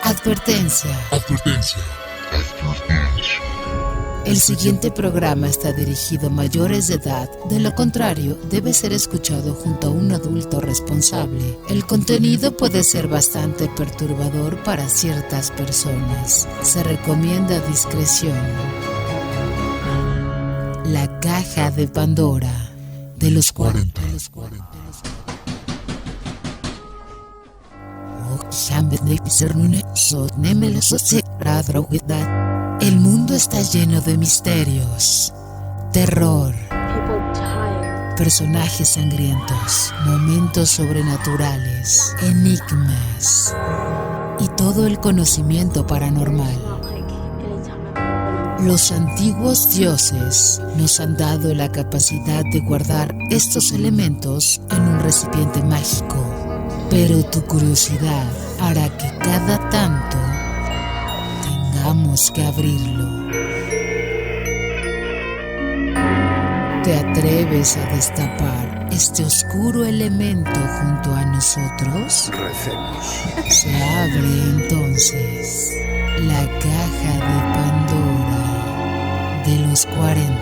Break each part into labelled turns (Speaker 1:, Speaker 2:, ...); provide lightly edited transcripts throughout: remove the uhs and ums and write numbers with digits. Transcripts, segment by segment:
Speaker 1: Advertencia.
Speaker 2: Advertencia.
Speaker 1: El siguiente programa está dirigido a mayores de edad, de lo contrario, debe ser escuchado junto a un adulto responsable. El contenido puede ser bastante perturbador para ciertas personas. Se recomienda discreción. La caja de Pandora de los 40. El mundo está lleno de misterios, terror, personajes sangrientos, momentos sobrenaturales, enigmas y todo el conocimiento paranormal. Los antiguos dioses nos han dado la capacidad de guardar estos elementos en un recipiente mágico, pero tu curiosidad hará que cada tanto tengamos que abrirlo. ¿Te atreves a destapar este oscuro elemento junto a nosotros?
Speaker 2: Recemos.
Speaker 1: Se abre entonces la caja de Pandora de los 40.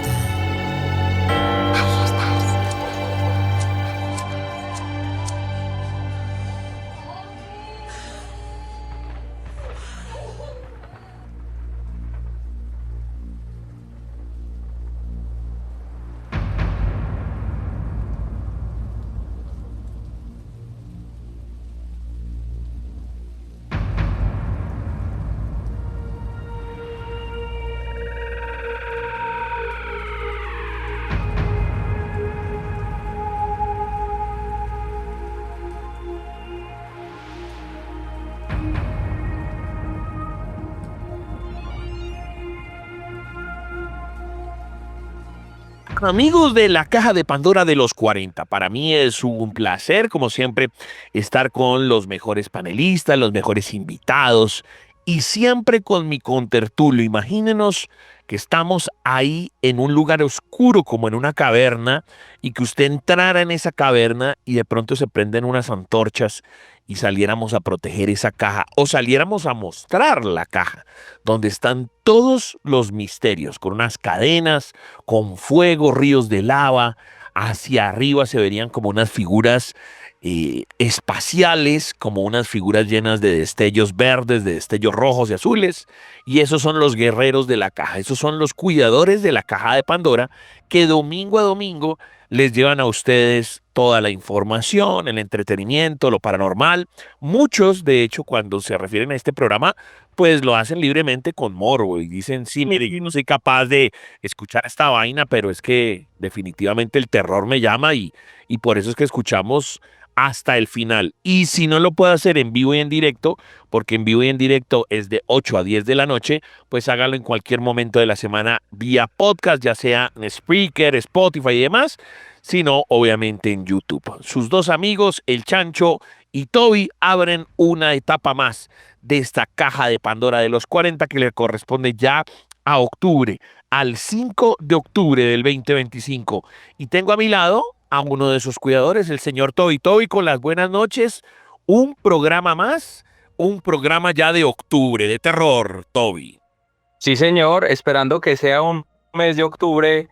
Speaker 3: Amigos de la caja de Pandora de los 40, para mí es un placer, como siempre, estar con los mejores panelistas, los mejores invitados y siempre con mi contertulio. Imagínenos que estamos ahí en un lugar oscuro, como en una caverna, y que usted entrara en esa caverna y de pronto se prenden unas antorchas y saliéramos a proteger esa caja o saliéramos a mostrar la caja donde están todos los misterios, con unas cadenas, con fuego, ríos de lava. Hacia arriba se verían como unas figuras espaciales, como unas figuras llenas de destellos verdes, de destellos rojos y azules. Y esos son los guerreros de la caja, esos son los cuidadores de la caja de Pandora, que domingo a domingo les llevan a ustedes toda la información, el entretenimiento, lo paranormal. Muchos, de hecho, cuando se refieren a este programa, pues lo hacen libremente con morbo y dicen, sí, mire, yo no soy capaz de escuchar esta vaina, pero es que definitivamente el terror me llama y por eso es que escuchamos hasta el final. Y si no lo puedo hacer en vivo y en directo, porque en vivo y en directo es de 8 a 10 de la noche, pues hágalo en cualquier momento de la semana vía podcast, ya sea en Spreaker, Spotify y demás, sino obviamente en YouTube. Sus dos amigos, el Chancho y Toby, abren una etapa más de esta caja de Pandora de los 40 que le corresponde ya a octubre, al 5 de octubre del 2025. Y tengo a mi lado a uno de sus cuidadores, el señor Toby. Toby, con las buenas noches, un programa más, un programa ya de octubre, de terror, Toby.
Speaker 4: Sí, señor, esperando que sea un mes de octubre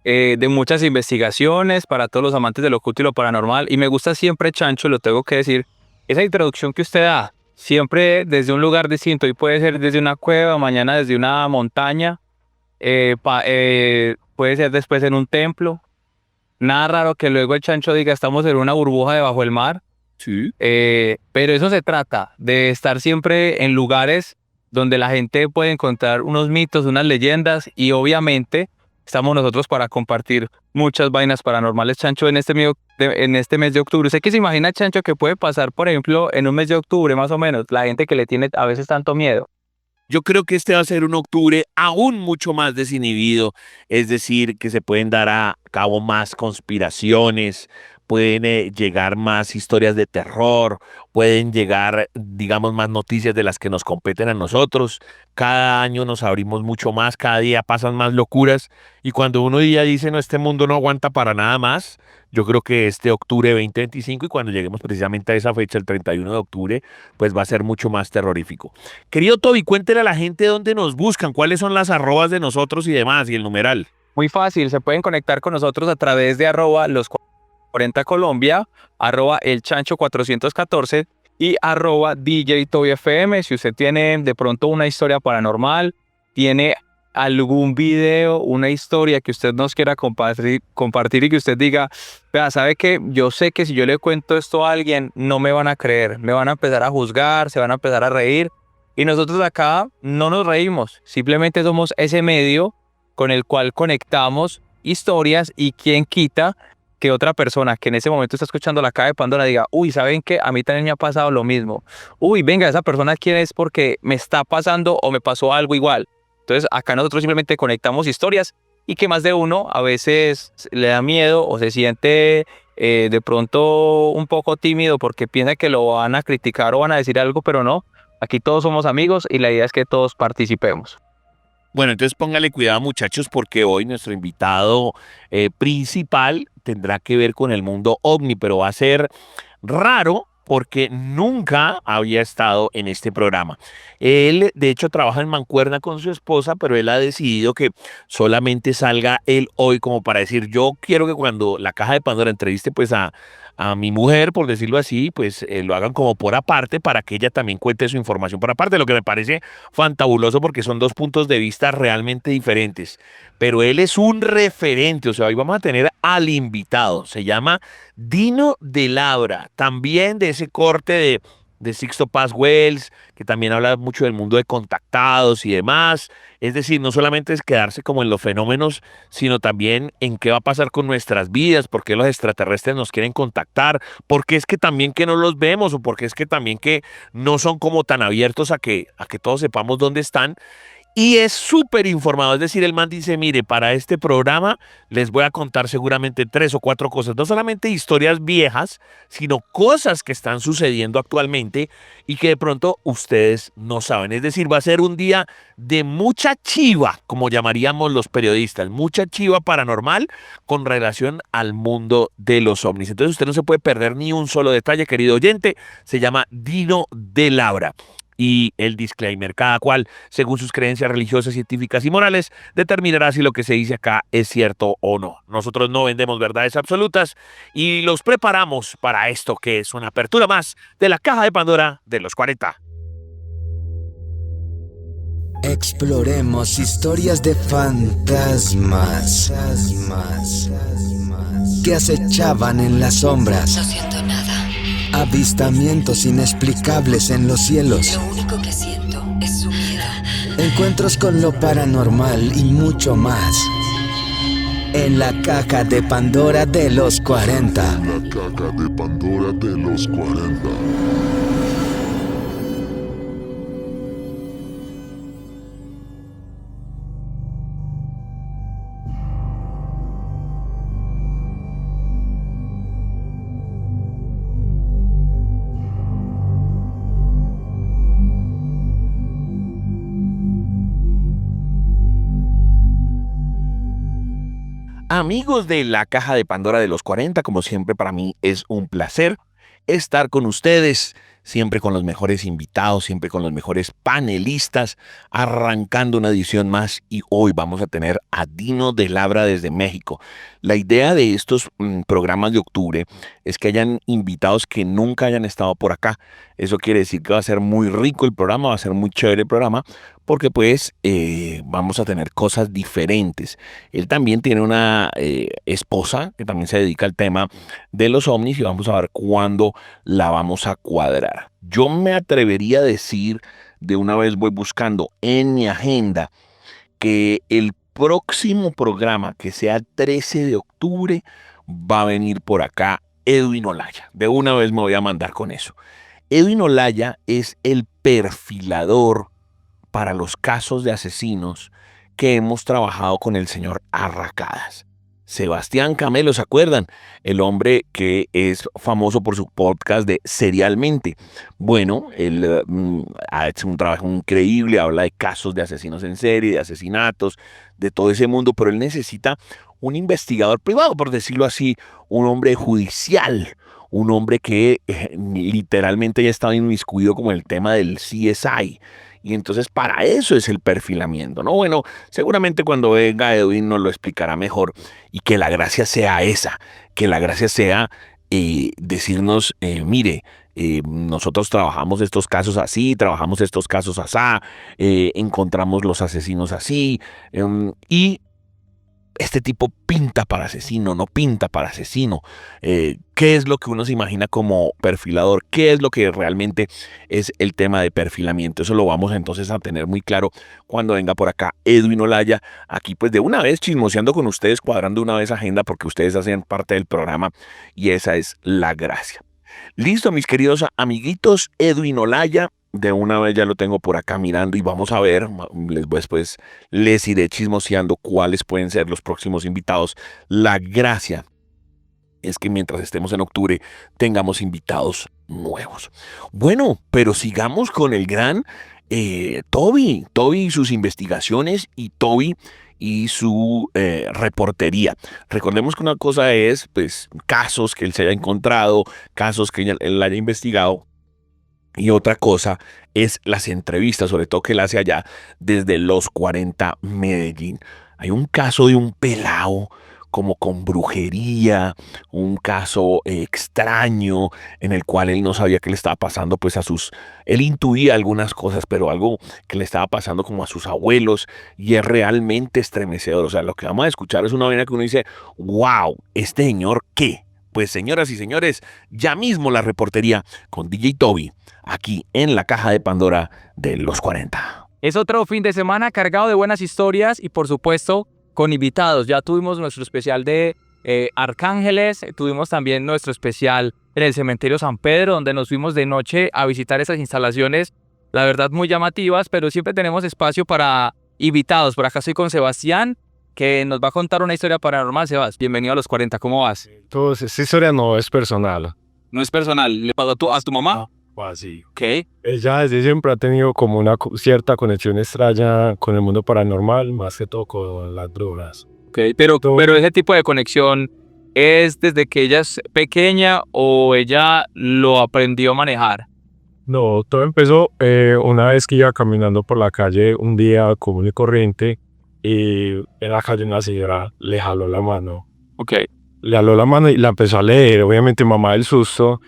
Speaker 4: de muchas investigaciones para todos los amantes de lo oculto y lo paranormal. Y me gusta siempre, Chancho, lo tengo que decir, esa introducción que usted da, siempre desde un lugar distinto, y puede ser desde una cueva, mañana desde una montaña, puede ser después en un templo. Nada raro que luego el Chancho diga, estamos en una burbuja debajo del mar.
Speaker 3: Sí.
Speaker 4: Pero eso se trata, de estar siempre en lugares donde la gente puede encontrar unos mitos, unas leyendas, y obviamente estamos nosotros para compartir muchas vainas paranormales, Chancho, en este mes de octubre. ¿Usted qué se imagina, Chancho, que puede pasar, por ejemplo, en un mes de octubre, más o menos, la gente que le tiene a veces tanto miedo?
Speaker 3: Yo creo que este va a ser un octubre aún mucho más desinhibido, es decir, que se pueden dar a cabo más conspiraciones, pueden llegar más historias de terror, pueden llegar, digamos, más noticias de las que nos competen a nosotros. Cada año nos abrimos mucho más, cada día pasan más locuras y cuando uno ya dice, no, este mundo no aguanta para nada más, yo creo que este octubre 2025 y cuando lleguemos precisamente a esa fecha, el 31 de octubre, pues va a ser mucho más terrorífico. Querido Toby, cuéntele a la gente dónde nos buscan, cuáles son las arrobas de nosotros y demás, y el numeral.
Speaker 4: Muy fácil, se pueden conectar con nosotros a través de los 40 Colombia, el chancho 414 y DJ Toby FM. Si usted tiene de pronto una historia paranormal, tiene algún video, una historia que usted nos quiera compartir y que usted diga, vea, ¿sabe qué? Yo sé que si yo le cuento esto a alguien, no me van a creer, me van a empezar a juzgar, se van a empezar a reír. Y nosotros acá no nos reímos, simplemente somos ese medio con el cual conectamos historias y quien quita que otra persona que en ese momento está escuchando la caja de Pandora diga, uy, ¿saben qué? A mí también me ha pasado lo mismo. Uy, venga, esa persona quién es porque me está pasando o me pasó algo igual. Entonces acá nosotros simplemente conectamos historias y que más de uno a veces le da miedo o se siente de pronto un poco tímido porque piensa que lo van a criticar o van a decir algo, pero no. Aquí todos somos amigos y la idea es que todos participemos.
Speaker 3: Bueno, entonces póngale cuidado, muchachos, porque hoy nuestro invitado principal tendrá que ver con el mundo ovni, pero va a ser raro porque nunca había estado en este programa. Él, de hecho, trabaja en mancuerna con su esposa, pero él ha decidido que solamente salga él hoy como para decir, yo quiero que cuando la caja de Pandora entreviste pues a mi mujer, por decirlo así, pues lo hagan como por aparte para que ella también cuente su información por aparte, lo que me parece fantabuloso porque son dos puntos de vista realmente diferentes. Pero él es un referente, o sea, hoy vamos a tener al invitado, se llama Dino de Labra, también de ese corte de Sixto Paz Wells, que también habla mucho del mundo de contactados y demás. Es decir, no solamente es quedarse como en los fenómenos, sino también en qué va a pasar con nuestras vidas, por qué los extraterrestres nos quieren contactar, por qué es que también que no los vemos o por qué es que también que no son como tan abiertos a que todos sepamos dónde están. Y es súper informado, es decir, el man dice, mire, para este programa les voy a contar seguramente 3 o 4 cosas, no solamente historias viejas, sino cosas que están sucediendo actualmente y que de pronto ustedes no saben. Es decir, va a ser un día de mucha chiva, como llamaríamos los periodistas, mucha chiva paranormal con relación al mundo de los ovnis. Entonces usted no se puede perder ni un solo detalle, querido oyente, se llama Dino de Labra. Y el disclaimer, cada cual, según sus creencias religiosas, científicas y morales, determinará si lo que se dice acá es cierto o no. Nosotros no vendemos verdades absolutas y los preparamos para esto que es una apertura más de la caja de Pandora de los 40.
Speaker 2: Exploremos historias de fantasmas que acechaban en las sombras.
Speaker 5: No siento nada.
Speaker 2: Avistamientos inexplicables en los cielos.
Speaker 5: Lo único que siento es su miedo.
Speaker 2: Encuentros con lo paranormal y mucho más. En la caja de Pandora de los 40.
Speaker 6: La caja de Pandora de los 40.
Speaker 3: Amigos de la caja de Pandora de los 40, como siempre para mí es un placer estar con ustedes, siempre con los mejores invitados, siempre con los mejores panelistas, arrancando una edición más y hoy vamos a tener a Dino de Labra desde México. La idea de estos programas de octubre es que hayan invitados que nunca hayan estado por acá. Eso quiere decir que va a ser muy rico el programa, va a ser muy chévere el programa, porque pues vamos a tener cosas diferentes. Él también tiene una esposa que también se dedica al tema de los ovnis y vamos a ver cuándo la vamos a cuadrar. Yo me atrevería a decir, de una vez voy buscando en mi agenda, que el próximo programa, que sea el 13 de octubre, va a venir por acá Edwin Olaya. De una vez me voy a mandar con eso. Edwin Olaya es el perfilador para los casos de asesinos que hemos trabajado con el señor Arracadas. Sebastián Camelo, ¿se acuerdan? El hombre que es famoso por su podcast de Serialmente. Bueno, él ha hecho un trabajo increíble, habla de casos de asesinos en serie, de asesinatos, de todo ese mundo, pero él necesita un investigador privado, por decirlo así, un hombre judicial, un hombre que literalmente ya estaba inmiscuido como el tema del CSI. Y entonces para eso es el perfilamiento, ¿no? Bueno, seguramente cuando venga Edwin nos lo explicará mejor y que la gracia sea esa, que la gracia sea decirnos, mire, nosotros trabajamos estos casos así, trabajamos estos casos asá, encontramos los asesinos así, y este tipo pinta para asesino, no pinta para asesino. ¿Qué es lo que uno se imagina como perfilador? ¿Qué es lo que realmente es el tema de perfilamiento? Eso lo vamos entonces a tener muy claro cuando venga por acá Edwin Olaya, aquí pues de una vez chismoseando con ustedes, cuadrando una vez agenda porque ustedes hacen parte del programa y esa es la gracia. Listo, mis queridos amiguitos, Edwin Olaya. De una vez ya lo tengo por acá mirando y vamos a ver, después les iré chismoseando cuáles pueden ser los próximos invitados. La gracia es que mientras estemos en octubre tengamos invitados nuevos. Bueno, pero sigamos con el gran Toby y sus investigaciones y Toby y su reportería. Recordemos que una cosa es pues casos que él se haya encontrado, casos que él haya investigado. Y otra cosa es las entrevistas, sobre todo que él hace allá desde Los 40 Medellín. Hay un caso de un pelao como con brujería, un caso extraño en el cual él no sabía qué le estaba pasando pues él intuía algunas cosas, pero algo que le estaba pasando como a sus abuelos y es realmente estremecedor. O sea, lo que vamos a escuchar es una vaina que uno dice, wow, ¿este señor qué? Pues señoras y señores, ya mismo la reportería con DJ Toby, aquí en la caja de Pandora de Los 40.
Speaker 4: Es otro fin de semana cargado de buenas historias y por supuesto con invitados. Ya tuvimos nuestro especial de Arcángeles, tuvimos también nuestro especial en el Cementerio San Pedro, donde nos fuimos de noche a visitar esas instalaciones, la verdad muy llamativas, pero siempre tenemos espacio para invitados. Por acá estoy con Sebastián, que nos va a contar una historia paranormal. Sebas, bienvenido a Los 40, ¿cómo vas?
Speaker 7: Entonces, esta historia no es personal.
Speaker 4: No es personal, ¿le pasó a tu mamá?
Speaker 7: Sí.
Speaker 4: Ok.
Speaker 7: Ella desde siempre ha tenido como una cierta conexión extraña con el mundo paranormal, más que todo con las drogas.
Speaker 4: Okay, pero ese tipo de conexión ¿es desde que ella es pequeña o ella lo aprendió a manejar?
Speaker 7: No, todo empezó una vez que iba caminando por la calle un día común y corriente y en la calle una señora le jaló la mano.
Speaker 4: Ok.
Speaker 7: Le jaló la mano y la empezó a leer. Obviamente mamá del susto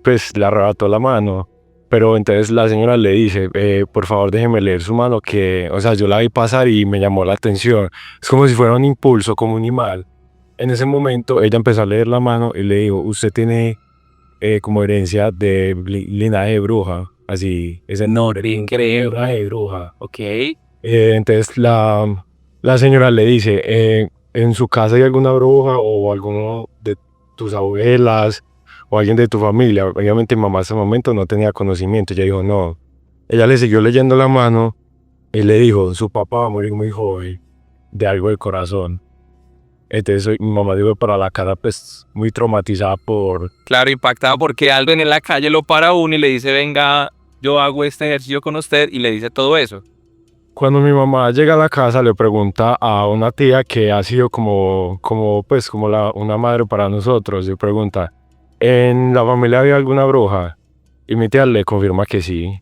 Speaker 7: pues le arrebató la mano. Pero entonces la señora le dice, por favor déjeme leer su mano, que, o sea, yo la vi pasar y me llamó la atención. Es como si fuera un impulso, como un animal. En ese momento ella empezó a leer la mano y le dijo, usted tiene como herencia de linaje de bruja. Así, ese nombre, increíble, linaje de bruja.
Speaker 4: Ok.
Speaker 7: Entonces la señora le dice, ¿en su casa hay alguna bruja o alguno de tus abuelas o alguien de tu familia? Obviamente mamá en ese momento no tenía conocimiento. Ella dijo, no. Ella le siguió leyendo la mano y le dijo, su papá va a morir muy joven de algo del corazón. Entonces mi mamá dijo para la cara pues muy traumatizada por...
Speaker 4: Claro, impactada porque alguien en la calle lo para a uno y le dice, venga, yo hago este ejercicio con usted, y le dice todo eso.
Speaker 7: Cuando mi mamá llega a la casa le pregunta a una tía que ha sido como una madre para nosotros. Le pregunta, ¿en la familia había alguna bruja? Y mi tía le confirma que sí,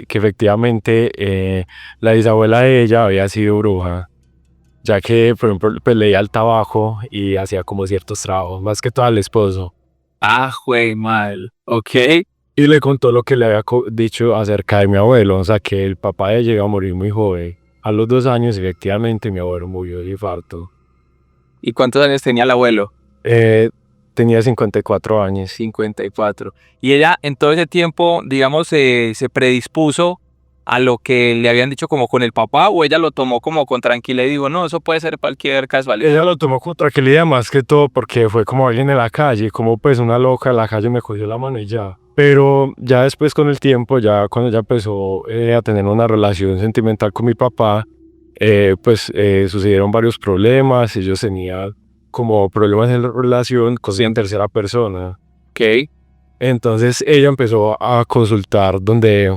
Speaker 7: que efectivamente la bisabuela de ella había sido bruja, ya que, por ejemplo, pues, leía el tabaco y hacía como ciertos trabajos, más que todo al esposo.
Speaker 4: Ah, güey, mal. Ok.
Speaker 7: Y le contó lo que le había dicho acerca de mi abuelo, o sea, que el papá de ella iba a morir muy joven. A los 2 años, efectivamente, mi abuelo murió de infarto.
Speaker 4: ¿Y cuántos años tenía el abuelo?
Speaker 7: Tenía 54 años.
Speaker 4: 54. Y ella en todo ese tiempo, digamos, se predispuso a lo que le habían dicho como con el papá, o ella lo tomó como con tranquilidad y dijo, no, eso puede ser cualquier casualidad.
Speaker 7: Ella lo tomó con tranquilidad más que todo porque fue como alguien en la calle, como pues una loca en la calle me cogió la mano y ya. Pero ya después con el tiempo, ya cuando ella empezó a tener una relación sentimental con mi papá, sucedieron varios problemas. Ellos tenían como problemas en la relación con en tercera persona.
Speaker 4: Ok.
Speaker 7: Entonces ella empezó a consultar donde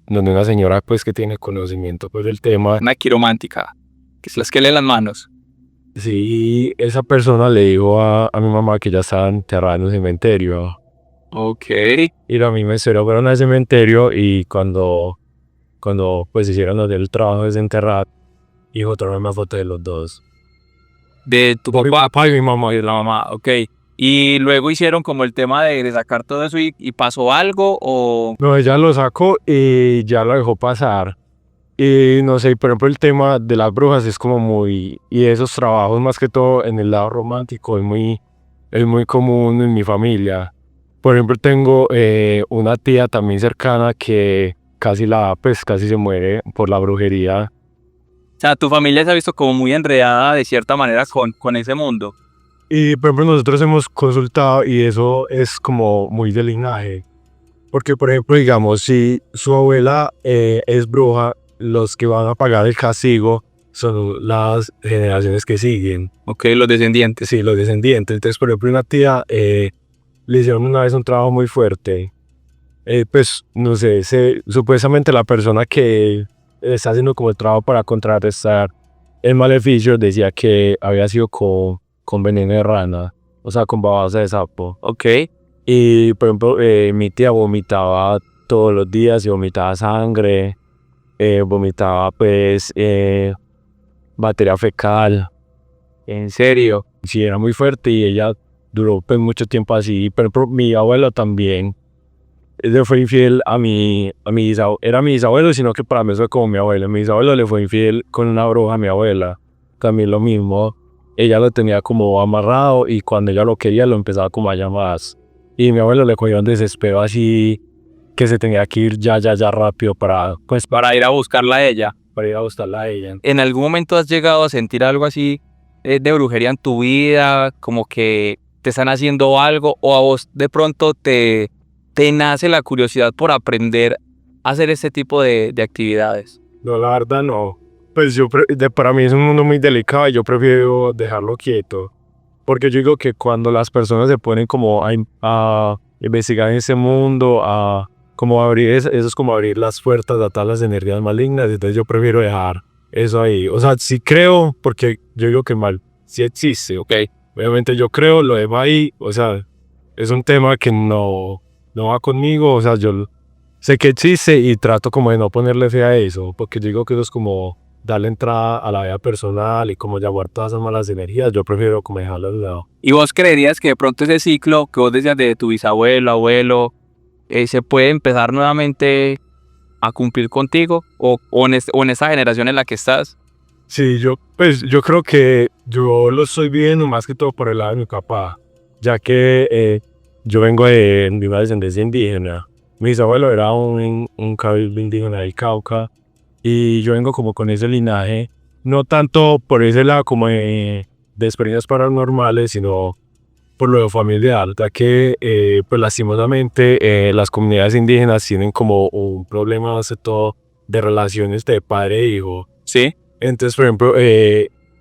Speaker 7: una señora pues que tiene conocimiento pues del tema.
Speaker 4: Una quiromántica, que es las que lee las manos.
Speaker 7: Sí, esa persona le dijo a mi mamá que ya estaba enterrada en un cementerio.
Speaker 4: Ok.
Speaker 7: Y a mí me fueron al cementerio y cuando pues hicieron el trabajo de desenterrar, hijo, tráeme una foto de los dos.
Speaker 4: De tu
Speaker 7: Mi
Speaker 4: papá
Speaker 7: papá y mi mamá.
Speaker 4: y de la mamá, ok. Y luego hicieron como el tema de sacar todo eso y pasó algo o...
Speaker 7: No, ella lo sacó y ya lo dejó pasar. Y no sé, por ejemplo, el tema de las brujas es como muy... Y esos trabajos más que todo en el lado romántico es muy común en mi familia. Por ejemplo, tengo una tía también cercana que casi se muere por la brujería.
Speaker 4: O sea, tu familia se ha visto como muy enredada de cierta manera con ese mundo.
Speaker 7: Y por ejemplo, nosotros hemos consultado y eso es como muy de linaje. Porque, por ejemplo, digamos, si su abuela es bruja, los que van a pagar el castigo son las generaciones que siguen.
Speaker 4: Ok, los descendientes.
Speaker 7: Sí, los descendientes. Entonces, por ejemplo, una tía le hicieron una vez un trabajo muy fuerte. Pues, no sé, supuestamente la persona que está haciendo como el trabajo para contrarrestar el maleficio decía que había sido con veneno de rana, o sea, con babasa de sapo.
Speaker 4: Ok.
Speaker 7: Y, por ejemplo, mi tía vomitaba todos los días y vomitaba sangre, vomitaba, pues, materia fecal.
Speaker 4: ¿En serio?
Speaker 7: Sí, era muy fuerte y ella duró, pues, mucho tiempo así. Por ejemplo, mi abuelo también. Él fue infiel a mi bisabuelo. Era mi bisabuelo, sino que para mí fue como mi abuelo. Mi bisabuelo le fue infiel con una bruja a mi abuela. También lo mismo. Ella lo tenía como amarrado y cuando ella lo quería lo empezaba como a llamar. Y mi abuelo le cogió un desespero así que se tenía que ir ya rápido para
Speaker 4: Ir a buscarla a ella.
Speaker 7: para ir a buscarla a ella.
Speaker 4: ¿En algún momento has llegado a sentir algo así de brujería en tu vida? Como que te están haciendo algo o a vos de pronto te nace la curiosidad por aprender a hacer este tipo de actividades.
Speaker 7: No, la verdad no. Pues para mí es un mundo muy delicado y yo prefiero dejarlo quieto. Porque yo digo que cuando las personas se ponen como a investigar en ese mundo, como abrir eso es como abrir las puertas a todas las energías malignas, entonces yo prefiero dejar eso ahí. O sea, sí creo, porque yo digo que mal, sí existe, ok. Obviamente yo creo, lo dejo ahí, o sea, es un tema que no va conmigo, o sea, yo sé que existe y trato como de no ponerle fe a eso, porque yo digo que eso es como darle entrada a la vida personal y como llamar todas esas malas energías, yo prefiero como dejarlo al lado.
Speaker 4: ¿Y vos creerías que de pronto ese ciclo que vos decías de tu bisabuelo, abuelo, se puede empezar nuevamente a cumplir contigo o en esa generación en la que estás?
Speaker 7: Sí, yo creo que yo lo estoy viendo más que todo por el lado de mi papá, ya que yo vengo de una descendencia indígena. Mi bisabuelo era un cabildo indígena del Cauca y yo vengo como con ese linaje, no tanto por ese lado como de experiencias paranormales, sino por lo familiar, ya que pues lastimosamente las comunidades indígenas tienen como un problema más que todo de relaciones de padre e hijo.
Speaker 4: Sí.
Speaker 7: Entonces, por ejemplo,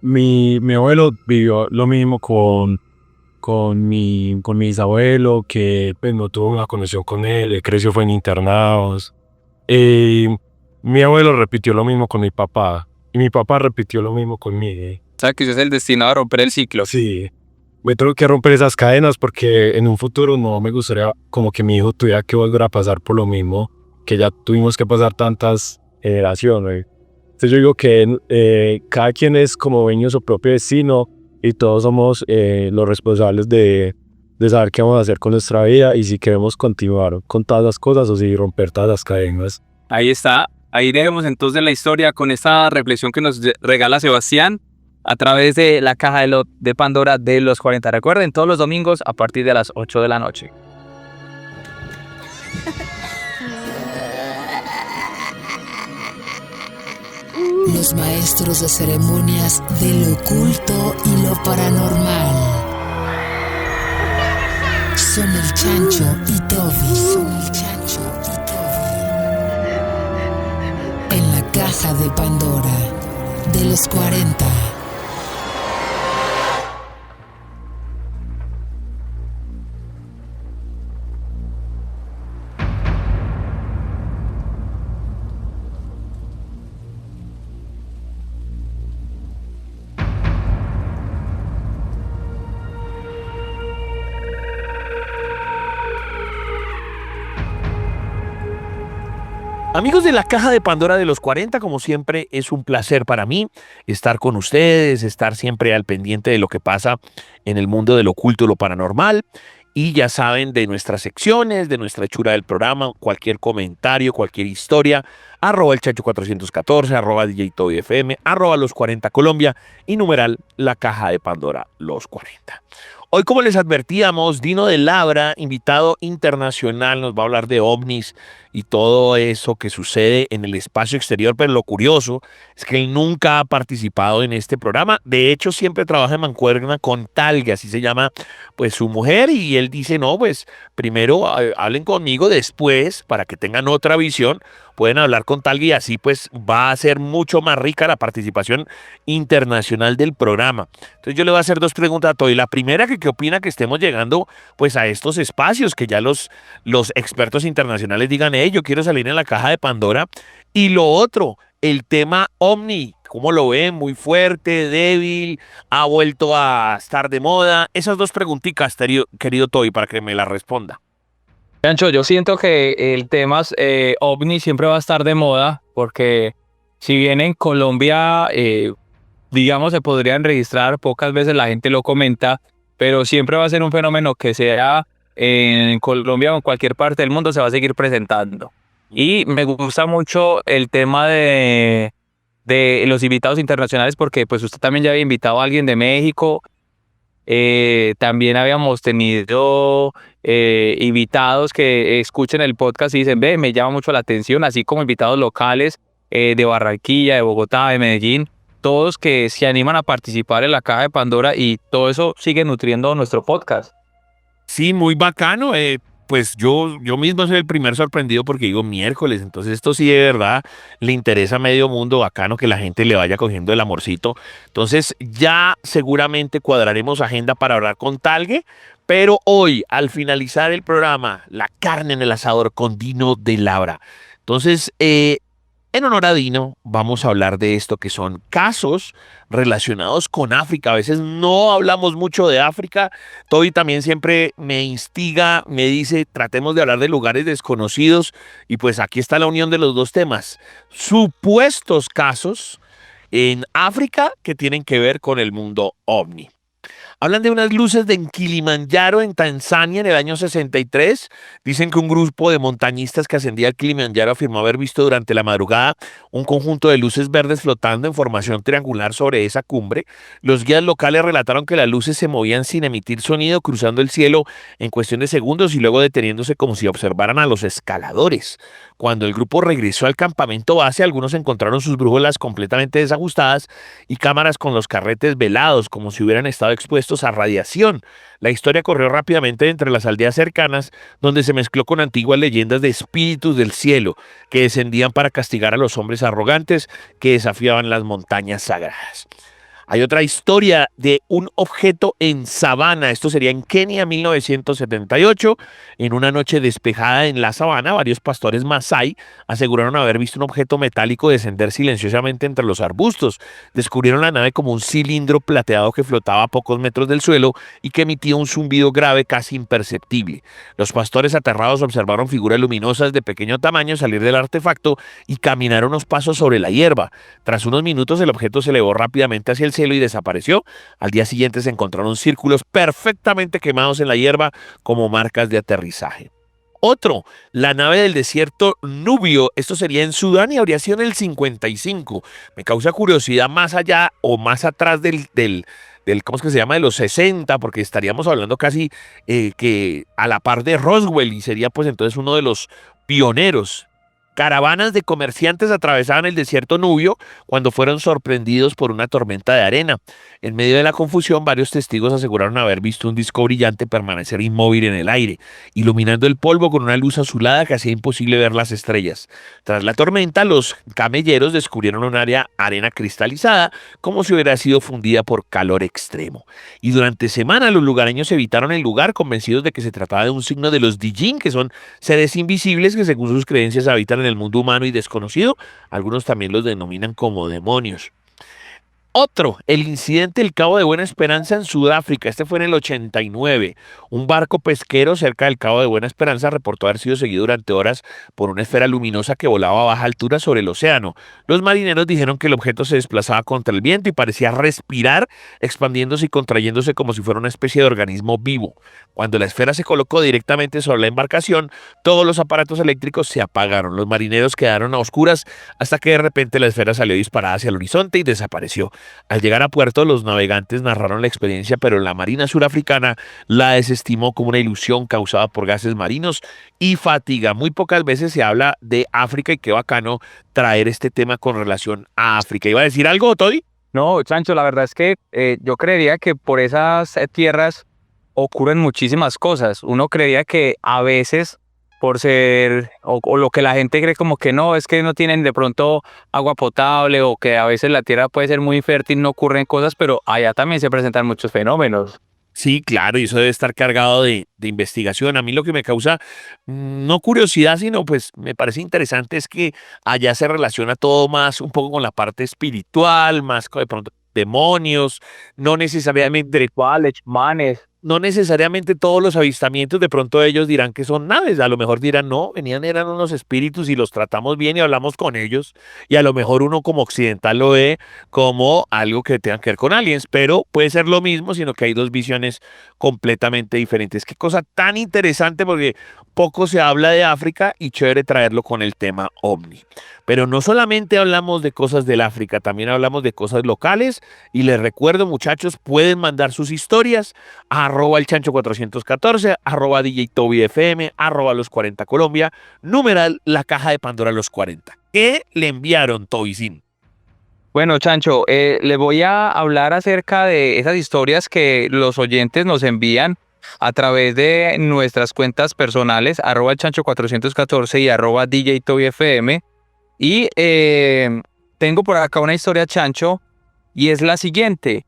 Speaker 7: mi abuelo vivió lo mismo con mi bisabuelo, que pues no tuvo una conexión con él creció fue en internados. Mi abuelo repitió lo mismo con mi papá y mi papá repitió lo mismo conmigo.
Speaker 4: O sea, que eso es el destinado a romper el ciclo.
Speaker 7: Sí, me tengo que romper esas cadenas porque en un futuro no me gustaría como que mi hijo tuviera que volver a pasar por lo mismo que ya tuvimos que pasar tantas generaciones. Entonces yo digo que cada quien es como dueño de su propio destino y todos somos los responsables de saber qué vamos a hacer con nuestra vida y si queremos continuar con todas las cosas o si romper todas las cadenas.
Speaker 4: Ahí está. Ahí dejemos entonces la historia con esta reflexión que nos regala Sebastián a través de la caja de Pandora de los 40. Recuerden, todos los domingos a partir de las 8 de la noche.
Speaker 1: Los maestros de ceremonias de lo oculto y lo paranormal son el Chancho y Toby. En la caja de Pandora de los 40.
Speaker 3: Amigos de la Caja de Pandora de los 40, como siempre, es un placer para mí estar con ustedes, estar siempre al pendiente de lo que pasa en el mundo del oculto y lo paranormal. Y ya saben de nuestras secciones, de nuestra hechura del programa, cualquier comentario, cualquier historia, arroba el Chacho 414, arroba DJ Toby FM, arroba los 40 Colombia y numeral la Caja de Pandora los 40. Hoy, como les advertíamos, Dino de Labra, invitado internacional, nos va a hablar de ovnis y todo eso que sucede en el espacio exterior, pero lo curioso es que él nunca ha participado en este programa. De hecho, siempre trabaja en mancuerna con Talgue, así se llama pues su mujer, y él dice, no, pues primero hablen conmigo, después, para que tengan otra visión, pueden hablar con Talgue y así pues va a ser mucho más rica la participación internacional del programa. Entonces yo le voy a hacer dos preguntas a Toy. La primera, que qué opina que estemos llegando pues a estos espacios, que ya los expertos internacionales digan, yo quiero salir en la Caja de Pandora. Y lo otro, el tema ovni, ¿cómo lo ven? ¿Muy fuerte, débil? ¿Ha vuelto a estar de moda? Esas dos preguntitas, querido Toy, para que me las responda.
Speaker 4: Ancho, yo siento que el tema ovni siempre va a estar de moda, porque si bien en Colombia, digamos, se podrían registrar, pocas veces la gente lo comenta, pero siempre va a ser un fenómeno que sea en Colombia o en cualquier parte del mundo se va a seguir presentando. Y me gusta mucho el tema de los invitados internacionales, porque pues usted también ya había invitado a alguien de México. También habíamos tenido invitados que escuchen el podcast y dicen, me llama mucho la atención, así como invitados locales de Barranquilla, de Bogotá, de Medellín, todos que se animan a participar en la Caja de Pandora, y todo eso sigue nutriendo nuestro podcast.
Speaker 3: Sí, muy bacano. Pues yo mismo soy el primer sorprendido porque digo miércoles, entonces esto sí de verdad le interesa a medio mundo, bacano que la gente le vaya cogiendo el amorcito. Entonces ya seguramente cuadraremos agenda para hablar con Talgue, pero hoy al finalizar el programa, la carne en el asador con Dino de Labra. Entonces, en honor a Dino, vamos a hablar de esto que son casos relacionados con África. A veces no hablamos mucho de África. Toby también siempre me instiga, me dice, tratemos de hablar de lugares desconocidos. Y pues aquí está la unión de los dos temas. Supuestos casos en África que tienen que ver con el mundo ovni. Hablan de unas luces en Kilimanjaro, en Tanzania, en el año 63. Dicen que un grupo de montañistas que ascendía al Kilimanjaro afirmó haber visto durante la madrugada un conjunto de luces verdes flotando en formación triangular sobre esa cumbre. Los guías locales relataron que las luces se movían sin emitir sonido, cruzando el cielo en cuestión de segundos y luego deteniéndose como si observaran a los escaladores. Cuando el grupo regresó al campamento base, algunos encontraron sus brújulas completamente desajustadas y cámaras con los carretes velados, como si hubieran estado expuestos a radiación. La historia corrió rápidamente entre las aldeas cercanas, donde se mezcló con antiguas leyendas de espíritus del cielo que descendían para castigar a los hombres arrogantes que desafiaban las montañas sagradas. Hay otra historia de un objeto en sabana. Esto sería en Kenia, 1978. En una noche despejada en la sabana, varios pastores masái aseguraron haber visto un objeto metálico descender silenciosamente entre los arbustos. Descubrieron la nave como un cilindro plateado que flotaba a pocos metros del suelo y que emitía un zumbido grave casi imperceptible. Los pastores aterrados observaron figuras luminosas de pequeño tamaño salir del artefacto y caminar unos pasos sobre la hierba. Tras unos minutos, el objeto se elevó rápidamente hacia el cielo y desapareció. Al día siguiente se encontraron círculos perfectamente quemados en la hierba como marcas de aterrizaje. Otro, la nave del desierto Nubio. Esto sería en Sudán y habría sido en el 55. Me causa curiosidad más allá o más atrás del ¿cómo es que se llama? De los 60, porque estaríamos hablando casi que a la par de Roswell, y sería pues entonces uno de los pioneros. Caravanas de comerciantes atravesaban el desierto Nubio cuando fueron sorprendidos por una tormenta de arena. En medio de la confusión, varios testigos aseguraron haber visto un disco brillante permanecer inmóvil en el aire, iluminando el polvo con una luz azulada que hacía imposible ver las estrellas. Tras la tormenta, los camelleros descubrieron un área arena cristalizada, como si hubiera sido fundida por calor extremo. Y durante semanas los lugareños evitaron el lugar, convencidos de que se trataba de un signo de los Dijin, que son seres invisibles que según sus creencias habitan en el mundo humano y desconocido. Algunos también los denominan como demonios. Otro, el incidente del Cabo de Buena Esperanza en Sudáfrica. Este fue en el 89. Un barco pesquero cerca del Cabo de Buena Esperanza reportó haber sido seguido durante horas por una esfera luminosa que volaba a baja altura sobre el océano. Los marineros dijeron que el objeto se desplazaba contra el viento y parecía respirar, expandiéndose y contrayéndose como si fuera una especie de organismo vivo. Cuando la esfera se colocó directamente sobre la embarcación, todos los aparatos eléctricos se apagaron. Los marineros quedaron a oscuras hasta que de repente la esfera salió disparada hacia el horizonte y desapareció. Al llegar a puerto, los navegantes narraron la experiencia, pero la Marina surafricana la desestimó como una ilusión causada por gases marinos y fatiga. Muy pocas veces se habla de África y qué bacano traer este tema con relación a África. ¿Iba a decir algo, Toddy?
Speaker 4: No, Chancho, la verdad es que yo creería que por esas tierras ocurren muchísimas cosas. Uno creería que a veces por ser, o lo que la gente cree como que no, es que no tienen de pronto agua potable o que a veces la tierra puede ser muy fértil, no ocurren cosas, pero allá también se presentan muchos fenómenos.
Speaker 3: Sí, claro, y eso debe estar cargado de investigación. A mí lo que me causa no curiosidad, sino pues me parece interesante es que allá se relaciona todo más un poco con la parte espiritual, más de pronto demonios, no necesariamente
Speaker 4: Rituales, chamanes.
Speaker 3: no necesariamente todos los avistamientos, de pronto ellos dirán que son naves, a lo mejor dirán no, eran unos espíritus y los tratamos bien y hablamos con ellos, y a lo mejor uno como occidental lo ve como algo que tenga que ver con aliens, pero puede ser lo mismo, sino que hay dos visiones completamente diferentes. Qué cosa tan interesante, porque poco se habla de África y chévere traerlo con el tema ovni. Pero no solamente hablamos de cosas del África, también hablamos de cosas locales, y les recuerdo, muchachos, pueden mandar sus historias a @el chancho 414, @DJ Toby FM, @los 40 Colombia, numeral la caja de Pandora los 40. ¿Qué le enviaron, Tobicín?
Speaker 4: Bueno, Chancho, le voy a hablar acerca de esas historias que los oyentes nos envían a través de nuestras cuentas personales, el chancho 414 y @DJ Toby FM. Y tengo por acá una historia, Chancho, y es la siguiente.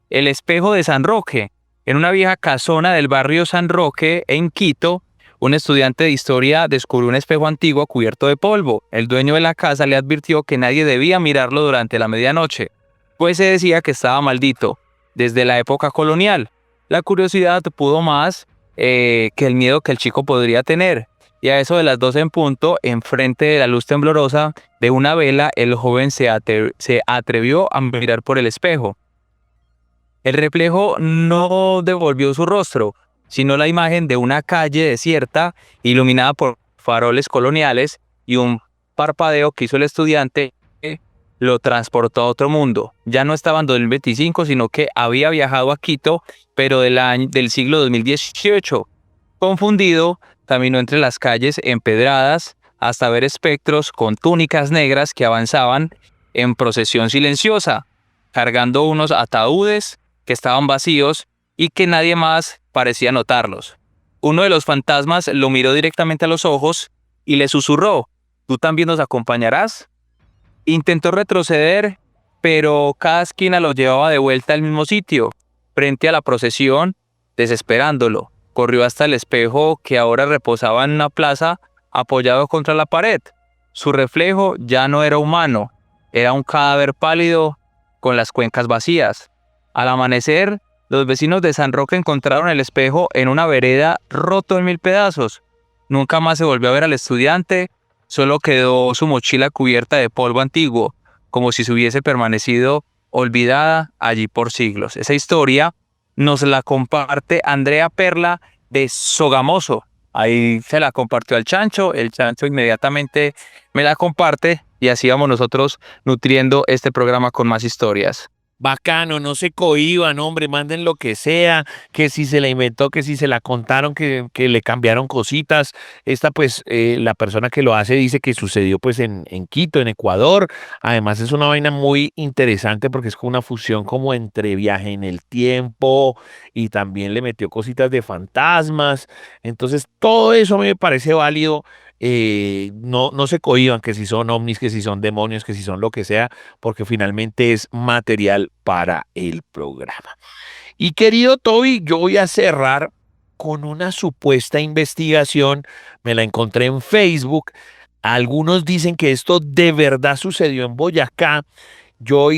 Speaker 4: El espejo de San Roque. En una vieja casona del barrio San Roque, en Quito, un estudiante de historia descubrió un espejo antiguo cubierto de polvo. El dueño de la casa le advirtió que nadie debía mirarlo durante la medianoche, pues se decía que estaba maldito desde la época colonial. La curiosidad pudo más que el miedo que el chico podría tener. Y a eso de las 12 en punto, enfrente de la luz temblorosa de una vela, el joven se atrevió a mirar por el espejo. El reflejo no devolvió su rostro, sino la imagen de una calle desierta, iluminada por faroles coloniales, y un parpadeo que hizo el estudiante lo transportó a otro mundo. Ya no estaba en 2025, sino que había viajado a Quito, pero del siglo 2018. Confundido, caminó entre las calles empedradas hasta ver espectros con túnicas negras que avanzaban en procesión silenciosa, cargando unos ataúdes que estaban vacíos y que nadie más parecía notarlos. Uno de los fantasmas lo miró directamente a los ojos y le susurró: ¿tú también nos acompañarás? Intentó retroceder, pero cada esquina lo llevaba de vuelta al mismo sitio, frente a la procesión, desesperándolo. Corrió hasta el espejo que ahora reposaba en una plaza apoyado contra la pared. Su reflejo ya no era humano, era un cadáver pálido con las cuencas vacías. Al amanecer, los vecinos de San Roque encontraron el espejo en una vereda roto en 1000 pedazos. Nunca más se volvió a ver al estudiante, solo quedó su mochila cubierta de polvo antiguo, como si se hubiese permanecido olvidada allí por siglos. Esa historia nos la comparte Andrea Perla de Sogamoso. Ahí se la compartió al Chancho, el Chancho inmediatamente me la comparte y así vamos nosotros nutriendo este programa con más historias.
Speaker 3: Bacano, no se cohíban, hombre, manden lo que sea, que si se la inventó, que si se la contaron, que le cambiaron cositas. Esta pues, la persona que lo hace dice que sucedió pues en Quito, en Ecuador. Además es una vaina muy interesante porque es como una fusión como entre viaje en el tiempo y también le metió cositas de fantasmas. Entonces todo eso a mí me parece válido. No se cohíban que si son ovnis, que si son demonios, que si son lo que sea, porque finalmente es material para el programa. Y querido Toby, yo voy a cerrar con una supuesta investigación, me la encontré en Facebook. Algunos dicen que esto de verdad sucedió en Boyacá. yo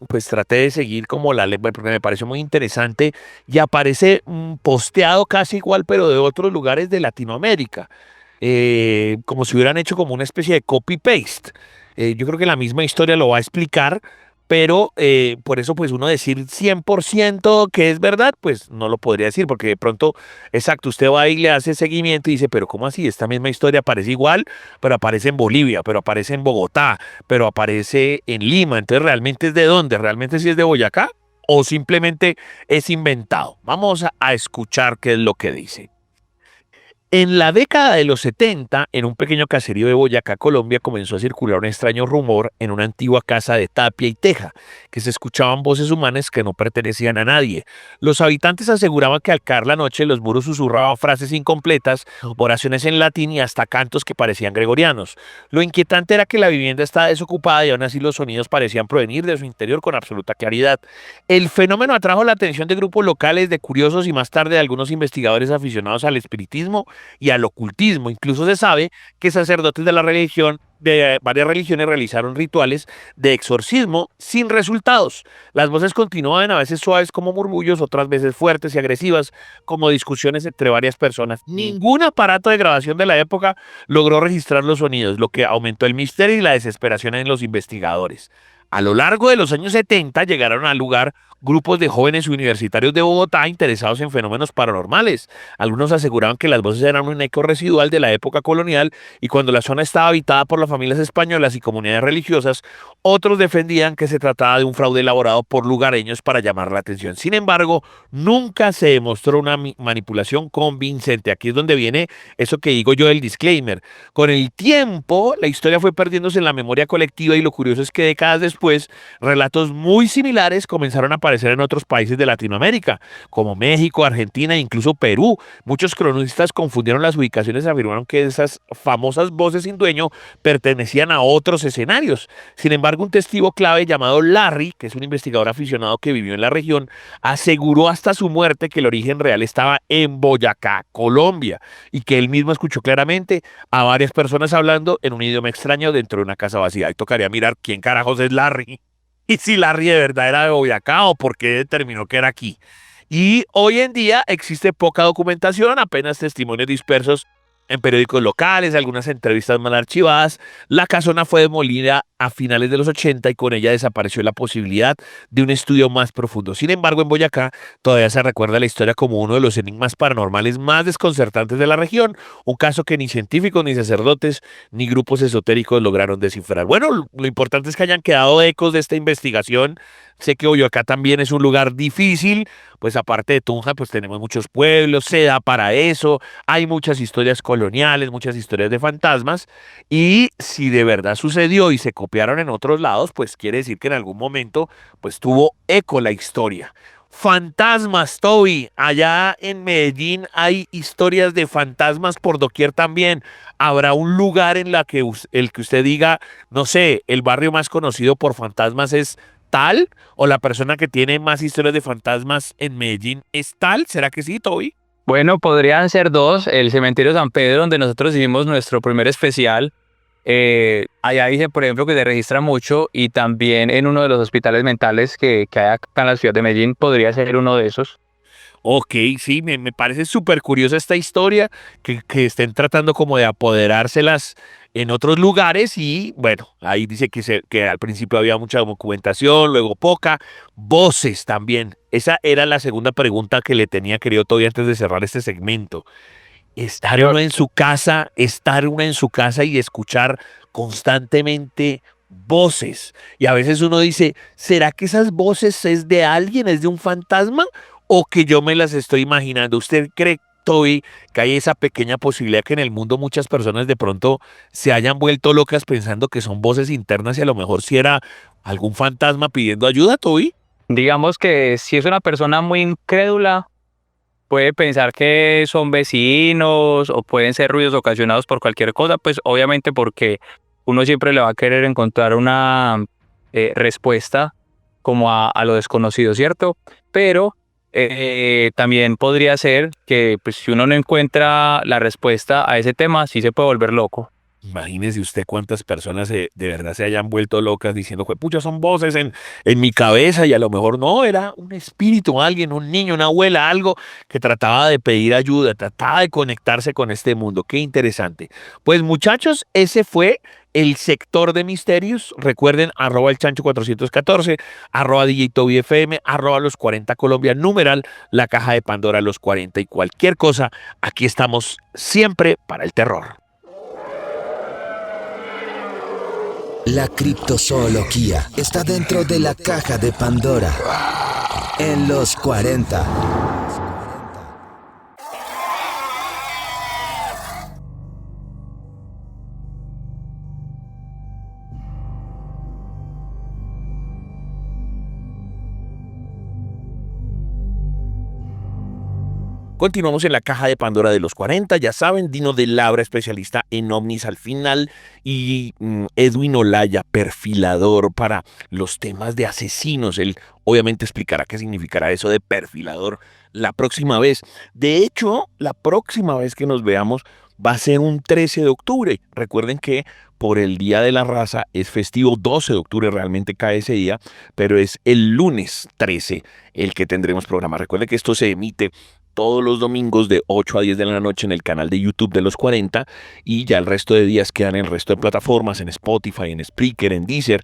Speaker 3: pues traté de seguir como la ley, porque me pareció muy interesante y aparece posteado casi igual, pero de otros lugares de Latinoamérica, como si hubieran hecho como una especie de copy-paste. Yo creo que la misma historia lo va a explicar, pero por eso pues uno decir 100% que es verdad, pues no lo podría decir, porque de pronto, exacto, usted va y le hace seguimiento y dice, pero ¿cómo así? Esta misma historia aparece igual, pero aparece en Bolivia, pero aparece en Bogotá, pero aparece en Lima. Entonces, ¿realmente es de dónde? ¿Realmente sí es de Boyacá? ¿O simplemente es inventado? Vamos a escuchar qué es lo que dice. En la década de los 70, en un pequeño caserío de Boyacá, Colombia, comenzó a circular un extraño rumor en una antigua casa de tapia y teja, que se escuchaban voces humanas que no pertenecían a nadie. Los habitantes aseguraban que al caer la noche los muros susurraban frases incompletas, oraciones en latín y hasta cantos que parecían gregorianos. Lo inquietante era que la vivienda estaba desocupada y aún así los sonidos parecían provenir de su interior con absoluta claridad. El fenómeno atrajo la atención de grupos locales, de curiosos y más tarde de algunos investigadores aficionados al espiritismo y al ocultismo. Incluso se sabe que sacerdotes de la religión, de varias religiones, realizaron rituales de exorcismo sin resultados. Las voces continuaban, a veces suaves como murmullos, otras veces fuertes y agresivas como discusiones entre varias personas. Ningún aparato de grabación de la época logró registrar los sonidos, lo que aumentó el misterio y la desesperación en los investigadores. A lo largo de los años 70 llegaron al lugar grupos de jóvenes universitarios de Bogotá interesados en fenómenos paranormales. Algunos aseguraban que las voces eran un eco residual de la época colonial y cuando la zona estaba habitada por las familias españolas y comunidades religiosas, otros defendían que se trataba de un fraude elaborado por lugareños para llamar la atención. Sin embargo, nunca se demostró una manipulación convincente. Aquí es donde viene eso que digo yo del disclaimer. Con el tiempo, la historia fue perdiéndose en la memoria colectiva y lo curioso es que décadas después, relatos muy similares comenzaron a aparecer en otros países de Latinoamérica, como México, Argentina e incluso Perú. Muchos cronistas confundieron las ubicaciones y afirmaron que esas famosas voces sin dueño pertenecían a otros escenarios. Sin embargo, un testigo clave llamado Larry, que es un investigador aficionado que vivió en la región, aseguró hasta su muerte que el origen real estaba en Boyacá, Colombia, y que él mismo escuchó claramente a varias personas hablando en un idioma extraño dentro de una casa vacía. Ahí tocaría mirar quién carajos es Larry y si Larry de verdad era de Boyacá o por qué determinó que era aquí. Y hoy en día existe poca documentación, apenas testimonios dispersos en periódicos locales, algunas entrevistas mal archivadas. La casona fue demolida a finales de los 80 y con ella desapareció la posibilidad de un estudio más profundo. Sin embargo, en Boyacá todavía se recuerda la historia como uno de los enigmas paranormales más desconcertantes de la región, un caso que ni científicos, ni sacerdotes, ni grupos esotéricos lograron descifrar. Bueno, lo importante es que hayan quedado ecos de esta investigación. Sé que Boyacá también es un lugar difícil, pues aparte de Tunja, pues tenemos muchos pueblos, se da para eso, hay muchas historias coloniales, muchas historias de fantasmas, y si de verdad sucedió y se copiaron en otros lados, pues quiere decir que en algún momento, pues tuvo eco la historia. Fantasmas, Toby, allá en Medellín hay historias de fantasmas por doquier también. ¿Habrá un lugar en la que el que usted diga, no sé, el barrio más conocido por fantasmas es tal, o la persona que tiene más historias de fantasmas en Medellín es tal? ¿Será que sí, Toby?
Speaker 4: Bueno, podrían ser dos. El cementerio San Pedro, donde nosotros hicimos nuestro primer especial. Allá dice, por ejemplo, que se registra mucho, y también en uno de los hospitales mentales que hay acá en la ciudad de Medellín, podría ser uno de esos.
Speaker 3: Ok, sí, me parece súper curiosa esta historia, que estén tratando como de apoderárselas en otros lugares y bueno, ahí dice que al principio había mucha documentación, luego poca, voces también. Esa era la segunda pregunta que le tenía, querido Toby, antes de cerrar este segmento. Estar uno en su casa y escuchar constantemente voces. Y a veces uno dice, ¿será que esas voces es de alguien, es de un fantasma? ¿O que yo me las estoy imaginando? ¿Usted cree, Toby, que hay esa pequeña posibilidad que en el mundo muchas personas de pronto se hayan vuelto locas pensando que son voces internas y a lo mejor si era algún fantasma pidiendo ayuda, Toby?
Speaker 4: Digamos que si es una persona muy incrédula, puede pensar que son vecinos o pueden ser ruidos ocasionados por cualquier cosa, pues obviamente porque uno siempre le va a querer encontrar una respuesta como a lo desconocido, ¿cierto? Pero también podría ser que pues, si uno no encuentra la respuesta a ese tema, sí se puede volver loco.
Speaker 3: Imagínese usted cuántas personas de verdad se hayan vuelto locas diciendo, pucha, son voces en mi cabeza y a lo mejor no, era un espíritu, alguien, un niño, una abuela, algo que trataba de pedir ayuda, trataba de conectarse con este mundo. Qué interesante. Pues muchachos, ese fue el sector de misterios. Recuerden, arroba el chancho 414, arroba DJ Toby FM, arroba los 40 Colombia, numeral, la caja de Pandora los 40 y cualquier cosa. Aquí estamos siempre para el terror.
Speaker 2: La criptozoología está dentro de la caja de Pandora. En los 40.
Speaker 3: Continuamos en la caja de Pandora de los 40, ya saben, Dino de Labra, especialista en ovnis al final, y Edwin Olaya, perfilador para los temas de asesinos. Él obviamente explicará qué significará eso de perfilador la próxima vez. De hecho, la próxima vez que nos veamos va a ser un 13 de octubre. Recuerden que por el Día de la Raza es festivo, 12 de octubre realmente cae ese día, pero es el lunes 13 el que tendremos programa. Recuerden que esto se emite todos los domingos de 8 a 10 de la noche en el canal de YouTube de los 40 y ya el resto de días quedan en el resto de plataformas, en Spotify, en Spreaker, en Deezer,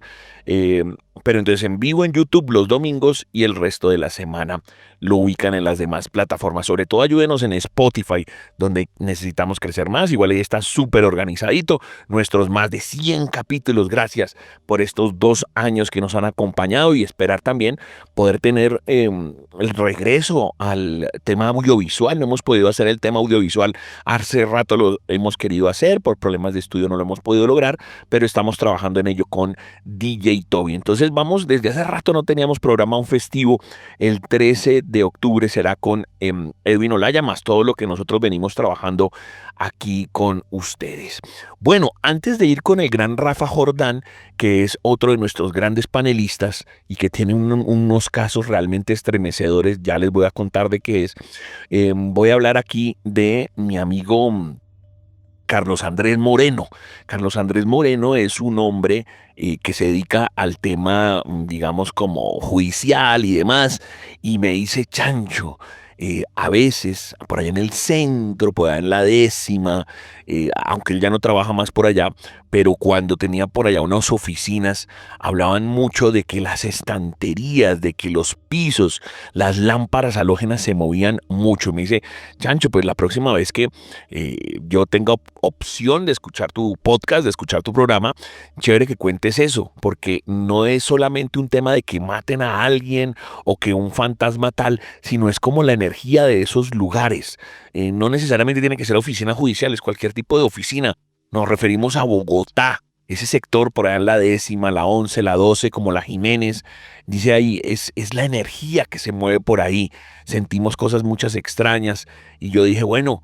Speaker 3: pero entonces en vivo en YouTube los domingos y el resto de la semana lo ubican en las demás plataformas. Sobre todo ayúdenos en Spotify, donde necesitamos crecer más. Igual ahí está súper organizadito, nuestros más de 100 capítulos. Gracias por estos 2 años que nos han acompañado y esperar también poder tener el regreso al tema audiovisual. No hemos podido hacer el tema audiovisual, hace rato lo hemos querido hacer, por problemas de estudio no lo hemos podido lograr, pero estamos trabajando en ello con DJ Toby. Entonces vamos, desde hace rato no teníamos programa un festivo. El 13 de octubre será con Edwin Olaya, más todo lo que nosotros venimos trabajando aquí con ustedes. Bueno, antes de ir con el gran Rafa Jordán, que es otro de nuestros grandes panelistas y que tiene unos casos realmente estremecedores, ya les voy a contar de qué es, voy a hablar aquí de mi amigo Carlos Andrés Moreno. Carlos Andrés Moreno es un hombre que se dedica al tema, digamos, como judicial y demás, y me dice, Chancho, a veces, por allá en el centro, por allá en la 10ª, aunque él ya no trabaja más por allá, pero cuando tenía por allá unas oficinas, hablaban mucho de que las estanterías, de que los pisos, las lámparas halógenas se movían mucho. Me dice, Chancho, pues la próxima vez que yo tenga opción de escuchar tu podcast, de escuchar tu programa, chévere que cuentes eso, porque no es solamente un tema de que maten a alguien o que un fantasma tal, sino es como la energía de esos lugares. No necesariamente tiene que ser oficinas judiciales, cualquier tipo de oficina. Nos referimos a Bogotá, ese sector por allá en la 10ª, la 11, la 12, como la Jiménez. Dice ahí, es la energía que se mueve por ahí. Sentimos cosas muchas extrañas. Y yo dije, bueno,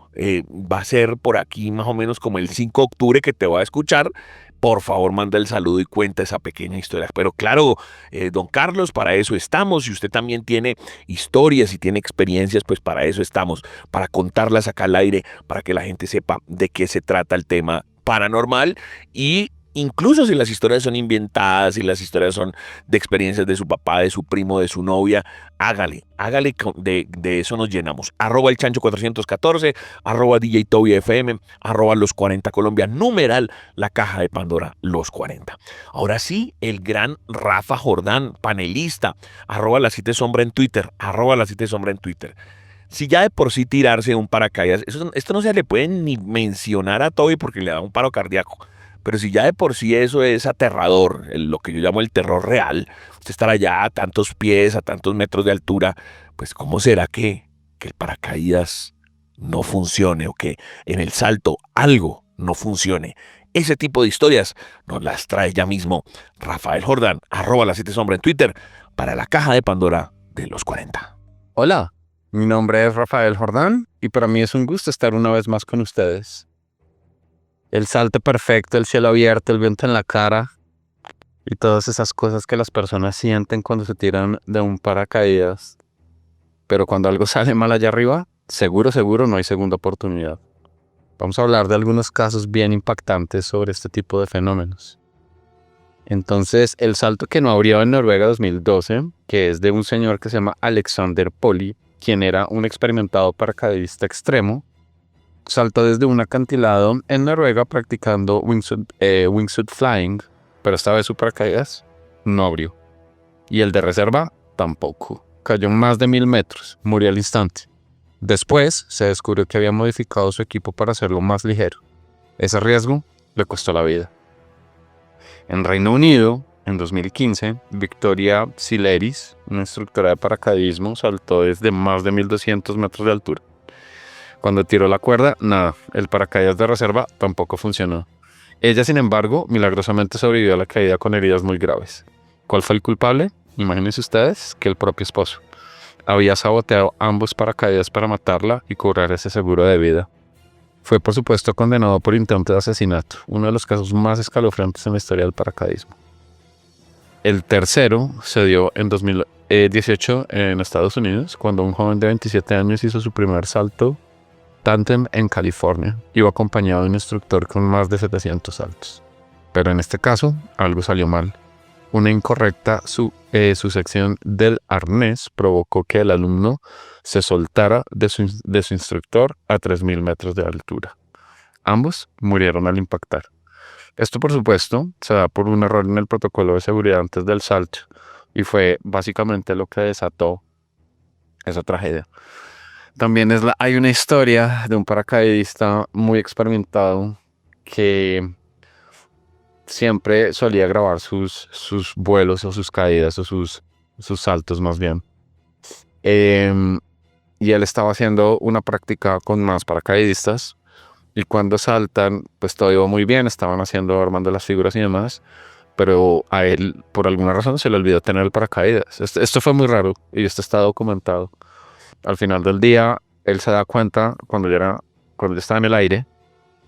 Speaker 3: va a ser por aquí más o menos como el 5 de octubre que te voy a escuchar. Por favor, manda el saludo y cuenta esa pequeña historia. Pero claro, don Carlos, para eso estamos. Si usted también tiene historias y tiene experiencias, pues para eso estamos. Para contarlas acá al aire, para que la gente sepa de qué se trata el tema paranormal. Y incluso si las historias son inventadas, si las historias son de experiencias de su papá, de su primo, de su novia, hágale, de eso nos llenamos. Arroba el chancho 414, arroba DJ Toby FM, arroba los 40 Colombia, numeral la caja de Pandora, los 40. Ahora sí, el gran Rafa Jordán, panelista, arroba la 7 sombra en Twitter, arroba la 7 sombra en Twitter. Si ya de por sí tirarse un paracaídas, esto no se le puede ni mencionar a Toby porque le da un paro cardíaco. Pero si ya de por sí eso es aterrador, lo que yo llamo el terror real, usted estar allá a tantos pies, a tantos metros de altura, pues ¿cómo será que el paracaídas no funcione o que en el salto algo no funcione? Ese tipo de historias nos las trae ya mismo Rafael Jordán, arroba la 7 sombra en Twitter, para la caja de Pandora de los 40.
Speaker 8: Hola, mi nombre es Rafael Jordán y para mí es un gusto estar una vez más con ustedes. El salto perfecto, el cielo abierto, el viento en la cara y todas esas cosas que las personas sienten cuando se tiran de un paracaídas. Pero cuando algo sale mal allá arriba, seguro no hay segunda oportunidad. Vamos a hablar de algunos casos bien impactantes sobre este tipo de fenómenos. Entonces, el salto que no abrió en Noruega 2012, que es de un señor que se llama Alexander Polly, quien era un experimentado paracaidista extremo, saltó desde un acantilado en Noruega practicando wingsuit flying, pero esta vez su paracaídas no abrió. Y el de reserva tampoco. Cayó más de 1000 metros, murió al instante. Después se descubrió que había modificado su equipo para hacerlo más ligero. Ese riesgo le costó la vida. En Reino Unido, en 2015, Victoria Sileris, una instructora de paracaidismo, saltó desde más de 1200 metros de altura. Cuando tiró la cuerda, nada, el paracaídas de reserva tampoco funcionó. Ella, sin embargo, milagrosamente sobrevivió a la caída con heridas muy graves. ¿Cuál fue el culpable? Imagínense ustedes que el propio esposo había saboteado ambos paracaídas para matarla y cobrar ese seguro de vida. Fue, por supuesto, condenado por intento de asesinato, uno de los casos más escalofriantes en la historia del paracaidismo. El tercero se dio en 2018 en Estados Unidos, cuando un joven de 27 años hizo su primer salto tándem en California. Iba acompañado de un instructor con más de 700 saltos. Pero en este caso, algo salió mal. Una incorrecta sucesión del arnés provocó que el alumno se soltara de su instructor a 3000 metros de altura. Ambos murieron al impactar. Esto, por supuesto, se da por un error en el protocolo de seguridad antes del salto y fue básicamente lo que desató esa tragedia. También hay una historia de un paracaidista muy experimentado que siempre solía grabar sus vuelos o sus caídas o sus saltos más bien. Y él estaba haciendo una práctica con más paracaidistas y cuando saltan, pues todo iba muy bien, estaban armando las figuras y demás, pero a él, por alguna razón, se le olvidó tener el paracaídas. Esto fue muy raro y esto está documentado. Al final del día, él se da cuenta cuando ya estaba en el aire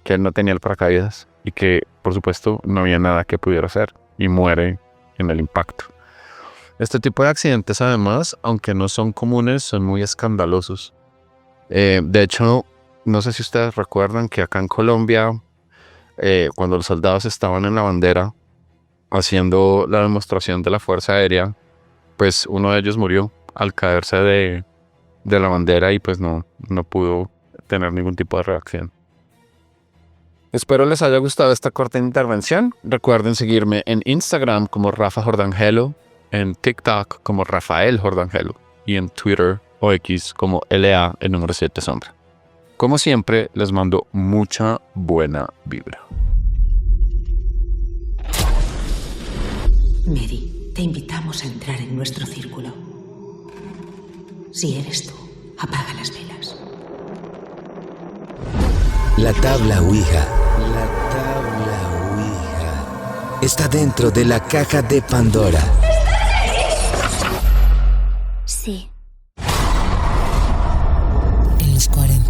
Speaker 8: que él no tenía el paracaídas y que, por supuesto, no había nada que pudiera hacer y muere en el impacto. Este tipo de accidentes, además, aunque no son comunes, son muy escandalosos. De hecho, no sé si ustedes recuerdan que acá en Colombia, cuando los soldados estaban en la bandera haciendo la demostración de la Fuerza Aérea, pues uno de ellos murió al caerse de la bandera y pues no pudo tener ningún tipo de reacción. Espero les haya gustado esta corta intervención. Recuerden seguirme en Instagram como Rafa Jordangelo, en TikTok como Rafael Jordangelo y en Twitter o X como LA el número 7 sombra. Como siempre, les mando mucha buena vibra.
Speaker 5: Mary, te invitamos a entrar en nuestro círculo. Si eres tú, apaga las velas.
Speaker 2: La tabla Ouija. Está dentro de la caja de Pandora.
Speaker 5: Sí.
Speaker 1: En los 40.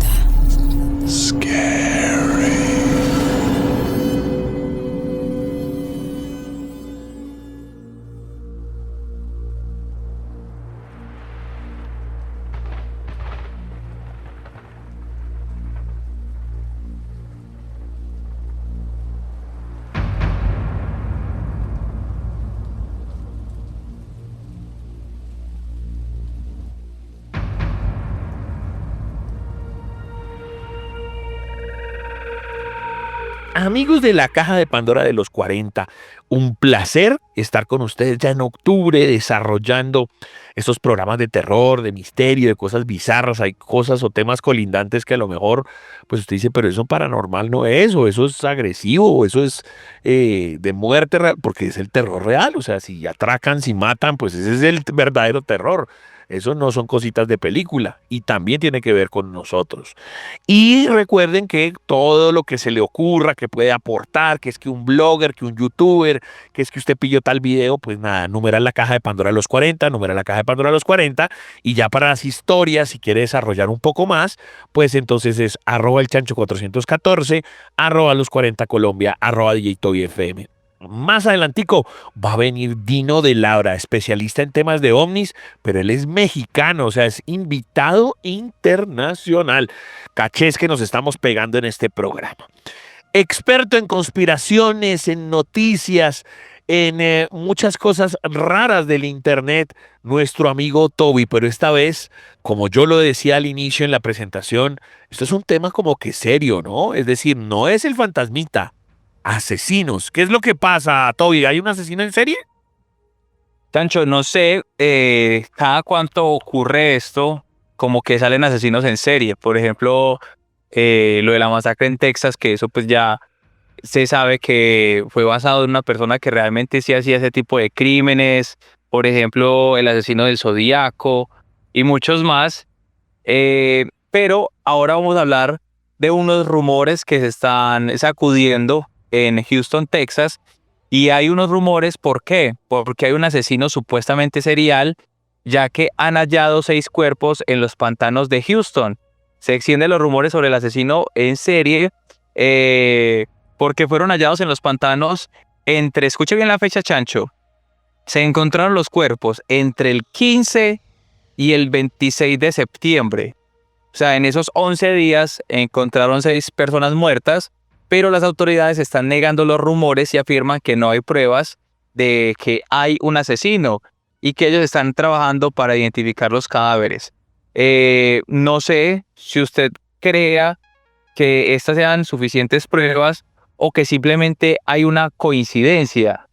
Speaker 3: Amigos de la Caja de Pandora de los 40, un placer estar con ustedes ya en octubre desarrollando estos programas de terror, de misterio, de cosas bizarras. Hay cosas o temas colindantes que a lo mejor pues usted dice, pero eso paranormal no es, o eso es agresivo, o eso es de muerte real, porque es el terror real. O sea, si atracan, si matan, pues ese es el verdadero terror. Eso no son cositas de película y también tiene que ver con nosotros. Y recuerden que todo lo que se le ocurra que puede aportar, que es que un blogger, que un youtuber, que es que usted pilló tal video, pues nada, numera la Caja de Pandora a los 40, numera la Caja de Pandora a los 40 y ya para las historias, si quiere desarrollar un poco más, pues entonces es @elchancho414, @los40Colombia, @DJ Toby FM. Más adelantico va a venir Dino de Laura, especialista en temas de ovnis, pero él es mexicano, o sea, es invitado internacional. Cachés que nos estamos pegando en este programa. Experto en conspiraciones, en noticias, en muchas cosas raras del internet, nuestro amigo Toby, pero esta vez, como yo lo decía al inicio en la presentación, esto es un tema como que serio, ¿no? Es decir, no es el fantasmita, asesinos. ¿Qué es lo que pasa, Toby? ¿Hay un asesino en serie?
Speaker 4: Tancho, no sé cada cuánto ocurre esto, como que salen asesinos en serie. Por ejemplo, lo de la masacre en Texas, que eso pues ya se sabe que fue basado en una persona que realmente sí hacía ese tipo de crímenes. Por ejemplo, el asesino del Zodíaco y muchos más. Pero ahora vamos a hablar de unos rumores que se están sacudiendo en Houston, Texas. Y hay unos rumores, ¿por qué? Porque hay un asesino supuestamente serial, ya que han hallado 6 cuerpos en los pantanos de Houston. Se extienden los rumores sobre el asesino en serie, porque fueron hallados en los pantanos escuche bien la fecha, Chancho, se encontraron los cuerpos entre el 15 y el 26 de septiembre. O sea, en esos 11 días encontraron 6 personas muertas, pero las autoridades están negando los rumores y afirman que no hay pruebas de que hay un asesino y que ellos están trabajando para identificar los cadáveres. No sé si usted crea que estas sean suficientes pruebas o que simplemente hay una coincidencia.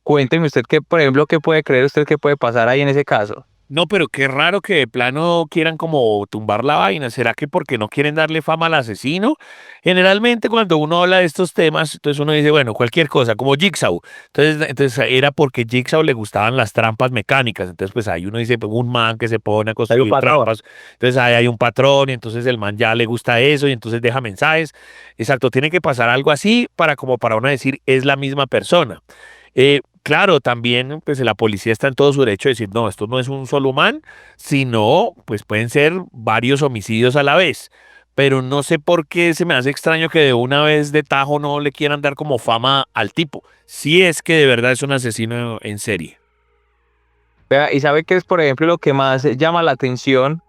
Speaker 4: Cuénteme usted qué, por ejemplo, qué puede creer usted que puede pasar ahí en ese caso.
Speaker 3: No, pero qué raro que de plano quieran como tumbar la vaina. ¿Será que porque no quieren darle fama al asesino? Generalmente cuando uno habla de estos temas, entonces uno dice, bueno, cualquier cosa, como Jigsaw. Entonces era porque Jigsaw le gustaban las trampas mecánicas. Entonces pues ahí uno dice, pues, un man que se pone a construir trampas. Entonces ahí hay un patrón y entonces el man ya le gusta eso y entonces deja mensajes. Exacto, tiene que pasar algo así para uno decir, es la misma persona. Claro, también pues la policía está en todo su derecho de decir, no, esto no es un solo man, sino pues pueden ser varios homicidios a la vez. Pero no sé por qué se me hace extraño que de una vez de tajo no le quieran dar como fama al tipo, si es que de verdad es un asesino en serie.
Speaker 4: Vea, y sabe qué es, por ejemplo, lo que más llama la atención,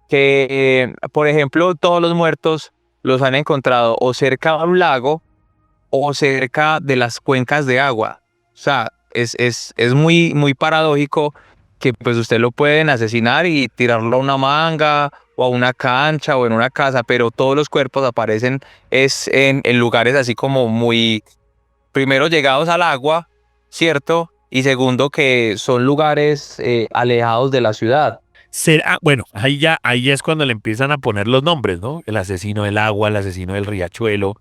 Speaker 4: que, por ejemplo, todos los muertos los han encontrado o cerca de un lago o cerca de las cuencas de agua. O sea, es muy, muy paradójico que pues usted lo pueden asesinar y tirarlo a una manga o a una cancha o en una casa, pero todos los cuerpos aparecen en lugares así como muy, primero llegados al agua, ¿cierto? Y segundo que son lugares alejados de la ciudad.
Speaker 3: Bueno, ahí ya es cuando le empiezan a poner los nombres, ¿no? El asesino del agua, el asesino del riachuelo.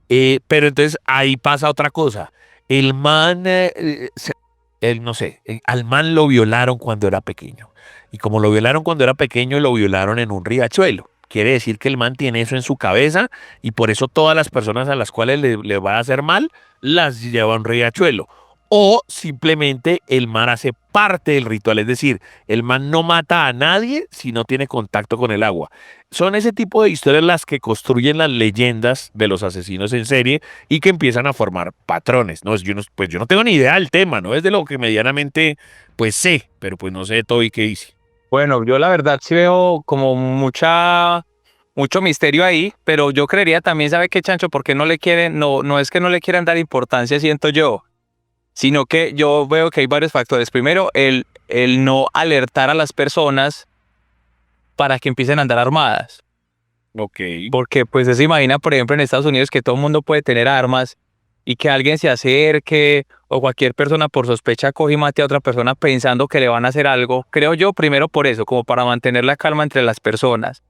Speaker 3: Pero entonces ahí pasa otra cosa. El man, no sé, al man lo violaron cuando era pequeño. Y como lo violaron cuando era pequeño, lo violaron en un riachuelo. Quiere decir que el man tiene eso en su cabeza y por eso todas las personas a las cuales le va a hacer mal, las lleva a un riachuelo. O simplemente el man hace parte del ritual, es decir, el man no mata a nadie si no tiene contacto con el agua. Son ese tipo de historias las que construyen las leyendas de los asesinos en serie y que empiezan a formar patrones. No, pues yo no tengo ni idea del tema, no es de lo que medianamente pues sé, pero pues no sé todo y qué dice.
Speaker 4: Bueno, yo la verdad sí veo como mucho misterio ahí, pero yo creería también, ¿sabe qué, Chancho? Porque no le quieren, no es que no le quieran dar importancia, siento yo, sino que yo veo que hay varios factores. Primero, el no alertar a las personas para que empiecen a andar armadas.
Speaker 3: Ok.
Speaker 4: Porque pues se imagina, por ejemplo, en Estados Unidos que todo el mundo puede tener armas y que alguien se acerque o cualquier persona por sospecha coge y mate a otra persona pensando que le van a hacer algo. Creo yo, primero por eso, como para mantener la calma entre las personas.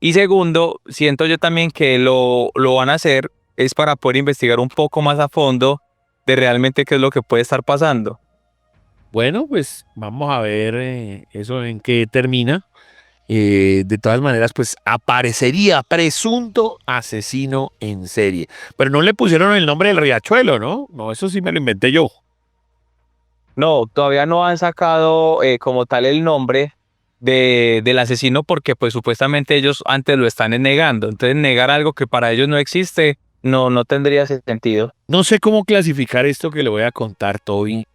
Speaker 4: Y segundo, siento yo también que lo van a hacer es para poder investigar un poco más a fondo de realmente qué es lo que puede estar pasando.
Speaker 3: Bueno, pues vamos a ver eso en qué termina. De todas maneras, pues aparecería presunto asesino en serie. Pero no le pusieron el nombre del riachuelo, ¿no? No, eso sí me lo inventé yo.
Speaker 4: No, todavía no han sacado como tal el nombre del asesino porque pues supuestamente ellos antes lo están negando. Entonces negar algo que para ellos no existe no tendría ese sentido.
Speaker 3: No sé cómo clasificar esto que le voy a contar, Toby,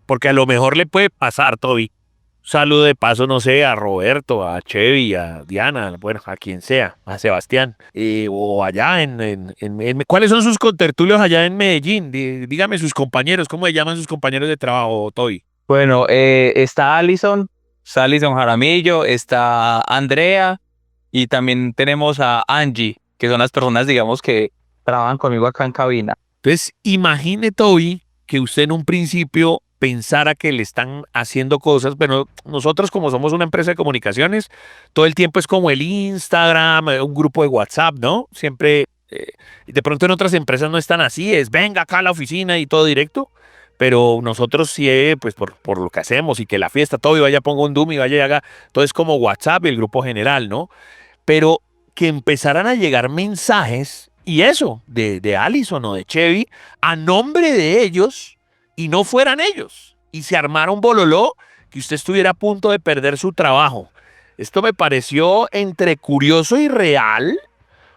Speaker 3: porque a lo mejor le puede pasar, Toby. Saludo de paso, no sé, a Roberto, a Chevy, a Diana, bueno, a quien sea, a Sebastián, o allá ¿cuáles son sus contertulios allá en Medellín? Dígame sus compañeros, ¿cómo se llaman sus compañeros de trabajo, Toby?
Speaker 4: Bueno, está está Alison Jaramillo, está Andrea y también tenemos a Angie, que son las personas, digamos, que trabajan conmigo acá en cabina.
Speaker 3: Entonces, imagine, Toby, que usted en un principio pensara que le están haciendo cosas, pero nosotros como somos una empresa de comunicaciones, todo el tiempo es como el Instagram, un grupo de WhatsApp, ¿no? Siempre, y de pronto en otras empresas no están así, es venga acá a la oficina y todo directo, pero nosotros sí, pues por lo que hacemos y que la fiesta, todo y vaya, ponga un Doom y vaya y haga, todo es como WhatsApp, el grupo general, ¿no? Pero que empezaran a llegar mensajes, y eso, de Allison o de Chevy, a nombre de ellos, y no fueran ellos, y se armara un bololó que usted estuviera a punto de perder su trabajo. Esto me pareció entre curioso y real,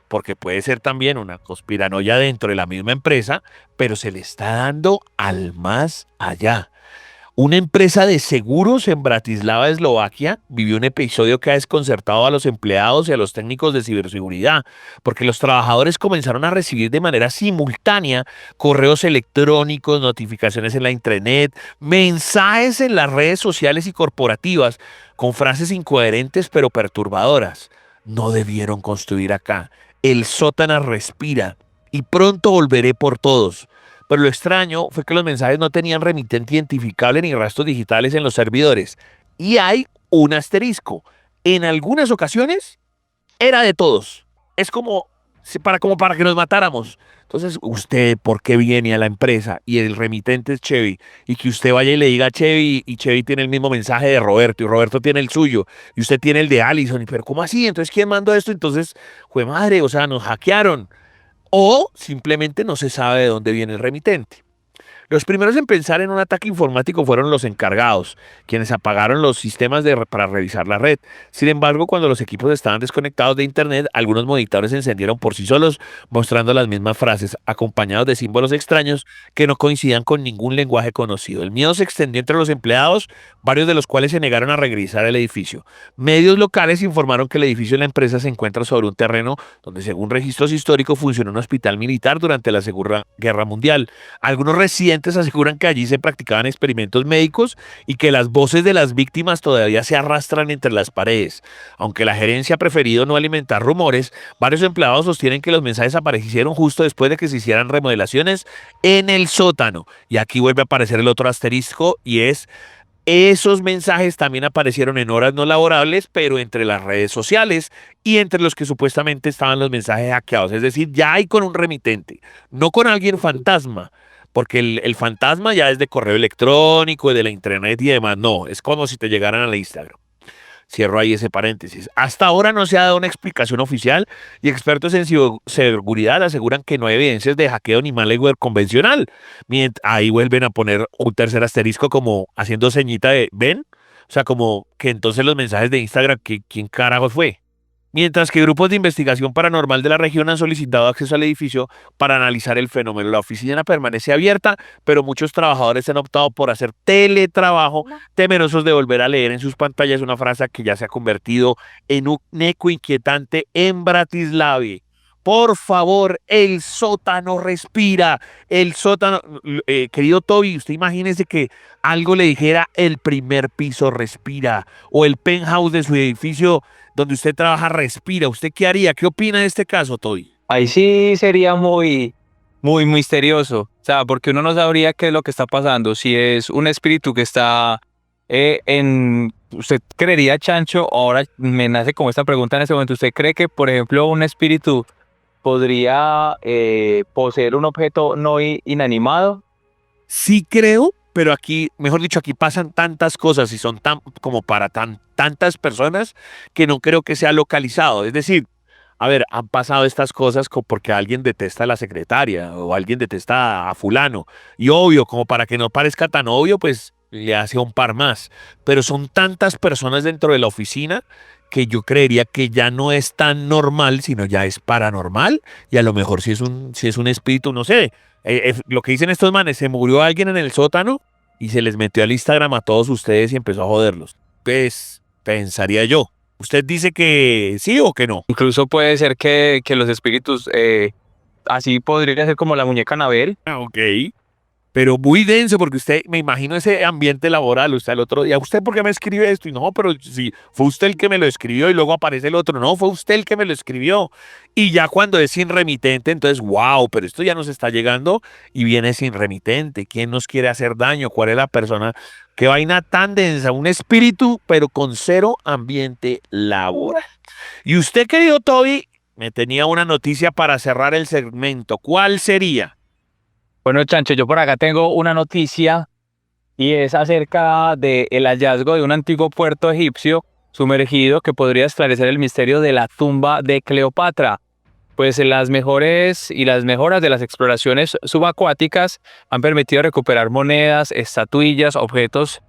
Speaker 3: porque puede ser también una conspiranoia dentro de la misma empresa, pero se le está dando al más allá. Una empresa de seguros en Bratislava, Eslovaquia, vivió un episodio que ha desconcertado a los empleados y a los técnicos de ciberseguridad, porque los trabajadores comenzaron a recibir de manera simultánea correos electrónicos, notificaciones en la intranet, mensajes en las redes sociales y corporativas, con frases incoherentes pero perturbadoras. No debieron construir acá. El sótano respira y pronto volveré por todos. Pero lo extraño fue que los mensajes no tenían remitente identificable ni rastros digitales en los servidores. Y hay un asterisco. En algunas ocasiones era de todos. Es como para que nos matáramos. Entonces, usted, ¿por qué viene a la empresa y el remitente es Chevy? Y que usted vaya y le diga a Chevy y Chevy tiene el mismo mensaje de Roberto y Roberto tiene el suyo y usted tiene el de Allison. Pero ¿cómo así? Entonces, ¿quién mandó esto? Entonces, jue madre, o sea, nos hackearon. O simplemente no se sabe de dónde viene el remitente. Los primeros en pensar en un ataque informático fueron los encargados, quienes apagaron los sistemas para revisar la red. Sin embargo, cuando los equipos estaban desconectados de Internet, algunos monitores se encendieron por sí solos, mostrando las mismas frases, acompañados de símbolos extraños que no coincidían con ningún lenguaje conocido. El miedo se extendió entre los empleados, varios de los cuales se negaron a regresar al edificio. Medios locales informaron que el edificio de la empresa se encuentra sobre un terreno donde, según registros históricos, funcionó un hospital militar durante la Segunda Guerra Mundial. Algunos residentes aseguran que allí se practicaban experimentos médicos y que las voces de las víctimas todavía se arrastran entre las paredes. Aunque la gerencia ha preferido no alimentar rumores, varios empleados sostienen que los mensajes aparecieron justo después de que se hicieran remodelaciones en el sótano. Y aquí vuelve a aparecer el otro asterisco y es: esos mensajes también aparecieron en horas no laborables, pero entre las redes sociales y entre los que supuestamente estaban los mensajes hackeados. Es decir, ya hay con un remitente, no con alguien fantasma, porque el fantasma ya es de correo electrónico, de la internet y demás. No, es como si te llegaran al Instagram. Cierro ahí ese paréntesis. Hasta ahora no se ha dado una explicación oficial y expertos en seguridad aseguran que no hay evidencias de hackeo ni malware convencional. Ahí vuelven a poner un tercer asterisco como haciendo ceñita de ¿ven? O sea, como que entonces los mensajes de Instagram, ¿quién carajos fue? Mientras que grupos de investigación paranormal de la región han solicitado acceso al edificio para analizar el fenómeno. La oficina permanece abierta, pero muchos trabajadores han optado por hacer teletrabajo, temerosos de volver a leer en sus pantallas una frase que ya se ha convertido en un eco inquietante en Bratislava. Por favor, el sótano respira. El sótano, querido Toby, usted imagínese que algo le dijera el primer piso respira o el penthouse de su edificio donde usted trabaja respira. ¿Usted qué haría? ¿Qué opina de este caso, Toby?
Speaker 4: Ahí sí sería muy misterioso, o sea, porque uno no sabría qué es lo que está pasando, si es un espíritu que está ¿usted creería, Chancho? Ahora me nace como esta pregunta en este momento. ¿Usted cree que, por ejemplo, un espíritu podría poseer un objeto no inanimado?
Speaker 3: Sí creo, pero aquí, mejor dicho, aquí pasan tantas cosas y son como para tantas personas que no creo que sea localizado. Es decir, a ver, han pasado estas cosas porque alguien detesta a la secretaria o alguien detesta a fulano. Y obvio, como para que no parezca tan obvio, pues le hace un par más. Pero son tantas personas dentro de la oficina que yo creería que ya no es tan normal, sino ya es paranormal, y a lo mejor si es un espíritu, no sé, lo que dicen estos manes, se murió alguien en el sótano y se les metió al Instagram a todos ustedes y empezó a joderlos. Pues pensaría yo. ¿Usted dice que sí o que no?
Speaker 4: Incluso puede ser que los espíritus, así podría ser como la muñeca Anabel.
Speaker 3: Ah, ok. Pero muy denso, porque usted, me imagino ese ambiente laboral, usted el otro día, ¿usted por qué me escribe esto? Y no, pero si fue usted el que me lo escribió y luego aparece el otro, no, fue usted el que me lo escribió. Y ya cuando es sin remitente, entonces, wow, pero esto ya nos está llegando y viene sin remitente. ¿Quién nos quiere hacer daño? ¿Cuál es la persona? Qué vaina tan densa, un espíritu, pero con cero ambiente laboral. Y usted, querido Toby, me tenía una noticia para cerrar el segmento. ¿Cuál sería?
Speaker 4: Bueno, Chancho, yo por acá tengo una noticia y es acerca del hallazgo de un antiguo puerto egipcio sumergido que podría esclarecer el misterio de la tumba de Cleopatra. Pues las mejores y las mejoras de las exploraciones subacuáticas han permitido recuperar monedas, estatuillas, objetos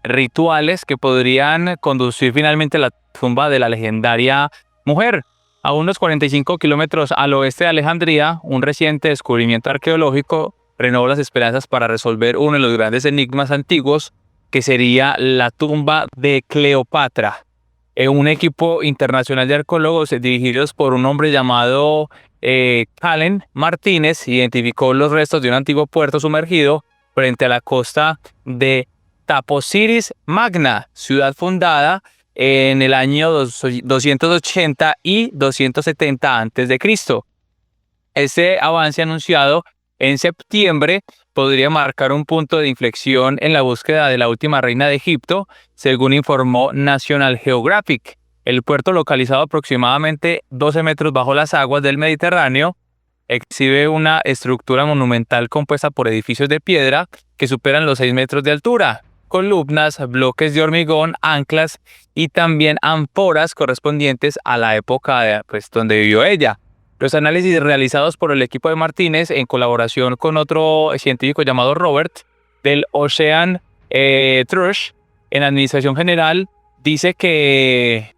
Speaker 4: rituales que podrían conducir finalmente a la tumba de la legendaria mujer. A unos 45 kilómetros al oeste de Alejandría, un reciente descubrimiento arqueológico renovó las esperanzas para resolver uno de los grandes enigmas antiguos, que sería la tumba de Cleopatra. Un equipo internacional de arqueólogos dirigidos por un hombre llamado Calen Martínez identificó los restos de un antiguo puerto sumergido frente a la costa de Taposiris Magna, ciudad fundada en el año 280 y 270 a.C. Este avance anunciado en septiembre podría marcar un punto de inflexión en la búsqueda de la última reina de Egipto, según informó National Geographic. El puerto, localizado aproximadamente 12 metros bajo las aguas del Mediterráneo, exhibe una estructura monumental compuesta por edificios de piedra que superan los 6 metros de altura, columnas, bloques de hormigón, anclas y también ánforas correspondientes a la época donde vivió ella. Los análisis realizados por el equipo de Martínez en colaboración con otro científico llamado Robert del Ocean Trust en Administración General dice que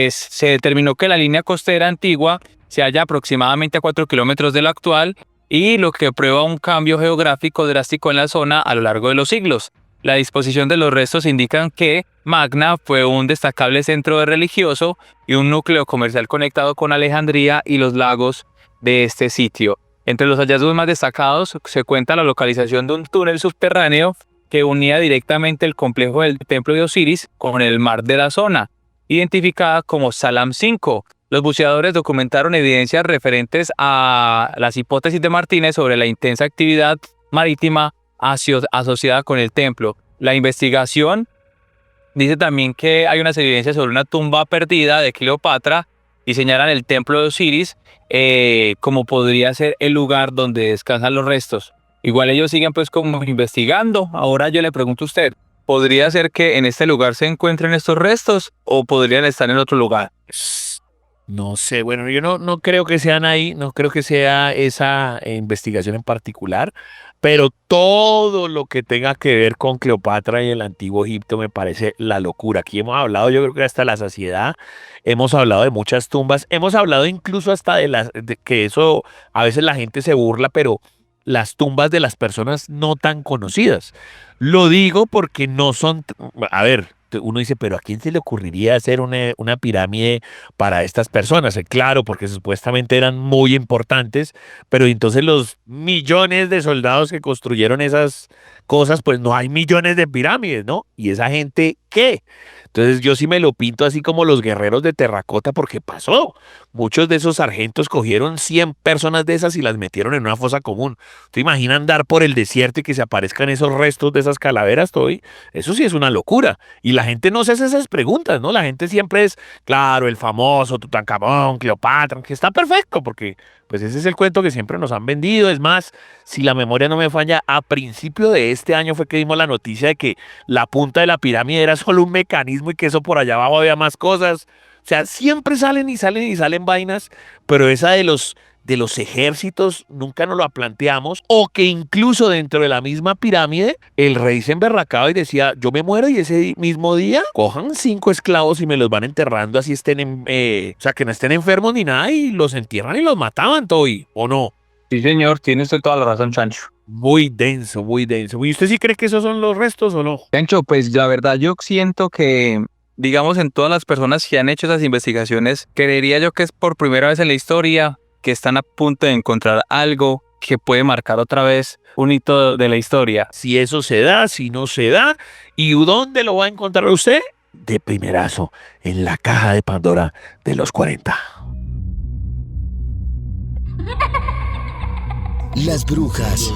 Speaker 4: se determinó que la línea costera antigua se halla aproximadamente a 4 kilómetros de la actual, y lo que prueba un cambio geográfico drástico en la zona a lo largo de los siglos. La disposición de los restos indican que Magna fue un destacable centro religioso y un núcleo comercial conectado con Alejandría y los lagos de este sitio. Entre los hallazgos más destacados se cuenta la localización de un túnel subterráneo que unía directamente el complejo del templo de Osiris con el mar de la zona, identificada como Salam 5. Los buceadores documentaron evidencias referentes a las hipótesis de Martínez sobre la intensa actividad marítima asociada con el templo. La investigación dice también que hay unas evidencias sobre una tumba perdida de Cleopatra y señalan el templo de Osiris como podría ser el lugar donde descansan los restos. Igual ellos siguen como investigando. Ahora yo le pregunto a usted, ¿podría ser que en este lugar se encuentren estos restos o podrían estar en otro lugar?
Speaker 3: No sé, bueno, yo no creo que sean ahí, no creo que sea esa investigación en particular, pero todo lo que tenga que ver con Cleopatra y el antiguo Egipto me parece la locura. Aquí hemos hablado, yo creo que hasta la saciedad, hemos hablado de muchas tumbas, hemos hablado incluso hasta de que eso a veces la gente se burla, pero las tumbas de las personas no tan conocidas. Lo digo porque no son, a ver, uno dice, pero ¿a quién se le ocurriría hacer una pirámide para estas personas? Claro, porque supuestamente eran muy importantes, pero entonces los millones de soldados que construyeron esas cosas, pues no hay millones de pirámides, ¿no? ¿Y esa gente qué? Entonces yo sí me lo pinto así como los guerreros de terracota, porque pasó. Muchos de esos sargentos cogieron 100 personas de esas y las metieron en una fosa común. ¿Te imaginas andar por el desierto y que se aparezcan esos restos de esas calaveras, Toby? Eso sí es una locura. Y la gente no se hace esas preguntas, ¿no? La gente siempre es, claro, el famoso Tutankamón, Cleopatra, que está perfecto, porque pues ese es el cuento que siempre nos han vendido. Es más, si la memoria no me falla, a principio de este año fue que dimos la noticia de que la punta de la pirámide era solo un mecanismo y que eso por allá abajo había más cosas. O sea, siempre salen y salen y salen vainas, pero esa de los de los ejércitos nunca nos lo planteamos, o que incluso dentro de la misma pirámide el rey se emberracaba y decía, yo me muero y ese mismo día cojan 5 esclavos y me los van enterrando así estén, o sea, que no estén enfermos ni nada y los entierran y los mataban, Toby, ¿o no?
Speaker 4: Sí, señor, tiene usted toda la razón, Chancho.
Speaker 3: Muy denso, muy denso. ¿Y usted sí cree que esos son los restos o no?
Speaker 4: Chancho, pues la verdad yo siento que, digamos, en todas las personas que han hecho esas investigaciones, creería yo que es por primera vez en la historia que están a punto de encontrar algo que puede marcar otra vez un hito de la historia.
Speaker 3: Si eso se da, si no se da, ¿y dónde lo va a encontrar usted? De primerazo, en la caja de Pandora de los 40.
Speaker 2: Las brujas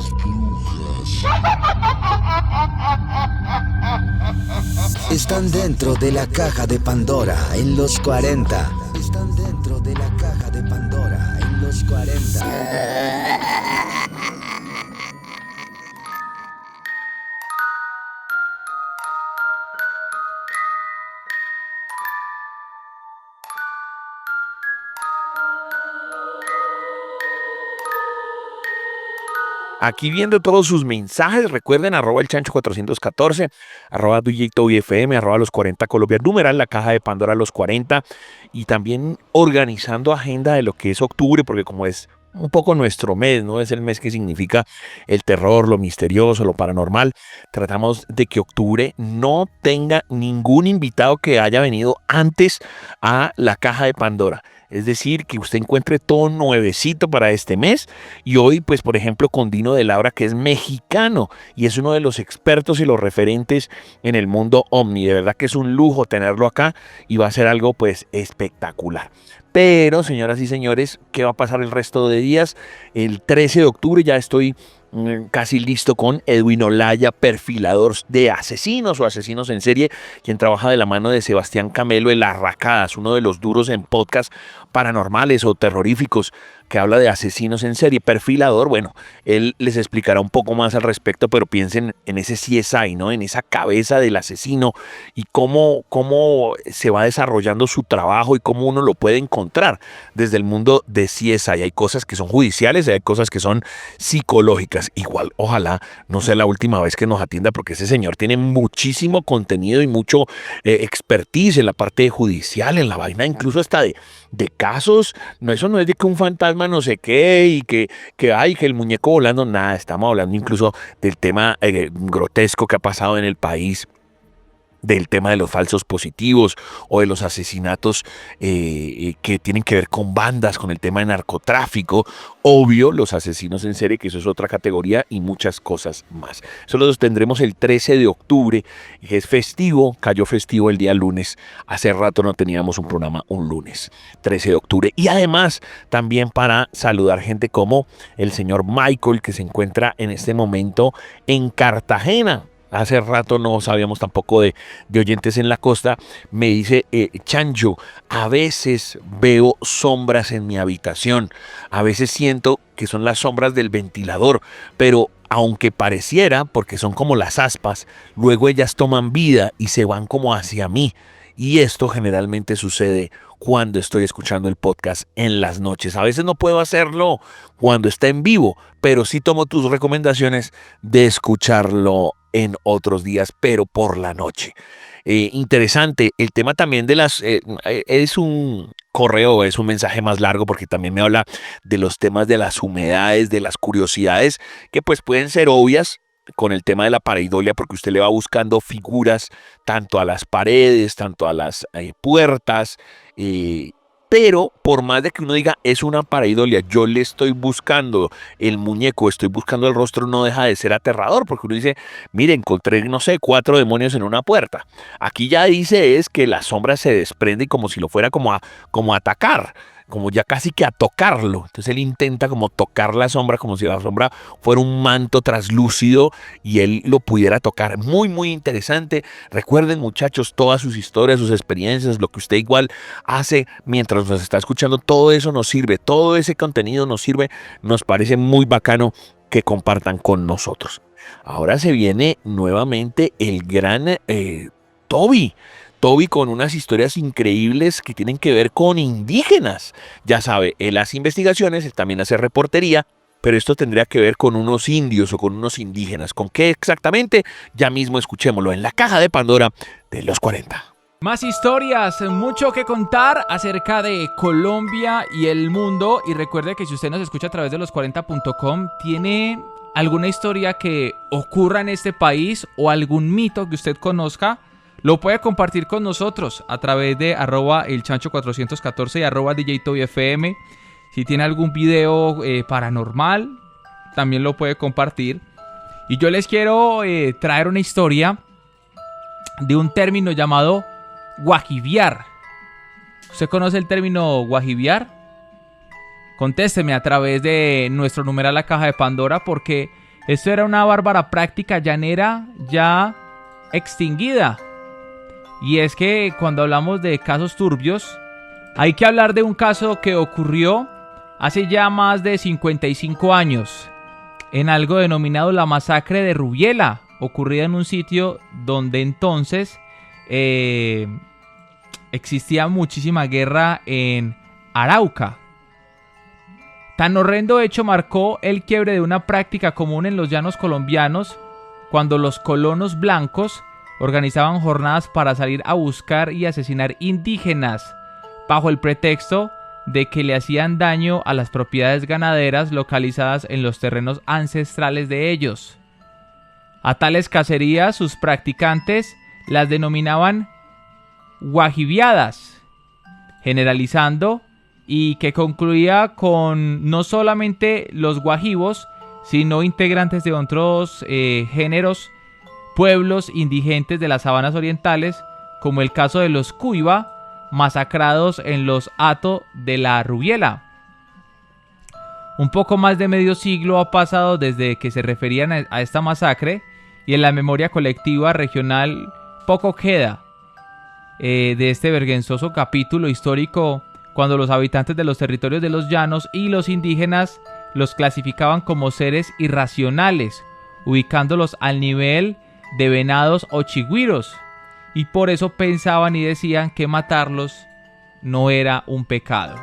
Speaker 2: están dentro de la caja de Pandora en los 40. Están dentro de la caja de Pandora en los 40.
Speaker 3: Aquí viendo todos sus mensajes, recuerden, arroba el chancho 414, arroba DJ Toby FM, arroba los 40 Colombia, numeral la caja de Pandora los 40, y también organizando agenda de lo que es octubre, porque como es un poco nuestro mes, ¿no? Es el mes que significa el terror, lo misterioso, lo paranormal. Tratamos de que octubre no tenga ningún invitado que haya venido antes a la caja de Pandora. Es decir, que usted encuentre todo nuevecito para este mes. Y hoy, pues, por ejemplo, con Dino de Laura, que es mexicano y es uno de los expertos y los referentes en el mundo ovni. De verdad que es un lujo tenerlo acá y va a ser algo, pues, espectacular. Pero, señoras y señores, ¿qué va a pasar el resto de días? El 13 de octubre ya estoy casi listo con Edwin Olaya, perfilador de asesinos o asesinos en serie, quien trabaja de la mano de Sebastián Camelo en Las Racadas, uno de los duros en podcast paranormales o terroríficos que habla de asesinos en serie, perfilador. Bueno, él les explicará un poco más al respecto, pero piensen en ese CSI, ¿no? En esa cabeza del asesino y cómo se va desarrollando su trabajo y cómo uno lo puede encontrar desde el mundo de CSI. Hay cosas que son judiciales y hay cosas que son psicológicas. Igual, ojalá no sea la última vez que nos atienda, porque ese señor tiene muchísimo contenido y mucho expertise en la parte judicial, en la vaina, incluso hasta de casos. No, eso no es de que un fantasma no sé qué y que hay que el muñeco volando, nada. Estamos hablando incluso del tema grotesco que ha pasado en el país, del tema de los falsos positivos o de los asesinatos que tienen que ver con bandas, con el tema de narcotráfico, obvio, los asesinos en serie, que eso es otra categoría, y muchas cosas más. Eso lo tendremos el 13 de octubre, que es festivo, cayó festivo el día lunes. Hace rato no teníamos un programa un lunes, 13 de octubre. Y además, también para saludar gente como el señor Michael, que se encuentra en este momento en Cartagena. Hace rato no sabíamos tampoco de oyentes en la costa. Me dice, Chancho, a veces veo sombras en mi habitación. A veces siento que son las sombras del ventilador, pero aunque pareciera, porque son como las aspas, luego ellas toman vida y se van como hacia mí. Y esto generalmente sucede cuando estoy escuchando el podcast en las noches. A veces no puedo hacerlo cuando está en vivo, pero sí tomo tus recomendaciones de escucharlo en otros días, pero por la noche. Interesante. El tema también de las... es un correo, es un mensaje más largo, porque también me habla de los temas de las humedades, de las curiosidades, que pues pueden ser obvias con el tema de la pareidolia, porque usted le va buscando figuras tanto a las paredes, tanto a las puertas, pero por más de que uno diga es una pareidolia, yo le estoy buscando el muñeco, estoy buscando el rostro, no deja de ser aterrador, porque uno dice, mire, encontré, no sé, 4 demonios en una puerta. Aquí ya dice es que la sombra se desprende como si lo fuera como a atacar, como ya casi que a tocarlo. Entonces él intenta como tocar la sombra, como si la sombra fuera un manto traslúcido y él lo pudiera tocar. Muy, muy interesante. Recuerden, muchachos, todas sus historias, sus experiencias, lo que usted igual hace mientras nos está escuchando, todo eso nos sirve, todo ese contenido nos sirve, nos parece muy bacano que compartan con nosotros. Ahora se viene nuevamente el gran Toby. Toby con unas historias increíbles que tienen que ver con indígenas. Ya sabe, él hace investigaciones, él también hace reportería, pero esto tendría que ver con unos indios o con unos indígenas. ¿Con qué exactamente? Ya mismo escuchémoslo en la caja de Pandora de los 40.
Speaker 9: Más historias, mucho que contar acerca de Colombia y el mundo. Y recuerde que si usted nos escucha a través de los40.com, tiene alguna historia que ocurra en este país o algún mito que usted conozca, lo puede compartir con nosotros a través de @elchancho414 y @DJTobyFM. Si tiene algún video paranormal, también lo puede compartir. Y yo les quiero traer una historia de un término llamado guajiviar. ¿Usted conoce el término guajiviar? Contésteme a través de nuestro numeral La Caja de Pandora, porque esto era una bárbara práctica llanera ya extinguida. Y es que cuando hablamos de casos turbios, hay que hablar de un caso que ocurrió hace ya más de 55 años, en algo denominado la masacre de Rubiela, ocurrida en un sitio donde entonces existía muchísima guerra en Arauca. Tan horrendo hecho marcó el quiebre de una práctica común en los llanos colombianos, cuando los colonos blancos organizaban jornadas para salir a buscar y asesinar indígenas, bajo el pretexto de que le hacían daño a las propiedades ganaderas localizadas en los terrenos ancestrales de ellos. A tales cacerías sus practicantes las denominaban guajiviadas, generalizando, y que concluía con no solamente los guajivos, sino integrantes de otros géneros, pueblos indigentes de las sabanas orientales, como el caso de los Cuiva, masacrados en los Hato de la Rubiela. Un poco más de medio siglo ha pasado desde que se referían a esta masacre, y en la memoria colectiva regional poco queda de este vergonzoso capítulo histórico, cuando los habitantes de los territorios de los llanos y los indígenas los clasificaban como seres irracionales, ubicándolos al nivel de venados o chigüiros, y por eso pensaban y decían que matarlos no era un pecado.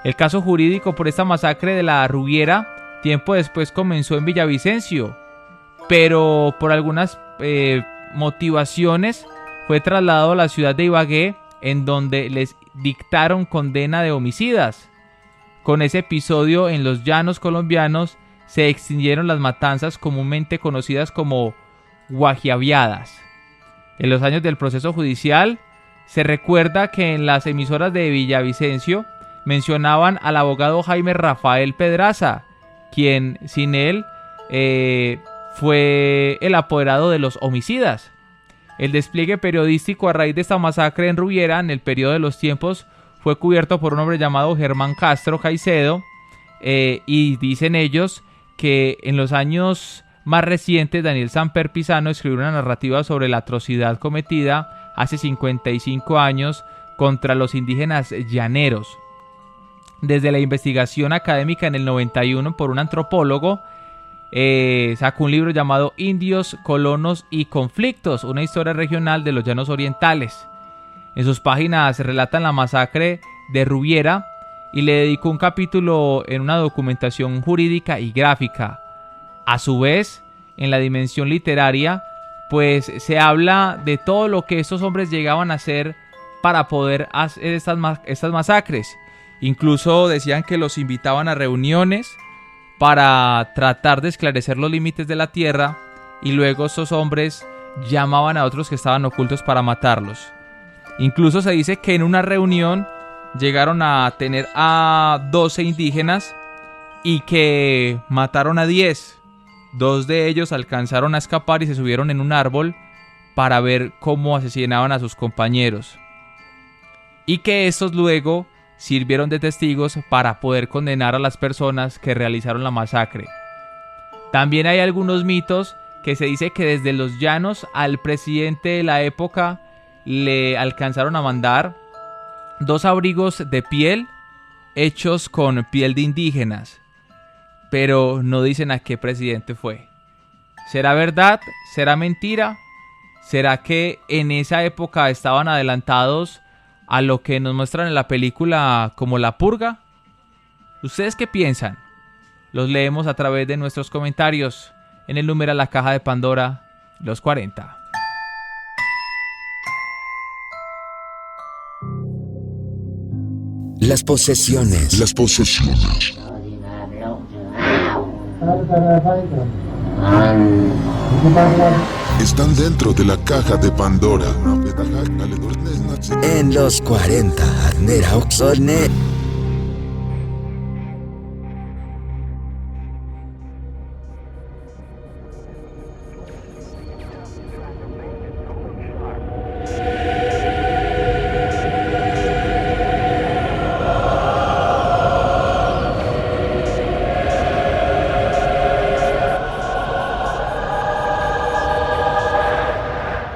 Speaker 9: El caso jurídico por esta masacre de la Rubiera tiempo después comenzó en Villavicencio, pero por algunas motivaciones fue trasladado a la ciudad de Ibagué, en donde les dictaron condena de homicidas. Con ese episodio en los llanos colombianos se extinguieron las matanzas comúnmente conocidas como guajiaviadas. En los años del proceso judicial se recuerda que en las emisoras de Villavicencio mencionaban al abogado Jaime Rafael Pedraza, quien sin él fue el apoderado de los homicidas. El despliegue periodístico a raíz de esta masacre en Rubiera en el periodo de los tiempos fue cubierto por un hombre llamado Germán Castro Caicedo, y dicen ellos que en los años más recientes Daniel Samper Pizano escribió una narrativa sobre la atrocidad cometida hace 55 años contra los indígenas llaneros. Desde la investigación académica en el 91 por un antropólogo, sacó un libro llamado Indios, Colonos y Conflictos, una historia regional de los llanos orientales. En sus páginas relatan la masacre de Rubiera y le dedicó un capítulo en una documentación jurídica y gráfica. A su vez, en la dimensión literaria, pues se habla de todo lo que estos hombres llegaban a hacer para poder hacer estas masacres. Incluso decían que los invitaban a reuniones para tratar de esclarecer los límites de la tierra, y luego estos hombres llamaban a otros que estaban ocultos para matarlos. Incluso se dice que en una reunión llegaron a tener a 12 indígenas y que mataron a 10. 2 de ellos alcanzaron a escapar y se subieron en un árbol para ver cómo asesinaban a sus compañeros. Y que estos luego sirvieron de testigos para poder condenar a las personas que realizaron la masacre. También hay algunos mitos que se dice que desde los llanos al presidente de la época le alcanzaron a mandar 2 abrigos de piel hechos con piel de indígenas, pero no dicen a qué presidente fue. ¿Será verdad? ¿Será mentira? ¿Será que en esa época estaban adelantados a lo que nos muestran en la película como La Purga? ¿Ustedes qué piensan? Los leemos a través de nuestros comentarios en el número La Caja de Pandora, los 40.
Speaker 2: Las posesiones.
Speaker 6: Las posesiones. Están dentro de la caja de Pandora.
Speaker 2: En los 40. Nera Oxorne.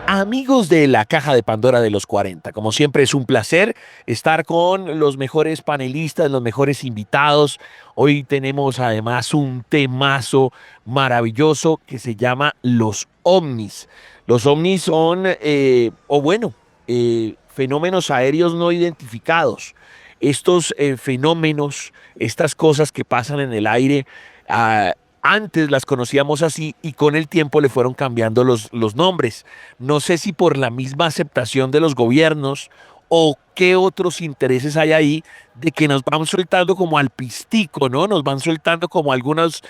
Speaker 3: Amigos de la Caja de Pandora de los 40, como siempre es un placer estar con los mejores panelistas, los mejores invitados. Hoy tenemos además un temazo maravilloso que se llama los ovnis. Los ovnis son, fenómenos aéreos no identificados. Estos fenómenos, estas cosas que pasan en el aire, antes las conocíamos así y con el tiempo le fueron cambiando los nombres. No sé si por la misma aceptación de los gobiernos o qué otros intereses hay ahí de que nos van soltando como al pistico, ¿no? Nos van soltando como algunos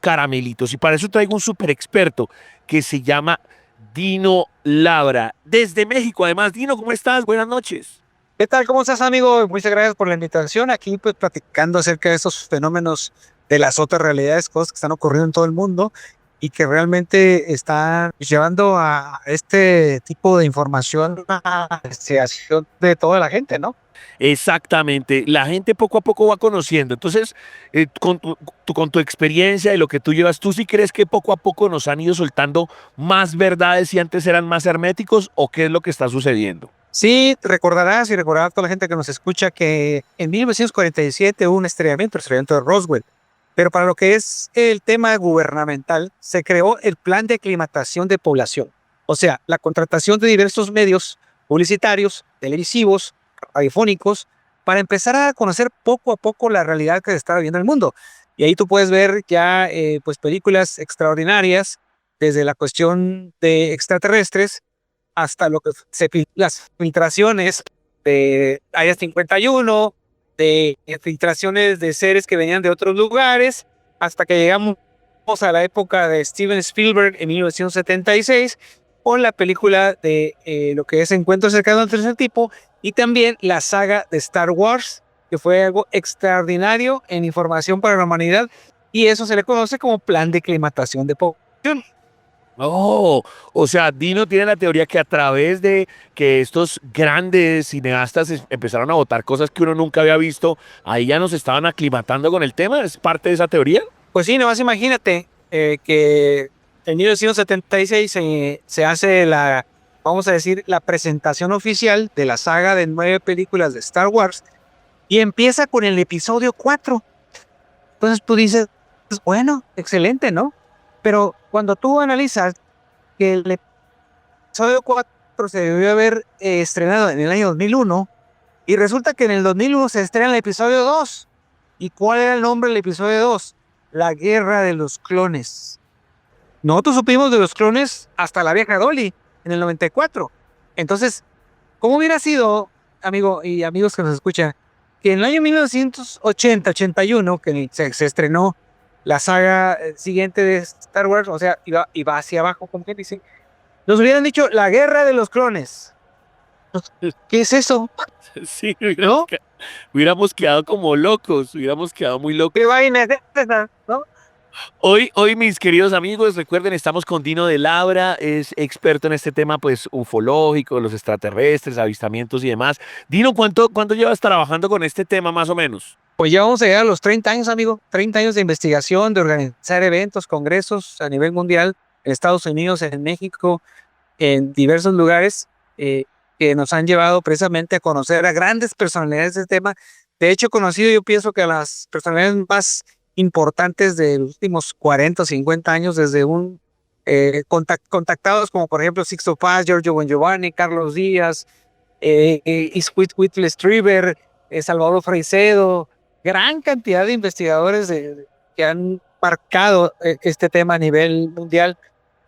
Speaker 3: caramelitos. Y para eso traigo un súper experto que se llama Dino Labra, desde México. Además, Dino, ¿cómo estás? Buenas noches.
Speaker 10: ¿Qué tal? ¿Cómo estás, amigo? Muchas gracias por la invitación. Aquí, pues, platicando acerca de estos fenómenos de las otras realidades, cosas que están ocurriendo en todo el mundo y que realmente están llevando a este tipo de información a la investigación de toda la gente, ¿no?
Speaker 3: Exactamente, la gente poco a poco va conociendo. Entonces, con tu experiencia y lo que tú llevas, ¿tú sí crees que poco a poco nos han ido soltando más verdades y antes eran más herméticos o qué es lo que está sucediendo?
Speaker 10: Sí, recordarás y recordará a toda la gente que nos escucha que en 1947 hubo un estrellamiento, el estrellamiento de Roswell. Pero para lo que es el tema gubernamental, se creó el Plan de Aclimatación de Población. O sea, la contratación de diversos medios publicitarios, televisivos, radiofónicos, para empezar a conocer poco a poco la realidad que se está viviendo en el mundo. Y ahí tú puedes ver ya pues películas extraordinarias, desde la cuestión de extraterrestres hasta lo que las filtraciones de Área 51, de filtraciones de seres que venían de otros lugares, hasta que llegamos a la época de Steven Spielberg en 1976, con la película de lo que es Encuentro cercano al tercer tipo, y también la saga de Star Wars, que fue algo extraordinario en información para la humanidad, y eso se le conoce como Plan de Aclimatación de Población.
Speaker 3: Oh, o sea, Dino tiene la teoría que a través de que estos grandes cineastas empezaron a botar cosas que uno nunca había visto, ahí ya nos estaban aclimatando con el tema. ¿Es parte de esa teoría?
Speaker 10: Pues sí, nomás imagínate que en 1976 se hace vamos a decir, la presentación oficial de la saga de 9 películas de Star Wars y empieza con el episodio 4. Entonces tú dices, bueno, excelente, ¿no? Pero cuando tú analizas que el episodio 4 se debió haber estrenado en el año 2001 y resulta que en el 2001 se estrena el episodio 2. ¿Y cuál era el nombre del episodio 2? La Guerra de los Clones. Nosotros supimos de los clones hasta la vieja Dolly en el 94. Entonces, ¿cómo hubiera sido, amigo y amigos que nos escuchan, que en el año 1980-81, que se estrenó la saga siguiente de Star Wars, o sea, iba hacia abajo, como quien dice, nos hubieran dicho la Guerra de los Clones? ¿Qué es eso?
Speaker 3: Sí, hubiéramos quedado como locos, hubiéramos quedado muy locos.
Speaker 10: ¿Qué vaina es esta, no?
Speaker 3: Hoy, mis queridos amigos, recuerden, estamos con Dino de Labra, es experto en este tema, pues, ufológico, los extraterrestres, avistamientos y demás. Dino, ¿cuánto llevas trabajando con este tema, más o menos?
Speaker 10: Pues ya vamos a llegar a los 30 años, amigo. 30 años de investigación, de organizar eventos, congresos a nivel mundial, en Estados Unidos, en México, en diversos lugares, que nos han llevado precisamente a conocer a grandes personalidades del tema. De hecho, he conocido, yo pienso que a las personalidades más importantes de los últimos 40 o 50 años, desde un contactados como por ejemplo Sixto Paz, Giorgio Bongiovanni, Carlos Díaz, Whitley Strieber, Salvador Freixedo, gran cantidad de investigadores que han marcado este tema a nivel mundial,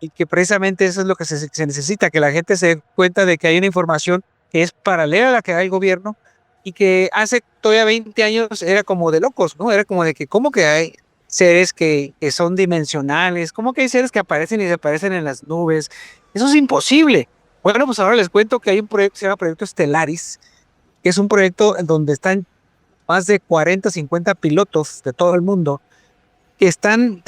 Speaker 10: y que precisamente eso es lo que se necesita, que la gente se dé cuenta de que hay una información que es paralela a la que da el gobierno, y que hace todavía 20 años era como de locos, ¿no? Era como de que, ¿cómo que hay seres que son dimensionales? ¿Cómo que hay seres que aparecen y desaparecen en las nubes? Eso es imposible. Bueno, pues ahora les cuento que hay un proyecto que se llama Proyecto Stellaris, que es un proyecto en donde están más de 40, 50 pilotos de todo el mundo que están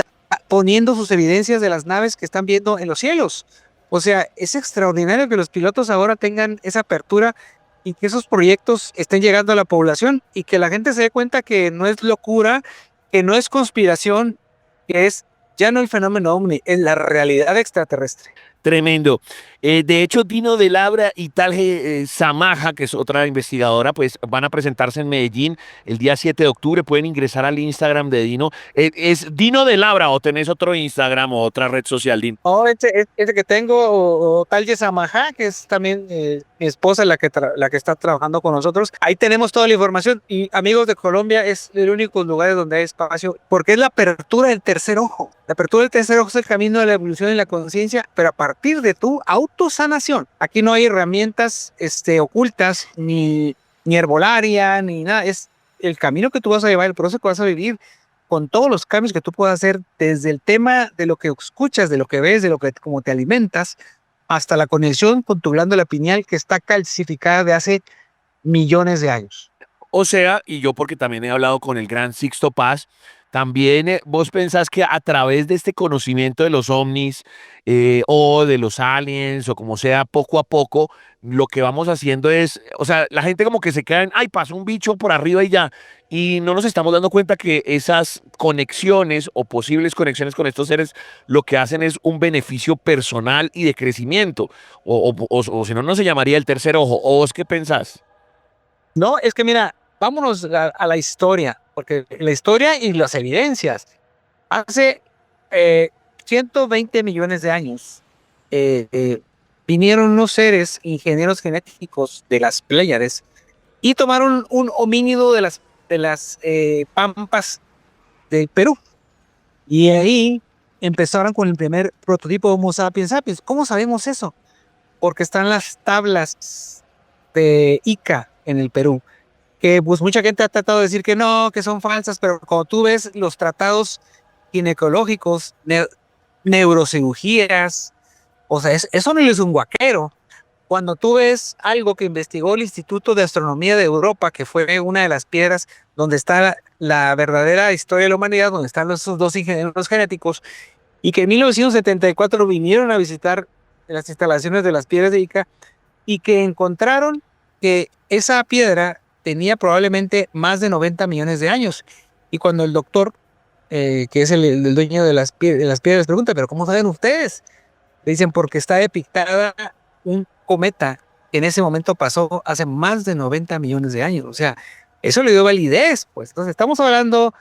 Speaker 10: poniendo sus evidencias de las naves que están viendo en los cielos. O sea, es extraordinario que los pilotos ahora tengan esa apertura y que esos proyectos estén llegando a la población, y que la gente se dé cuenta que no es locura, que no es conspiración, que es ya no el fenómeno ovni, es la realidad extraterrestre.
Speaker 3: Tremendo. De hecho, Dino de Labra y Talge Samaja, que es otra investigadora, pues van a presentarse en Medellín el día 7 de octubre. Pueden ingresar al Instagram de Dino. ¿Es Dino de Labra o tenés otro Instagram o otra red social, Dino?
Speaker 10: No, ese que tengo, o Talge Samaja, que es también mi esposa, la que está trabajando con nosotros. Ahí tenemos toda la información. Y amigos de Colombia, es el único lugar donde hay espacio, porque es la apertura del tercer ojo. La apertura del tercer ojo es el camino de la evolución y la conciencia, pero a partir de tu autosanación. Aquí no hay herramientas ocultas, ni herbolaria, ni nada. Es el camino que tú vas a llevar, el proceso que vas a vivir, con todos los cambios que tú puedas hacer, desde el tema de lo que escuchas, de lo que ves, de lo que cómo te alimentas, hasta la conexión con tu glándula pineal, que está calcificada de hace millones de años.
Speaker 3: O sea, y yo porque también he hablado con el gran Sixto Paz, también vos pensás que a través de este conocimiento de los ovnis o de los aliens o como sea, poco a poco, lo que vamos haciendo es, o sea, la gente como que se queda en, ay, pasó un bicho por arriba y ya, y no nos estamos dando cuenta que esas conexiones o posibles conexiones con estos seres lo que hacen es un beneficio personal y de crecimiento, o si no, no se llamaría el tercer ojo. ¿O vos qué pensás?
Speaker 10: No, es que mira, vámonos a la historia, porque la historia y las evidencias. Hace 120 millones de años vinieron unos seres, ingenieros genéticos de las Pléyades, y tomaron un homínido de las pampas del Perú. Y ahí empezaron con el primer prototipo de Homo sapiens sapiens. ¿Cómo sabemos eso? Porque están las tablas de Ica en el Perú, que pues mucha gente ha tratado de decir que no, que son falsas, pero cuando tú ves los tratados ginecológicos, neurocirugías, o sea, eso no es un guaquero. Cuando tú ves algo que investigó el Instituto de Astronomía de Europa, que fue una de las piedras donde está la verdadera historia de la humanidad, donde están esos dos ingenieros genéticos, y que en 1974 vinieron a visitar las instalaciones de las piedras de Ica, y que encontraron que esa piedra tenía probablemente más de 90 millones de años. Y cuando el doctor, que es el dueño de las piedras, pregunta, ¿pero cómo saben ustedes? Le dicen, porque está depictada un cometa que en ese momento pasó hace más de 90 millones de años. O sea, eso le dio validez, pues. Entonces estamos hablando,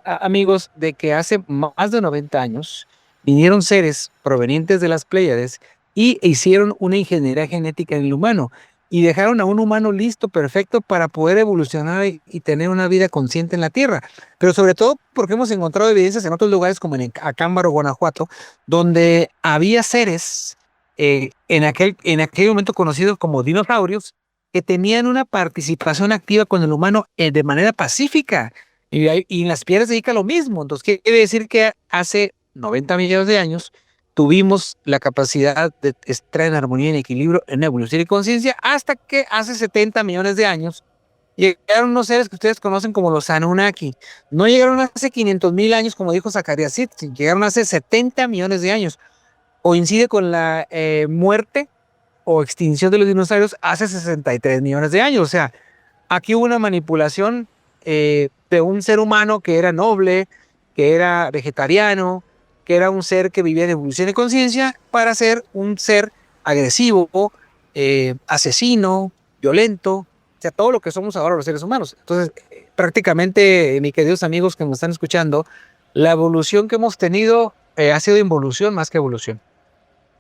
Speaker 10: amigos, de que hace más de 90 años vinieron seres provenientes de las Pléyades y hicieron una ingeniería genética en el humano, y dejaron a un humano listo, perfecto, para poder evolucionar y tener una vida consciente en la Tierra. Pero sobre todo porque hemos encontrado evidencias en otros lugares, como en Acámbaro, Guanajuato, donde había seres en aquel momento conocidos como dinosaurios, que tenían una participación activa con el humano de manera pacífica. Y en las piedras de Ica lo mismo. Entonces quiere decir que hace 90 millones de años tuvimos la capacidad de estar en armonía y en equilibrio, en evolución y conciencia, hasta que hace 70 millones de años llegaron unos seres que ustedes conocen como los Anunnaki. No llegaron hace 500,000 años, como dijo Zecharia Sitchin, llegaron hace 70 millones de años. Coincide con la muerte o extinción de los dinosaurios hace 63 millones de años. O sea, aquí hubo una manipulación de un ser humano que era noble, que era vegetariano, que era un ser que vivía en evolución y conciencia, para ser un ser agresivo, asesino, violento, o sea, todo lo que somos ahora los seres humanos. Entonces, prácticamente, mis queridos amigos que nos están escuchando, la evolución que hemos tenido ha sido involución más que evolución.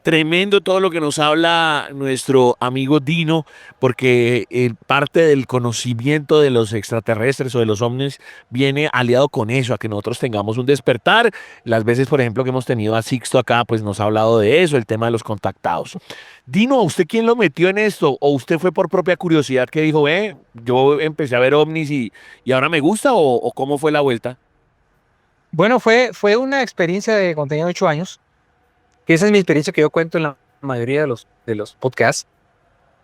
Speaker 3: Tremendo todo lo que nos habla nuestro amigo Dino, porque parte del conocimiento de los extraterrestres o de los ovnis viene aliado con eso, a que nosotros tengamos un despertar. Las veces, por ejemplo, que hemos tenido a Sixto acá, pues nos ha hablado de eso, el tema de los contactados. Dino, ¿a usted quién lo metió en esto? ¿O usted fue por propia curiosidad que dijo, yo empecé a ver ovnis y ahora me gusta? ¿O cómo fue la vuelta?
Speaker 10: Bueno, fue una experiencia de cuando tenía 8 años, que esa es mi experiencia que yo cuento en la mayoría de los podcasts.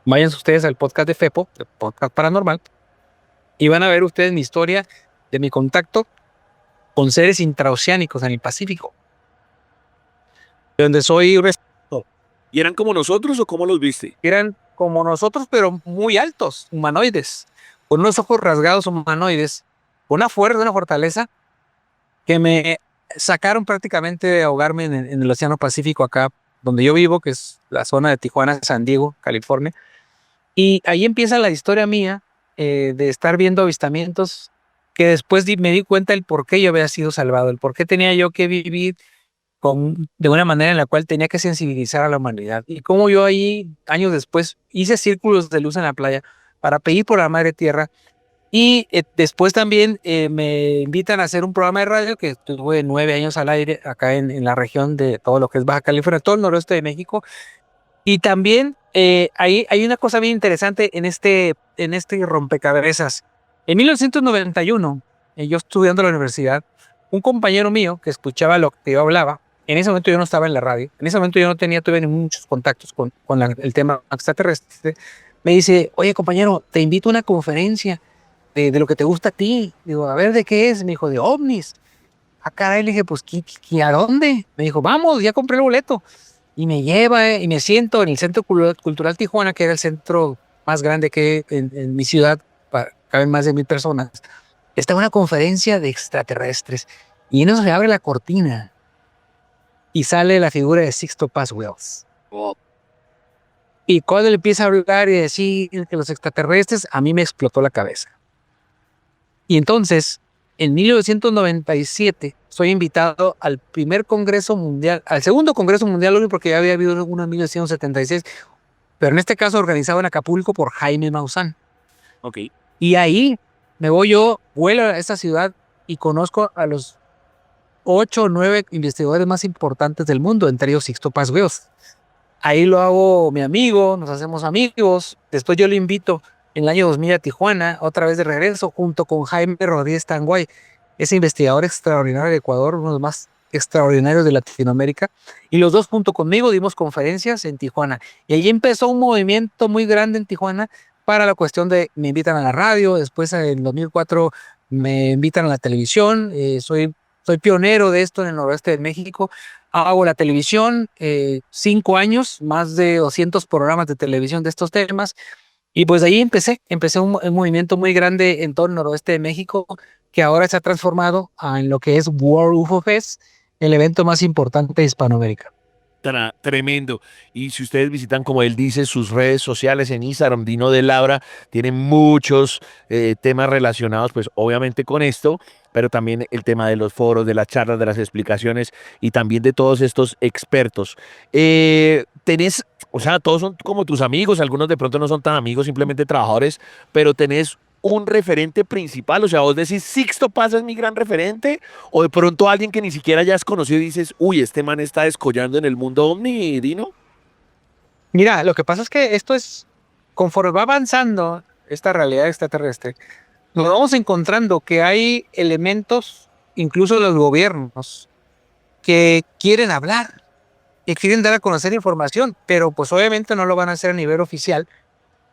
Speaker 10: Vayan ustedes al podcast de FEPO, el podcast paranormal, y van a ver ustedes mi historia de mi contacto con seres intraoceánicos en el Pacífico, donde soy receptor.
Speaker 3: ¿Y eran como nosotros o cómo los viste?
Speaker 10: Eran como nosotros, pero muy altos, humanoides, con unos ojos rasgados humanoides, con una fuerza, una fortaleza, que me sacaron prácticamente de ahogarme en el Océano Pacífico acá donde yo vivo, que es la zona de Tijuana, San Diego, California. Y ahí empieza la historia mía de estar viendo avistamientos que después me di cuenta el por qué yo había sido salvado, el por qué tenía yo que vivir de una manera en la cual tenía que sensibilizar a la humanidad. Y cómo yo ahí, años después, hice círculos de luz en la playa para pedir por la Madre Tierra. Y después también me invitan a hacer un programa de radio que tuve 9 años al aire acá en la región de todo lo que es Baja California, todo el noroeste de México. Y también ahí hay una cosa bien interesante en este rompecabezas. En 1991, yo estudiando en la universidad, un compañero mío que escuchaba lo que yo hablaba, en ese momento yo no estaba en la radio, en ese momento yo no tuve muchos contactos con el tema extraterrestre, me dice, oye compañero, te invito a una conferencia de lo que te gusta a ti. Digo, a ver, ¿de qué es? Me dijo, de ovnis. A caray, le dije, pues, ¿a dónde? Me dijo, vamos, ya compré el boleto. Y me lleva, y me siento en el Centro Cultural Tijuana, que era el centro más grande que en mi ciudad, caben más de 1000 personas. Está una conferencia de extraterrestres. Y en eso se abre la cortina y sale la figura de Sixto Paz Wells. Y cuando él empieza a hablar y decir que los extraterrestres, a mí me explotó la cabeza. Y entonces, en 1997, soy invitado al primer Congreso Mundial, al segundo Congreso Mundial, porque ya había habido uno en 1976, pero en este caso organizado en Acapulco por Jaime Maussan.
Speaker 3: Ok.
Speaker 10: Y ahí me voy yo, vuelo a esa ciudad y conozco a los 8 o 9 investigadores más importantes del mundo, entre ellos Sixto Paz Wells. Ahí lo hago mi amigo, nos hacemos amigos. Después yo lo invito en el año 2000 a Tijuana, otra vez de regreso, junto con Jaime Rodríguez Tanguay, ese investigador extraordinario de Ecuador, uno de los más extraordinarios de Latinoamérica. Y los dos junto conmigo dimos conferencias en Tijuana. Y ahí empezó un movimiento muy grande en Tijuana para la cuestión de, me invitan a la radio, después en 2004 me invitan a la televisión, soy pionero de esto en el noroeste de México. Hago la televisión, 5 años, más de 200 programas de televisión de estos temas. Y pues ahí empecé un movimiento muy grande en todo el noroeste de México, que ahora se ha transformado en lo que es World UFO Fest, el evento más importante de Hispanoamérica.
Speaker 3: Tremendo. Y si ustedes visitan, como él dice, sus redes sociales en Instagram, Dino de Labra, tiene muchos temas relacionados, pues obviamente con esto, pero también el tema de los foros, de las charlas, de las explicaciones y también de todos estos expertos. Tenés, o sea, todos son como tus amigos, algunos de pronto no son tan amigos, simplemente trabajadores, pero tenés un referente principal, o sea, vos decís, Sixto Paz es mi gran referente, o de pronto alguien que ni siquiera ya has conocido y dices, uy, este man está descollando en el mundo ovni, Dino.
Speaker 10: Mira, lo que pasa es que esto es, conforme va avanzando esta realidad extraterrestre, nos vamos encontrando que hay elementos, incluso los gobiernos, que quieren hablar y quieren dar a conocer información, pero pues obviamente no lo van a hacer a nivel oficial.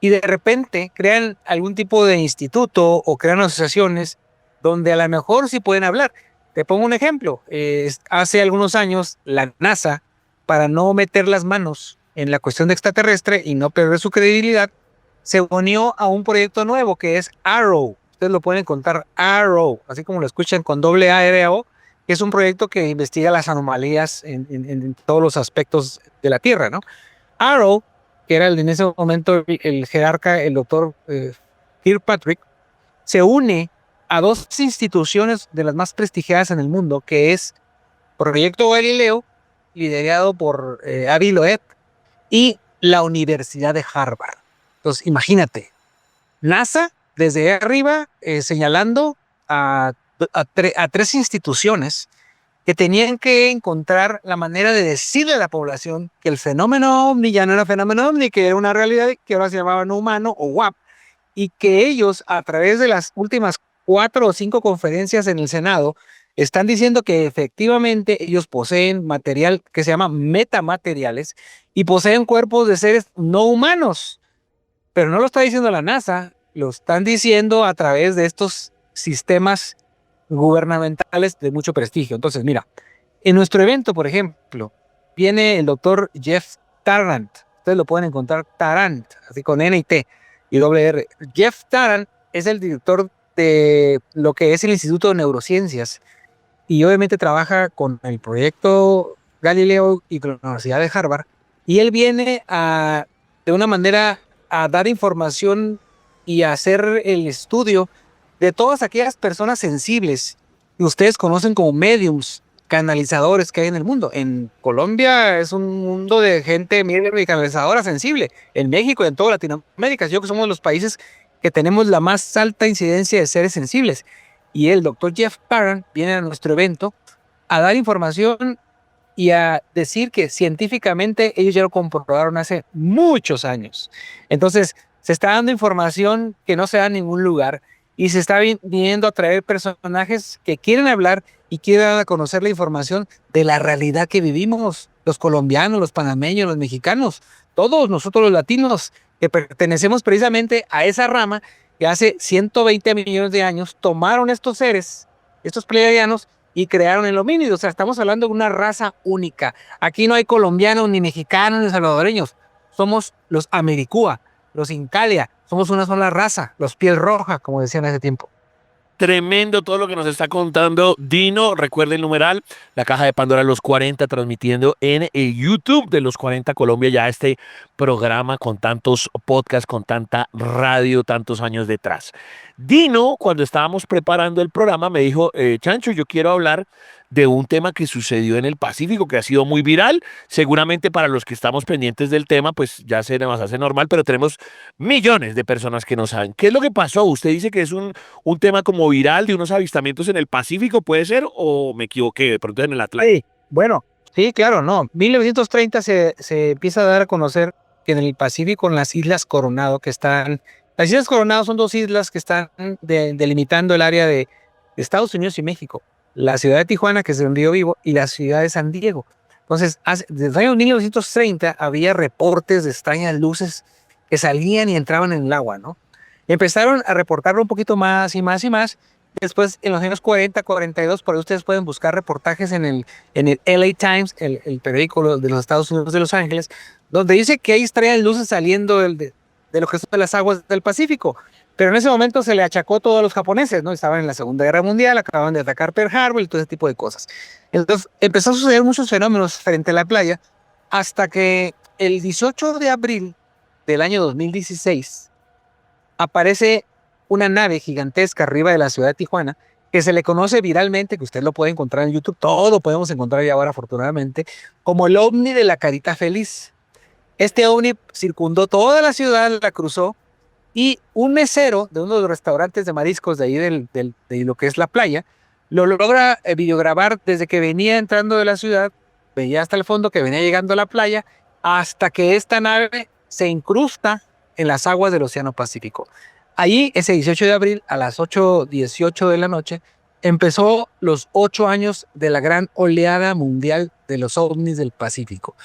Speaker 10: Y de repente crean algún tipo de instituto o crean asociaciones donde a lo mejor sí pueden hablar. Te pongo un ejemplo. Hace algunos años la NASA, para no meter las manos en la cuestión de extraterrestre y no perder su credibilidad, se unió a un proyecto nuevo que es AARO. Ustedes lo pueden encontrar, AARO, así como lo escuchan con AARO, que es un proyecto que investiga las anomalías en todos los aspectos de la Tierra, ¿no? AARO, que era en ese momento el jerarca, el doctor Kirkpatrick, se une a 2 instituciones de las más prestigiadas en el mundo, que es Proyecto Galileo liderado por Avi Loeb y la Universidad de Harvard. Entonces, imagínate, NASA desde arriba señalando a tres instituciones que tenían que encontrar la manera de decirle a la población que el fenómeno ovni ya no era fenómeno ovni, que era una realidad que ahora se llamaba no humano o WAP, y que ellos, a través de las últimas 4 o 5 conferencias en el Senado, están diciendo que efectivamente ellos poseen material que se llama metamateriales y poseen cuerpos de seres no humanos. Pero no lo está diciendo la NASA, lo están diciendo a través de estos sistemas gubernamentales de mucho prestigio. Entonces, mira, en nuestro evento, por ejemplo, viene el doctor Jeff Tarrant. Ustedes lo pueden encontrar Tarrant, así con N y T y doble R. Jeff Tarrant es el director de lo que es el Instituto de Neurociencias y obviamente trabaja con el proyecto Galileo y con la Universidad de Harvard. Y él viene de una manera a dar información y a hacer el estudio de todas aquellas personas sensibles que ustedes conocen como mediums, canalizadores que hay en el mundo. En Colombia es un mundo de gente medium y canalizadora sensible. En México y en toda Latinoamérica, yo creo que somos los países que tenemos la más alta incidencia de seres sensibles. Y el doctor Jeff Tarrant viene a nuestro evento a dar información y a decir que científicamente ellos ya lo comprobaron hace muchos años. Entonces, se está dando información que no se da en ningún lugar y se está viniendo a traer personajes que quieren hablar y quieren dar a conocer la información de la realidad que vivimos, los colombianos, los panameños, los mexicanos, todos nosotros los latinos que pertenecemos precisamente a esa rama que hace 120 millones de años tomaron estos seres, estos pleiadianos, y crearon el homínido. O sea, estamos hablando de una raza única. Aquí no hay colombianos, ni mexicanos, ni salvadoreños. Somos los Americúa, los Incalia. Somos una sola raza, los piel roja, como decían hace tiempo.
Speaker 3: Tremendo todo lo que nos está contando Dino. Recuerden el numeral, la caja de Pandora Los 40, transmitiendo en el YouTube de Los 40 Colombia ya este programa con tantos podcasts, con tanta radio, tantos años detrás. Dino, cuando estábamos preparando el programa, me dijo, Chancho, yo quiero hablar de un tema que sucedió en el Pacífico, que ha sido muy viral. Seguramente para los que estamos pendientes del tema, pues ya se nos hace normal, pero tenemos millones de personas que no saben. ¿Qué es lo que pasó? Usted dice que es un tema como viral de unos avistamientos en el Pacífico, ¿puede ser? ¿O me equivoqué de pronto en el Atlántico?
Speaker 10: Sí, bueno, sí, claro, no. 1930 se empieza a dar a conocer que en el Pacífico, en las Islas Coronado, que están... Las Islas Coronado son 2 islas que están delimitando el área de Estados Unidos y México. La ciudad de Tijuana, que es donde yo vivo, y la ciudad de San Diego. Entonces, desde el año 1930 había reportes de extrañas luces que salían y entraban en el agua, ¿no? Y empezaron a reportarlo un poquito más y más y más. Después, en los años 40, 42, por ahí ustedes pueden buscar reportajes en el LA Times, el periódico de los Estados Unidos de Los Ángeles, donde dice que hay extrañas luces saliendo de lo que son las aguas del Pacífico. Pero en ese momento se le achacó todo a los japoneses, ¿no? Estaban en la Segunda Guerra Mundial, acababan de atacar Pearl Harbor y todo ese tipo de cosas. Entonces empezó a suceder muchos fenómenos frente a la playa hasta que el 18 de abril del año 2016 aparece una nave gigantesca arriba de la ciudad de Tijuana que se le conoce viralmente, que usted lo puede encontrar en YouTube, todo lo podemos encontrar ya ahora afortunadamente, como el ovni de la carita feliz. Este ovni circundó toda la ciudad, la cruzó, y un mesero de uno de los restaurantes de mariscos de ahí de lo que es la playa, lo logra videograbar desde que venía entrando de la ciudad, veía hasta el fondo que venía llegando a la playa, hasta que esta nave se incrusta en las aguas del Océano Pacífico. Allí, ese 18 de abril, a las 8:18 de la noche, empezó los 8 años de la gran oleada mundial de los ovnis del Pacífico.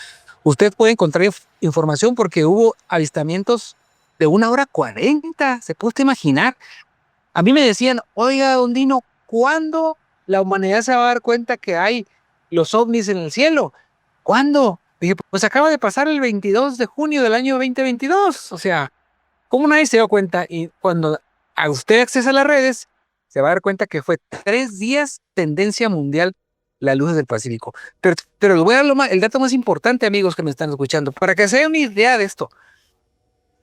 Speaker 10: Usted puede encontrar información porque hubo avistamientos de 1:40, ¿se puede usted imaginar? A mí me decían, oiga, don Dino, ¿cuándo la humanidad se va a dar cuenta que hay los ovnis en el cielo? ¿Cuándo? Dije, pues acaba de pasar el 22 de junio del año 2022. O sea, ¿cómo nadie se dio cuenta? Y cuando a usted accesa a las redes, se va a dar cuenta que fue 3 días tendencia mundial las luces del Pacífico. Pero les voy a dar el dato más importante, amigos que me están escuchando, para que se den una idea de esto.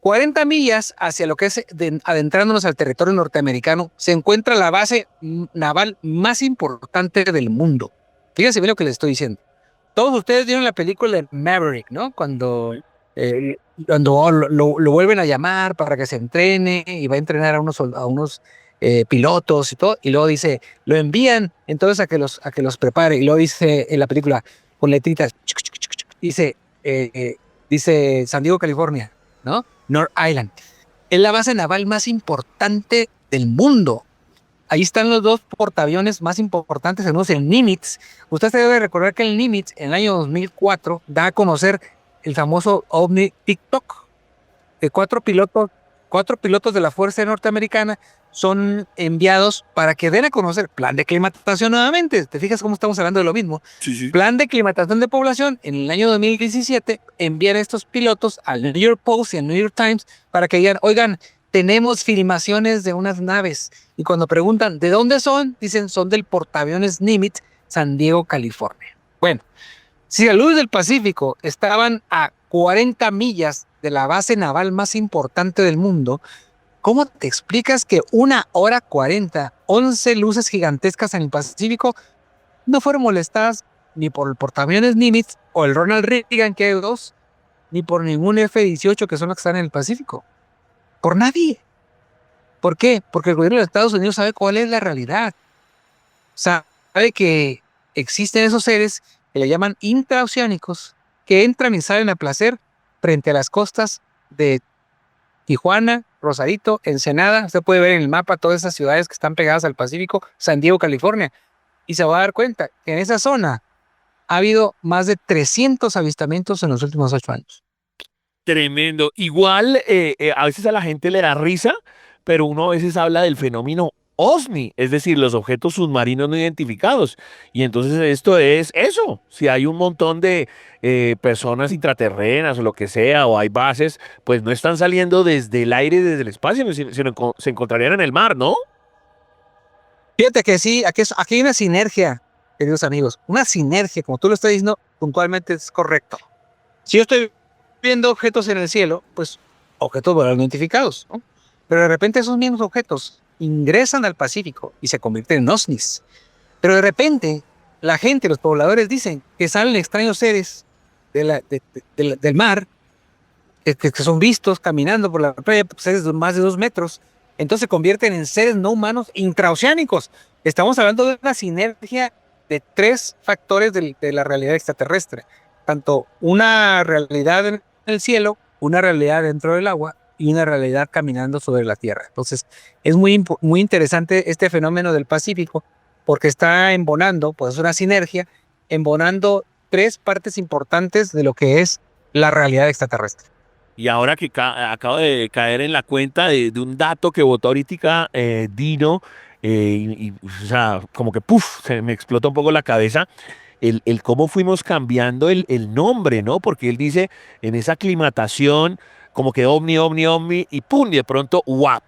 Speaker 10: 40 millas hacia lo que es adentrándonos al territorio norteamericano, se encuentra la base naval más importante del mundo. Fíjense bien lo que les estoy diciendo. todos ustedes vieron la película de Maverick, ¿no? Cuando lo vuelven a llamar para que se entrene y va a entrenar a unos pilotos y todo, y luego dice, lo envían entonces a que los prepare, y luego dice en la película con letritas, dice San Diego, California, ¿no? North Island. Es la base naval más importante del mundo. Ahí están los dos portaaviones más importantes, el Nimitz. Usted se debe recordar que el Nimitz en el año 2004 da a conocer el famoso OVNI TikTok, de cuatro pilotos de la Fuerza Norteamericana son enviados para que den a conocer plan de climatización nuevamente. ¿Te fijas cómo estamos hablando de lo mismo?
Speaker 3: Sí.
Speaker 10: Plan de climatización de población. En el año 2017 envían a estos pilotos al New York Post y al New York Times para que digan, oigan, tenemos filmaciones de unas naves. Y cuando preguntan de dónde son, dicen son del portaaviones Nimitz, San Diego, California. Bueno, si a luz del Pacífico estaban a 40 millas de la base naval más importante del mundo, ¿cómo te explicas que 1:40, 11 luces gigantescas en el Pacífico no fueron molestadas ni por el portaaviones Nimitz o el Ronald Reagan, que hay dos, ni por ningún F-18 que son los que están en el Pacífico? Por nadie. ¿Por qué? Porque el gobierno de Estados Unidos sabe cuál es la realidad. Sabe que existen esos seres que le llaman intraoceánicos, que entran y salen a placer frente a las costas de Tijuana, Rosarito, Ensenada. Usted puede ver en el mapa todas esas ciudades que están pegadas al Pacífico, San Diego, California, y se va a dar cuenta que en esa zona ha habido más de 300 avistamientos en los últimos 8 años.
Speaker 3: Tremendo. Igual a veces a la gente le da risa, pero uno a veces habla del fenómeno OSNI, es decir, los objetos submarinos no identificados. Y entonces esto es eso. Si hay un montón de personas intraterrenas o lo que sea, o hay bases, pues no están saliendo desde el aire, desde el espacio, sino se encontrarían en el mar, ¿no?
Speaker 10: Fíjate que sí, aquí hay una sinergia, queridos amigos. Una sinergia, como tú lo estás diciendo, puntualmente es correcto. Si yo estoy viendo objetos en el cielo, pues objetos voladores no identificados, ¿no? Pero de repente esos mismos objetos ingresan al Pacífico y se convierten en OSNIs. Pero de repente la gente, los pobladores dicen que salen extraños seres del mar que son vistos caminando por la playa, seres de más de 2 metros. Entonces se convierten en seres no humanos intraoceánicos. Estamos hablando de una sinergia de 3 factores de la realidad extraterrestre. Tanto una realidad en el cielo, una realidad dentro del agua y una realidad caminando sobre la Tierra. Entonces, es muy interesante este fenómeno del Pacífico porque está embonando, pues es una sinergia, embonando 3 partes importantes de lo que es la realidad extraterrestre.
Speaker 3: Y ahora que acabo de caer en la cuenta de un dato que botó ahorita Dino, o sea, como que se me explota un poco la cabeza. El cómo fuimos cambiando el nombre, ¿no? Porque él dice en esa aclimatación, como que ovni, y ¡pum! Y de pronto, ¡guap!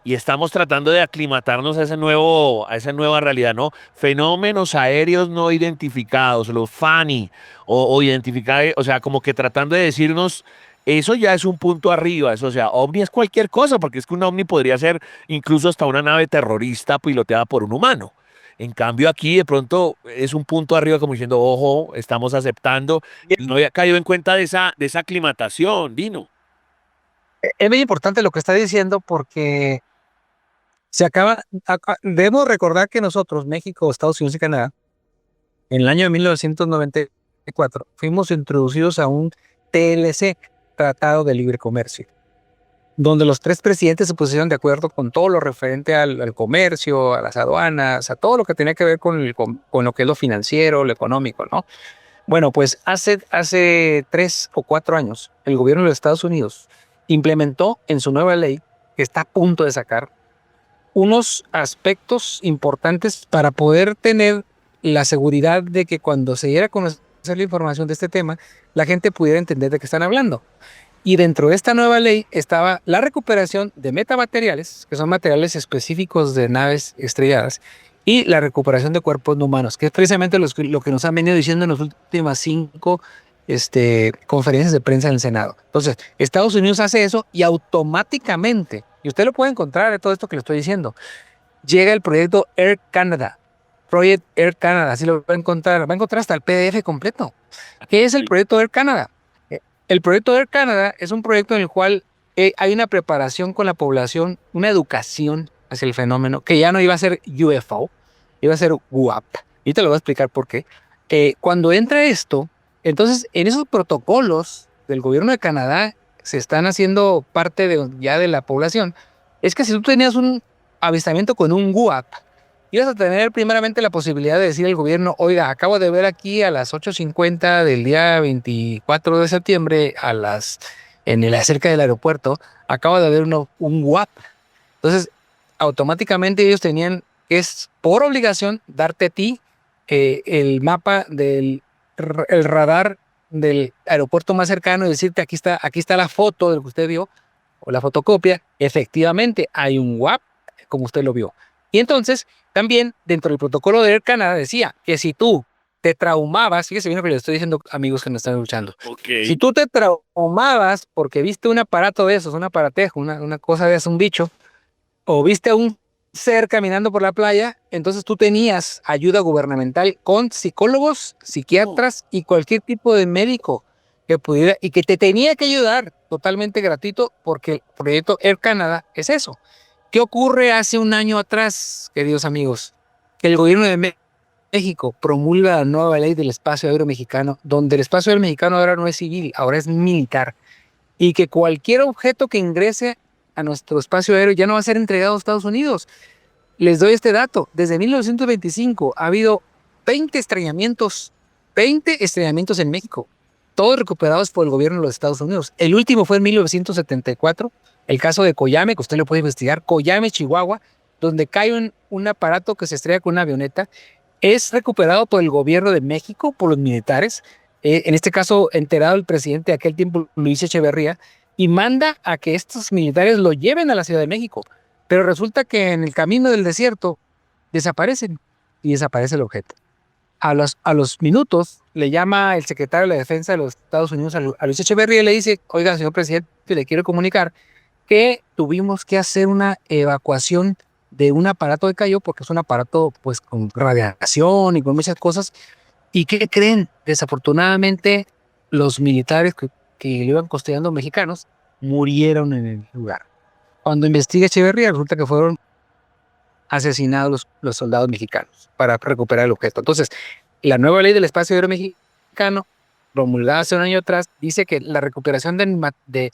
Speaker 3: Y estamos tratando de aclimatarnos a esa nueva realidad, ¿no? Fenómenos aéreos no identificados, los FANI, o identificar, o sea, como que tratando de decirnos, eso ya es un punto arriba, eso, o sea, ovni es cualquier cosa, porque es que un ovni podría ser incluso hasta una nave terrorista piloteada por un humano. En cambio aquí de pronto es un punto arriba como diciendo, ojo, estamos aceptando. No había caído en cuenta de esa aclimatación, Dino.
Speaker 10: Es muy importante lo que está diciendo porque debemos recordar que nosotros, México, Estados Unidos y Canadá, en el año de 1994, fuimos introducidos a un TLC, Tratado de Libre Comercio, donde los 3 presidentes se pusieron de acuerdo con todo lo referente al comercio, a las aduanas, a todo lo que tenía que ver con lo que es lo financiero, lo económico, ¿no? Bueno, pues hace 3 o 4 años, el gobierno de los Estados Unidos implementó en su nueva ley, que está a punto de sacar, unos aspectos importantes para poder tener la seguridad de que cuando se diera a conocer la información de este tema, la gente pudiera entender de qué están hablando. Y dentro de esta nueva ley estaba la recuperación de metamateriales, que son materiales específicos de naves estrelladas, y la recuperación de cuerpos no humanos, que es precisamente lo que nos han venido diciendo en las últimas 5 conferencias de prensa en el Senado. Entonces, Estados Unidos hace eso y automáticamente, y usted lo puede encontrar de todo esto que le estoy diciendo, llega el proyecto Air Canada, Project Air Canada, así lo va a encontrar hasta el PDF completo. ¿Qué es el proyecto Air Canada? El proyecto Air Canada es un proyecto en el cual hay una preparación con la población, una educación hacia el fenómeno, que ya no iba a ser UFO, iba a ser WAP. Y te lo voy a explicar por qué. Cuando entra esto, entonces en esos protocolos del gobierno de Canadá se están haciendo parte ya de la población. Es que si tú tenías un avistamiento con un WAP, ibas a tener primeramente la posibilidad de decir al gobierno, oiga, acabo de ver aquí a las 8:50 del día 24 de septiembre cerca del aeropuerto, acabo de ver un WAP. Entonces, automáticamente ellos tenían que, es por obligación, darte a ti el mapa el radar del aeropuerto más cercano y decirte, aquí está la foto de lo que usted vio, o la fotocopia. Efectivamente, hay un WAP, como usted lo vio. Y entonces, también, dentro del protocolo de Air Canada decía que si tú te traumabas, fíjese bien lo que le estoy diciendo, amigos que nos están escuchando.
Speaker 3: Okay.
Speaker 10: Si tú te traumabas porque viste un aparato de esos, un aparatejo, una cosa de eso, un bicho, o viste a un ser caminando por la playa, entonces tú tenías ayuda gubernamental con psicólogos, psiquiatras y cualquier tipo de médico que pudiera y que te tenía que ayudar totalmente gratuito, porque el proyecto Air Canada es eso. ¿Qué ocurre hace un año atrás, queridos amigos? Que el gobierno de México promulga la nueva ley del espacio aéreo mexicano, donde el espacio aéreo mexicano ahora no es civil, ahora es militar, y que cualquier objeto que ingrese a nuestro espacio aéreo ya no va a ser entregado a Estados Unidos. Les doy este dato. Desde 1925 ha habido 20 estrellamientos en México, todos recuperados por el gobierno de los Estados Unidos. El último fue en 1974, el caso de Coyame, que usted lo puede investigar, Coyame, Chihuahua, donde cae un aparato que se estrella con una avioneta. Es recuperado por el gobierno de México, por los militares. En este caso, enterado el presidente de aquel tiempo, Luis Echeverría, y manda a que estos militares lo lleven a la Ciudad de México. Pero resulta que en el camino del desierto desaparecen y desaparece el objeto. A los minutos le llama el secretario de la Defensa de los Estados Unidos a Luis Echeverría y le dice, oiga, señor presidente, le quiero comunicar que tuvimos que hacer una evacuación de un aparato que cayó, porque es un aparato pues con radiación y con muchas cosas. ¿Y qué creen? Desafortunadamente, los militares que le iban custodiando mexicanos murieron en el lugar. Cuando investiga Echeverría, resulta que fueron asesinados los soldados mexicanos para recuperar el objeto. Entonces, la nueva ley del espacio aéreo mexicano, promulgada hace un año atrás, dice que la recuperación de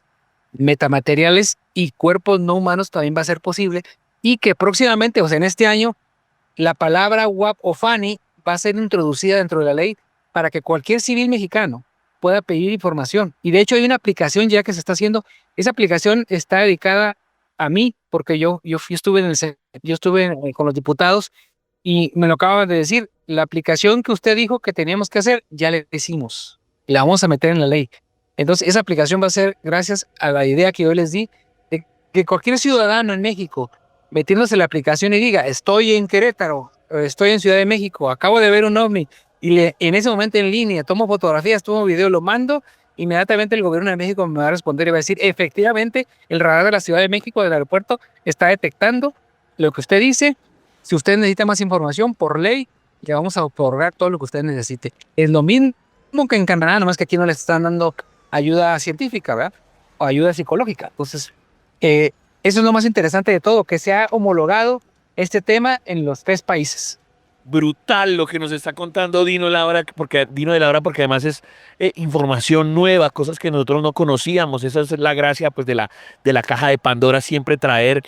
Speaker 10: metamateriales y cuerpos no humanos también va a ser posible, y que próximamente, o sea, en este año, la palabra WAP o FANI va a ser introducida dentro de la ley para que cualquier civil mexicano pueda pedir información. Y de hecho hay una aplicación ya que se está haciendo. Esa aplicación está dedicada a mí, porque yo estuve con los diputados y me lo acaban de decir. La aplicación que usted dijo que teníamos que hacer, ya le hicimos. Y la vamos a meter en la ley. Entonces esa aplicación va a ser gracias a la idea que yo les di de que cualquier ciudadano en México, metiéndose en la aplicación y diga, estoy en Querétaro, estoy en Ciudad de México, acabo de ver un ovni, y en ese momento en línea tomo fotografías, tomo video, lo mando, inmediatamente el gobierno de México me va a responder y va a decir, efectivamente, el radar de la Ciudad de México, del aeropuerto, está detectando lo que usted dice. Si usted necesita más información, por ley, le vamos a otorgar todo lo que usted necesite. Es lo mismo que en Canadá, nomás que aquí no les están dando ayuda científica, ¿verdad? O ayuda psicológica. Entonces, eso es lo más interesante de todo, que se ha homologado este tema en los 3 países.
Speaker 3: Brutal lo que nos está contando Dino de la Hora, porque además es información nueva, cosas que nosotros no conocíamos. Esa es la gracia pues de la caja de Pandora, siempre traer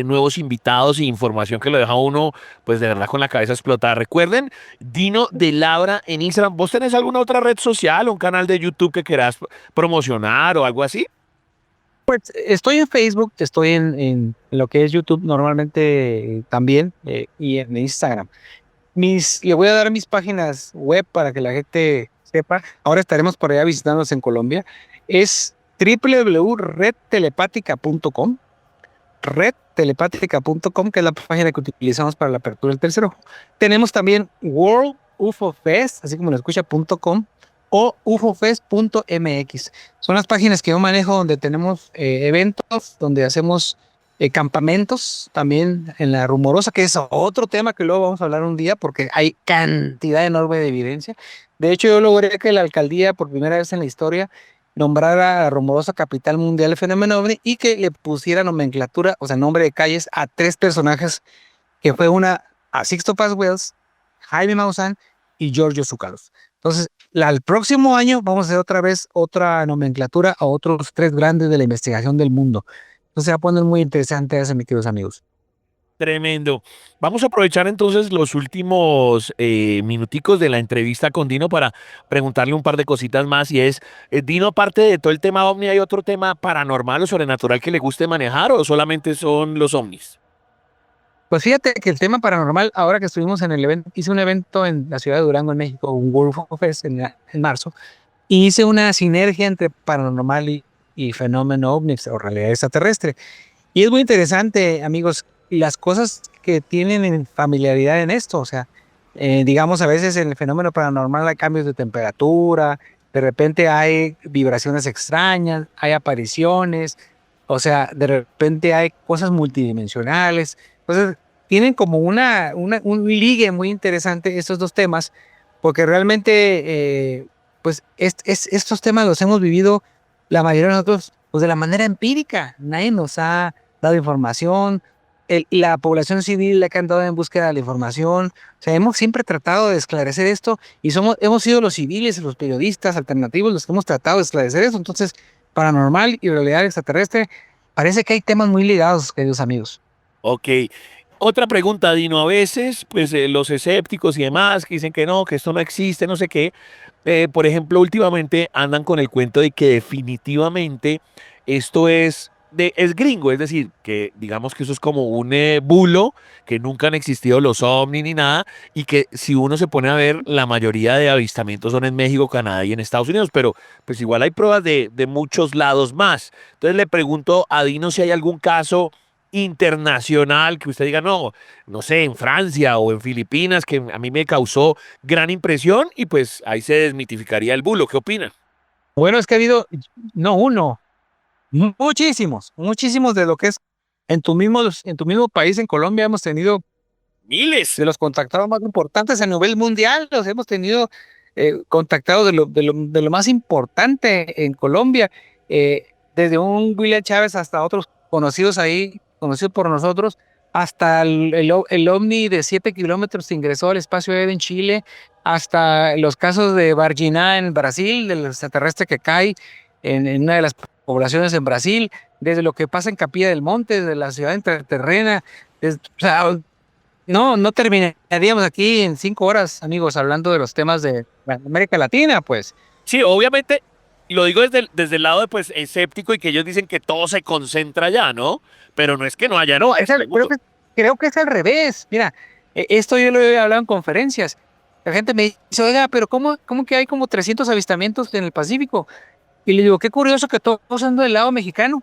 Speaker 3: nuevos invitados y información que lo deja uno pues de verdad con la cabeza explotada. Recuerden, Dino de la Hora en Instagram. ¿Vos tenés alguna otra red social o un canal de YouTube que quieras promocionar o algo así?
Speaker 10: Pues estoy en Facebook, estoy en lo que es YouTube normalmente también, y en Instagram. Le voy a dar mis páginas web para que la gente sepa. Ahora estaremos por allá visitándonos en Colombia. Es www.redtelepática.com, redtelepática.com, que es la página que utilizamos para la apertura del tercer ojo. Tenemos también World UFO Fest, así como lo escucha.com, o ufofest.mx. Son las páginas que yo manejo donde tenemos eventos, donde hacemos campamentos también en la Rumorosa, que es otro tema que luego vamos a hablar un día porque hay cantidad enorme de evidencia. De hecho, yo logré que la alcaldía, por primera vez en la historia, nombrara a Rumorosa capital mundial del fenómeno OVNI y que le pusiera nomenclatura, o sea, nombre de calles a 3 personajes, que fue una a Sixto Paz Wells, Jaime Maussan y Giorgio Tsoukalos. Entonces, el próximo año vamos a hacer otra vez otra nomenclatura a otros 3 grandes de la investigación del mundo. Entonces se va a poner muy interesante eso, mis queridos amigos.
Speaker 3: Tremendo. Vamos a aprovechar entonces los últimos minuticos de la entrevista con Dino para preguntarle un par de cositas más y es, Dino, aparte de todo el tema ovni, ¿hay otro tema paranormal o sobrenatural que le guste manejar o solamente son los ovnis?
Speaker 10: Pues fíjate que el tema paranormal, ahora que estuvimos en el evento, hice un evento en la ciudad de Durango, en México, un World of Fest en marzo, y hice una sinergia entre paranormal y fenómeno ovni o realidad extraterrestre. Y es muy interesante, amigos, las cosas que tienen en familiaridad en esto. O sea, digamos, a veces en el fenómeno paranormal hay cambios de temperatura, de repente hay vibraciones extrañas, hay apariciones, o sea, de repente hay cosas multidimensionales. Entonces, tienen como un ligue muy interesante estos 2 temas, porque realmente, pues, estos temas los hemos vivido la mayoría de nosotros, pues, de la manera empírica. Nadie nos ha dado información. La población civil la que ha andado en búsqueda de la información. O sea, hemos siempre tratado de esclarecer esto y hemos sido los civiles, los periodistas alternativos los que hemos tratado de esclarecer eso. Entonces, paranormal y realidad extraterrestre, parece que hay temas muy ligados, queridos amigos.
Speaker 3: Ok. Otra pregunta, Dino. A veces, pues los escépticos y demás que dicen que no, que esto no existe, no sé qué. Por ejemplo, últimamente andan con el cuento de que definitivamente esto es gringo, es decir, que digamos que eso es como un bulo, que nunca han existido los ovnis ni nada, y que si uno se pone a ver, la mayoría de avistamientos son en México, Canadá y en Estados Unidos, pero pues igual hay pruebas de muchos lados más. Entonces le pregunto a Dino si hay algún caso internacional que usted diga, no, no sé, en Francia o en Filipinas, que a mí me causó gran impresión y pues ahí se desmitificaría el bulo. ¿Qué opina?
Speaker 10: Bueno, es que ha habido, no uno, muchísimos de lo que es en tu mismo país, en Colombia, hemos tenido
Speaker 3: miles
Speaker 10: de los contactados más importantes a nivel mundial. Los hemos tenido contactados de lo más importante en Colombia, desde un William Chávez hasta otros conocidos ahí, conocidos por nosotros, hasta el OVNI de 7 kilómetros que ingresó al espacio aéreo en Chile, hasta los casos de Varginha en Brasil, del extraterrestre que cae en una de las poblaciones en Brasil, desde lo que pasa en Capilla del Monte, desde la ciudad intraterrena. O sea, no terminaríamos aquí en 5 horas, amigos, hablando de los temas de América Latina, pues.
Speaker 3: Sí, obviamente, y lo digo desde el lado de, pues, escéptico y que ellos dicen que todo se concentra allá, ¿no? Pero no es que no haya.
Speaker 10: No, creo que es al revés. Mira, esto yo lo he hablado en conferencias. La gente me dice, oiga, pero ¿cómo que hay como 300 avistamientos en el Pacífico? Y le digo, qué curioso que todos son del lado mexicano.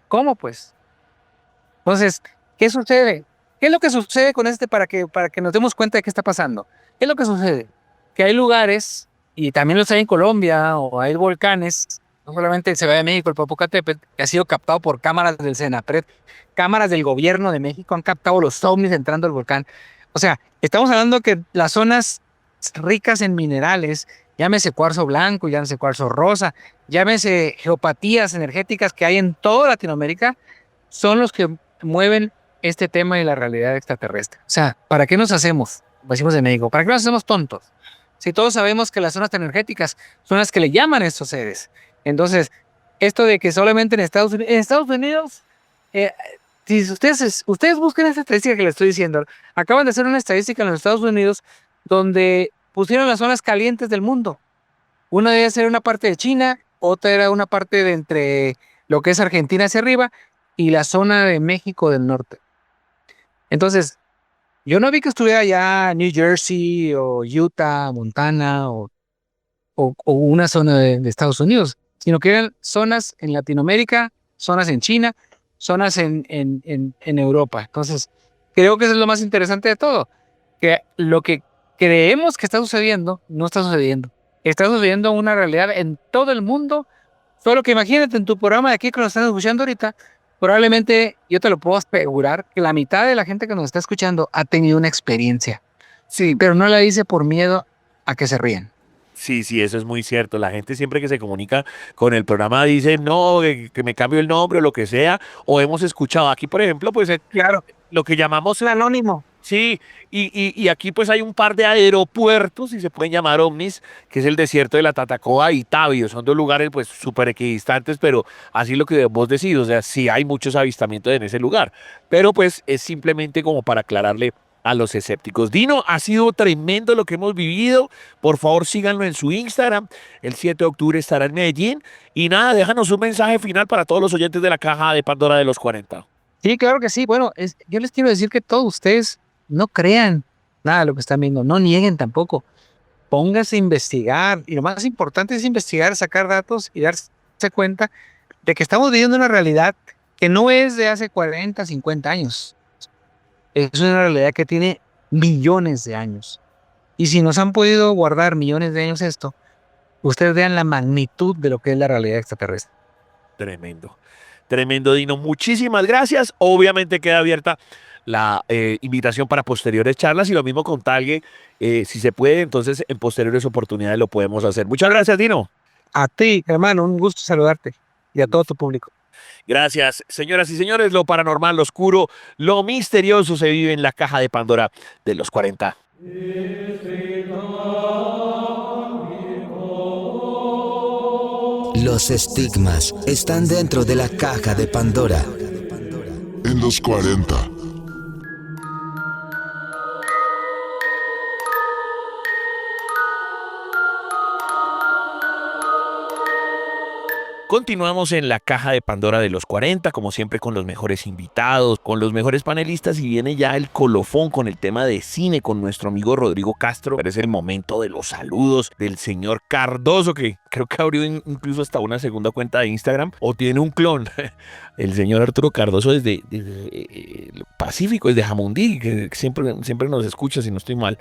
Speaker 10: ¿Cómo, pues? Entonces, ¿qué sucede? ¿Qué es lo que sucede con para que nos demos cuenta de qué está pasando? ¿Qué es lo que sucede? Que hay lugares, y también los hay en Colombia, o hay volcanes, no solamente el Ciudad de México, el Popocatépetl, que ha sido captado por cámaras del Senapred, cámaras del gobierno de México han captado los ovnis entrando al volcán. O sea, estamos hablando que las zonas ricas en minerales, llámese cuarzo blanco, llámese cuarzo rosa, llámese geopatías energéticas que hay en toda Latinoamérica, son los que mueven este tema de la realidad extraterrestre. O sea, ¿para qué nos hacemos? Como decimos en México, ¿para qué nos hacemos tontos? Si todos sabemos que las zonas energéticas son las que le llaman a estos seres. Entonces, esto de que solamente en Estados Unidos, si ustedes busquen esta estadística que les estoy diciendo, acaban de hacer una estadística en los Estados Unidos donde pusieron las zonas calientes del mundo. Una de ellas era una parte de China, otra era una parte de entre lo que es Argentina hacia arriba y la zona de México del norte. Entonces, yo no vi que estuviera ya New Jersey o Utah, Montana o una zona de Estados Unidos, sino que eran zonas en Latinoamérica, zonas en China, zonas en Europa. Entonces, creo que eso es lo más interesante de todo, que lo que creemos que está sucediendo, no está sucediendo. Está sucediendo una realidad en todo el mundo, solo que imagínate en tu programa de aquí que lo están escuchando ahorita, Probablemente, yo te lo puedo asegurar, que la mitad de la gente que nos está escuchando ha tenido una experiencia. Sí, pero no la dice por miedo a que se ríen.
Speaker 3: Sí, sí, eso es muy cierto. La gente siempre que se comunica con el programa dice, no, que me cambio el nombre o lo que sea. O hemos escuchado aquí, por ejemplo, pues
Speaker 10: Claro,
Speaker 3: lo que llamamos
Speaker 10: el anónimo.
Speaker 3: sí, y aquí pues hay un par de aeropuertos, si se pueden llamar ovnis, que es el desierto de la Tatacoa y Tabio. Son dos lugares pues súper equidistantes, pero así lo que vos decís, o sea, sí hay muchos avistamientos en ese lugar. Pero pues es simplemente como para aclararle a los escépticos. Dino, ha sido tremendo lo que hemos vivido. Por favor, síganlo en su Instagram. El 7 de octubre estará en Medellín. Y nada, déjanos un mensaje final para todos los oyentes de la caja de Pandora de los 40.
Speaker 10: Sí, claro que sí. Bueno, yo les quiero decir que todos ustedes no crean nada de lo que están viendo, no nieguen tampoco. Pónganse a investigar. Y lo más importante es investigar, sacar datos y darse cuenta de que estamos viviendo una realidad que no es de hace 40, 50 años. Es una realidad que tiene millones de años. Y si nos han podido guardar millones de años esto, ustedes vean la magnitud de lo que es la realidad extraterrestre.
Speaker 3: Tremendo. Tremendo, Dino. Muchísimas gracias. Obviamente queda abierta la invitación para posteriores charlas y lo mismo con Talgue. Si se puede, entonces en posteriores oportunidades lo podemos hacer. Muchas gracias, Dino.
Speaker 10: A ti, hermano, un gusto saludarte y a todo tu público.
Speaker 3: Gracias, señoras y señores. Lo paranormal, lo oscuro, lo misterioso se vive en la caja de Pandora de los 40.
Speaker 2: Los estigmas están dentro de la caja de Pandora.
Speaker 6: En los 40.
Speaker 3: Continuamos en la caja de Pandora de los 40, como siempre con los mejores invitados, con los mejores panelistas y viene ya el colofón con el tema de cine con nuestro amigo Rodrigo Castro. Es el momento de los saludos del señor Cardoso, que creo que abrió incluso hasta una segunda cuenta de Instagram o tiene un clon. El señor Arturo Cardoso desde el Pacífico, desde Jamundí, que siempre nos escucha si no estoy mal.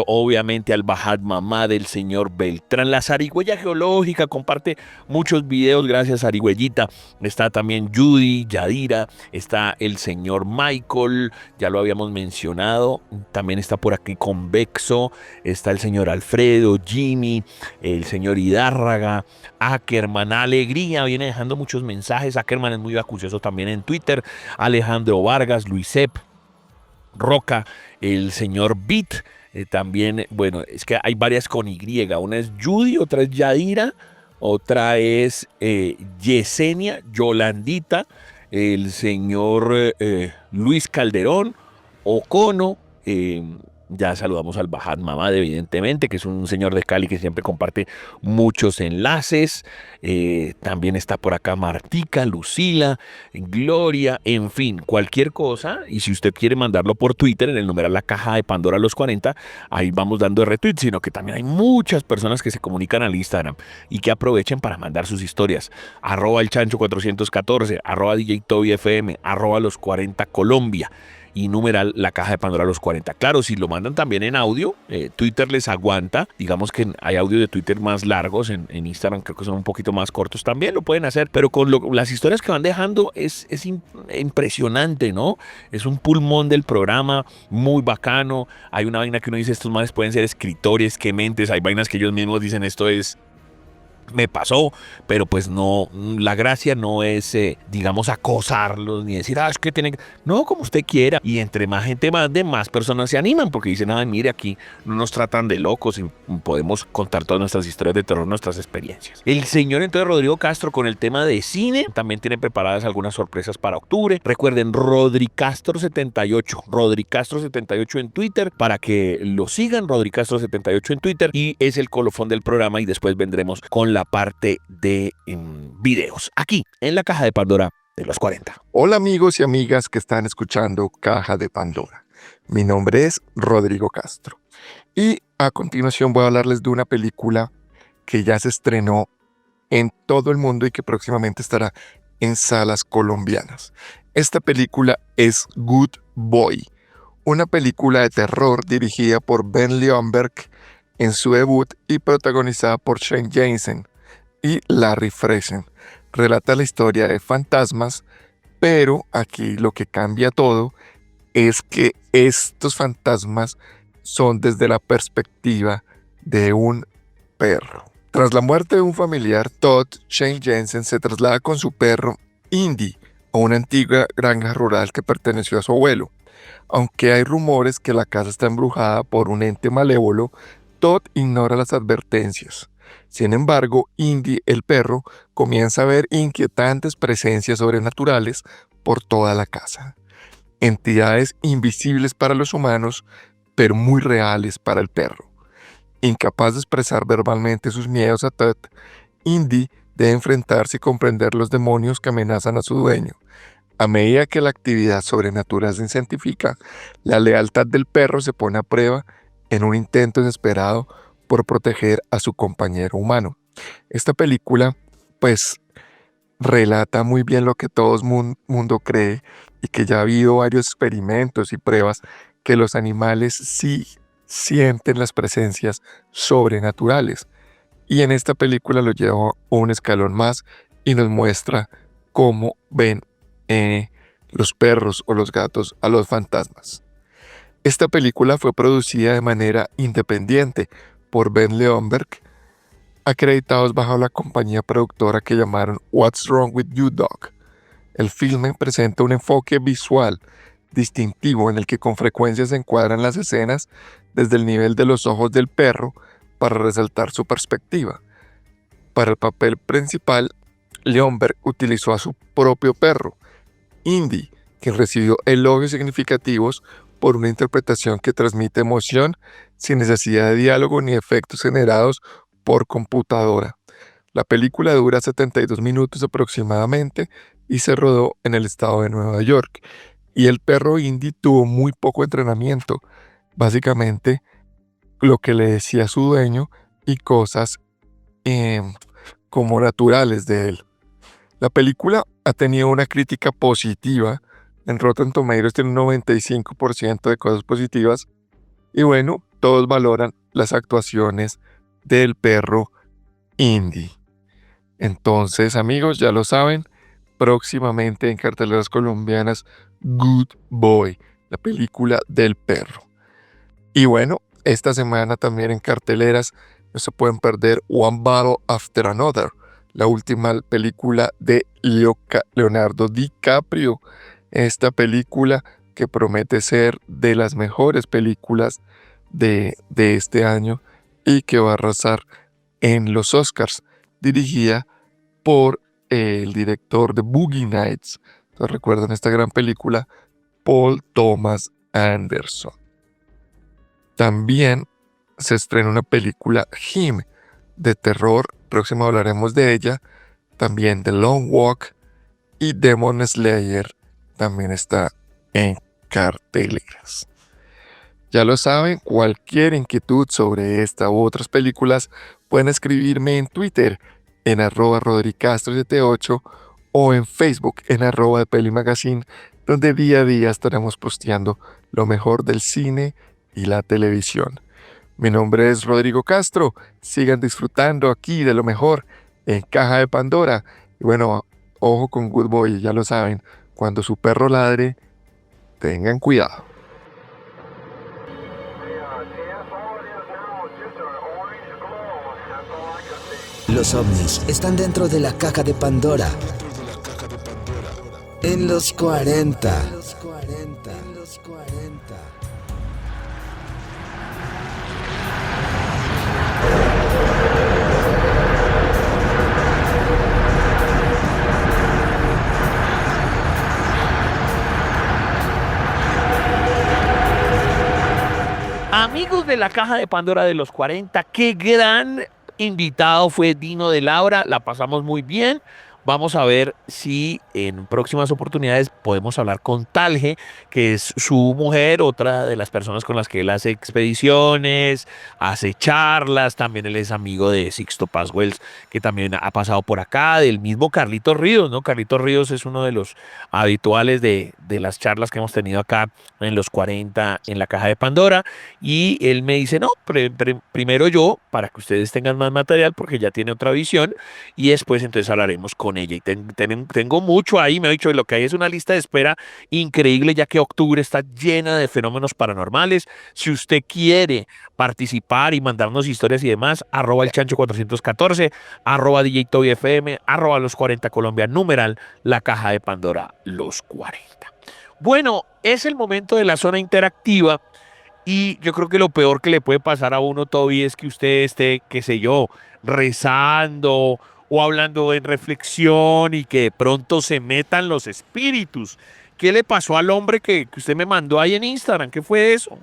Speaker 3: Obviamente al Bajad Mamá del señor Beltrán, la zarigüeya geológica, comparte muchos videos, gracias zarigüeyita. Está también Judy, Yadira, está el señor Michael, ya lo habíamos mencionado, también está por aquí Convexo, está el señor Alfredo, Jimmy, el señor Hidárraga, Ackerman, Alegría, viene dejando muchos mensajes. Ackerman es muy acucioso también en Twitter, Alejandro Vargas, Luisep, Roca, el señor Beat. También, bueno, es que hay varias con Y. Una es Judy, otra es Yadira, otra es Yesenia, Yolandita, el señor Luis Calderón, Ocono. Ya saludamos al Bajad Mamad, evidentemente, que es un señor de Cali que siempre comparte muchos enlaces. También está por acá Martica, Lucila, Gloria, en fin, cualquier cosa. Y si usted quiere mandarlo por Twitter, en el numeral La Caja de Pandora los 40, ahí vamos dando retweets, sino que también hay muchas personas que se comunican al Instagram y que aprovechen para mandar sus historias. @elchancho414, @DJTobyFM, @los 40 Colombia. Y numeral La Caja de Pandora los 40. Claro, si lo mandan también en audio, Twitter les aguanta. Digamos que hay audios de Twitter más largos, en Instagram creo que son un poquito más cortos, también lo pueden hacer, pero con las historias que van dejando es impresionante, ¿no? Es un pulmón del programa, muy bacano. Hay una vaina que uno dice, estos manes pueden ser escritores, que mentes. Hay vainas que ellos mismos dicen, esto es... me pasó, pero pues no, la gracia no es, digamos, acosarlos ni decir, es que tienen que... No, como usted quiera. Y entre más gente mande, más personas se animan porque dicen, mire, aquí no nos tratan de locos y podemos contar todas nuestras historias de terror, nuestras experiencias. El señor entonces Rodrigo Castro con el tema de cine, también tiene preparadas algunas sorpresas para octubre. Recuerden, Rodricastro78, Rodricastro78 en Twitter, para que lo sigan, Rodricastro78 en Twitter, y es el colofón del programa y después vendremos con la parte de videos, aquí en la Caja de Pandora de los 40.
Speaker 11: Hola amigos y amigas que están escuchando Caja de Pandora. Mi nombre es Rodrigo Castro y a continuación voy a hablarles de una película que ya se estrenó en todo el mundo y que próximamente estará en salas colombianas. Esta película es Good Boy, una película de terror dirigida por Ben Leonberg en su debut y protagonizada por Shane Jensen y Larry Friesen. Relata la historia de fantasmas, Pero aquí lo que cambia todo es que estos fantasmas son desde la perspectiva de un perro. Tras la muerte de un familiar, Todd Shane Jensen se traslada con su perro Indy a una antigua granja rural que perteneció a su abuelo. Aunque hay rumores que la casa está embrujada por un ente malévolo, Todd ignora las advertencias. Sin embargo, Indy, el perro, comienza a ver inquietantes presencias sobrenaturales por toda la casa. Entidades invisibles para los humanos, pero muy reales para el perro. Incapaz de expresar verbalmente sus miedos a Todd, Indy debe enfrentarse y comprender los demonios que amenazan a su dueño. A medida que la actividad sobrenatural se intensifica, la lealtad del perro se pone a prueba en un intento desesperado por proteger a su compañero humano. Esta película, pues, relata muy bien lo que todo el mundo cree y que ya ha habido varios experimentos y pruebas que los animales sí sienten las presencias sobrenaturales. Y en esta película lo lleva un escalón más y nos muestra cómo ven los perros o los gatos a los fantasmas. Esta película fue producida de manera independiente por Ben Leonberg, acreditados bajo la compañía productora que llamaron What's Wrong with You Dog. El filme presenta un enfoque visual distintivo en el que con frecuencia se encuadran las escenas desde el nivel de los ojos del perro para resaltar su perspectiva. Para el papel principal, Leonberg utilizó a su propio perro, Indy, quien recibió elogios significativos por una interpretación que transmite emoción sin necesidad de diálogo ni efectos generados por computadora. La película dura 72 minutos aproximadamente y se rodó en el estado de Nueva York. Y el perro Indy tuvo muy poco entrenamiento, básicamente lo que le decía su dueño y cosas como naturales de él. La película ha tenido una crítica positiva. En Rotten Tomatoes tiene un 95% de cosas positivas. Y bueno, todos valoran las actuaciones del perro Indy. Entonces, amigos, ya lo saben, próximamente en carteleras colombianas, Good Boy, la película del perro. Y bueno, esta semana también en carteleras no se pueden perder One Battle After Another, la última película de Leonardo DiCaprio. Esta película que promete ser de las mejores películas de este año y que va a arrasar en los Oscars, dirigida por el director de Boogie Nights. ¿Te recuerdan esta gran película? Paul Thomas Anderson. También se estrena una película Him de terror, próximo hablaremos de ella. También The Long Walk y Demon Slayer también está en carteleras. Ya lo saben, cualquier inquietud sobre esta u otras películas pueden escribirme en Twitter en @rodricastro78 o en Facebook en @depelimagazine, donde día a día estaremos posteando lo mejor del cine y la televisión. Mi nombre es Rodrigo Castro, sigan disfrutando aquí de lo mejor en Caja de Pandora. Y bueno, ojo con Good Boy, ya lo saben, cuando su perro ladre, tengan cuidado.
Speaker 2: Los ovnis están dentro de la caja de Pandora. En los 40.
Speaker 3: Amigos de la Caja de Pandora de los 40, qué gran invitado fue Dino de Laura, la pasamos muy bien. Vamos a ver si en próximas oportunidades podemos hablar con Talge, que es su mujer, otra de las personas con las que él hace expediciones, hace charlas. También él es amigo de Sixto Paz Wells, que también ha pasado por acá, del mismo Carlitos Ríos, ¿no? Carlitos Ríos es uno de los habituales de las charlas que hemos tenido acá en los 40 en la Caja de Pandora. Y él me dice, no, primero yo, para que ustedes tengan más material, porque ya tiene otra visión, y después entonces hablaremos con con ella. Y tengo mucho ahí, me he dicho, lo que hay es una lista de espera increíble, ya que octubre está llena de fenómenos paranormales. Si usted quiere participar y mandarnos historias y demás, arroba el chancho 414, arroba DJ Toby FM, arroba los 40 Colombia, numeral, la caja de Pandora, los 40. Bueno, es el momento de la zona interactiva y yo creo que lo peor que le puede pasar a uno, Toby, es que usted esté, qué sé yo, rezando o hablando en reflexión y que de pronto se metan los espíritus. ¿Qué le pasó al hombre que usted me mandó ahí en Instagram? ¿Qué fue eso?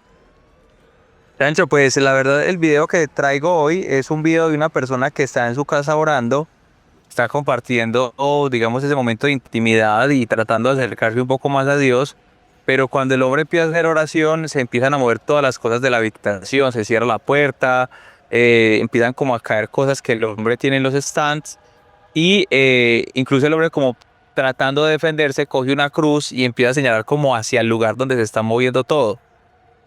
Speaker 4: Chancho, pues la verdad el video que traigo hoy es un video de una persona que está en su casa orando, está compartiendo, digamos, ese momento de intimidad y tratando de acercarse un poco más a Dios, pero cuando el hombre empieza a hacer oración se empiezan a mover todas las cosas de la habitación, se cierra la puerta, empiezan como a caer cosas que el hombre tiene en los stands y incluso el hombre como tratando de defenderse coge una cruz y empieza a señalar como hacia el lugar donde se está moviendo todo.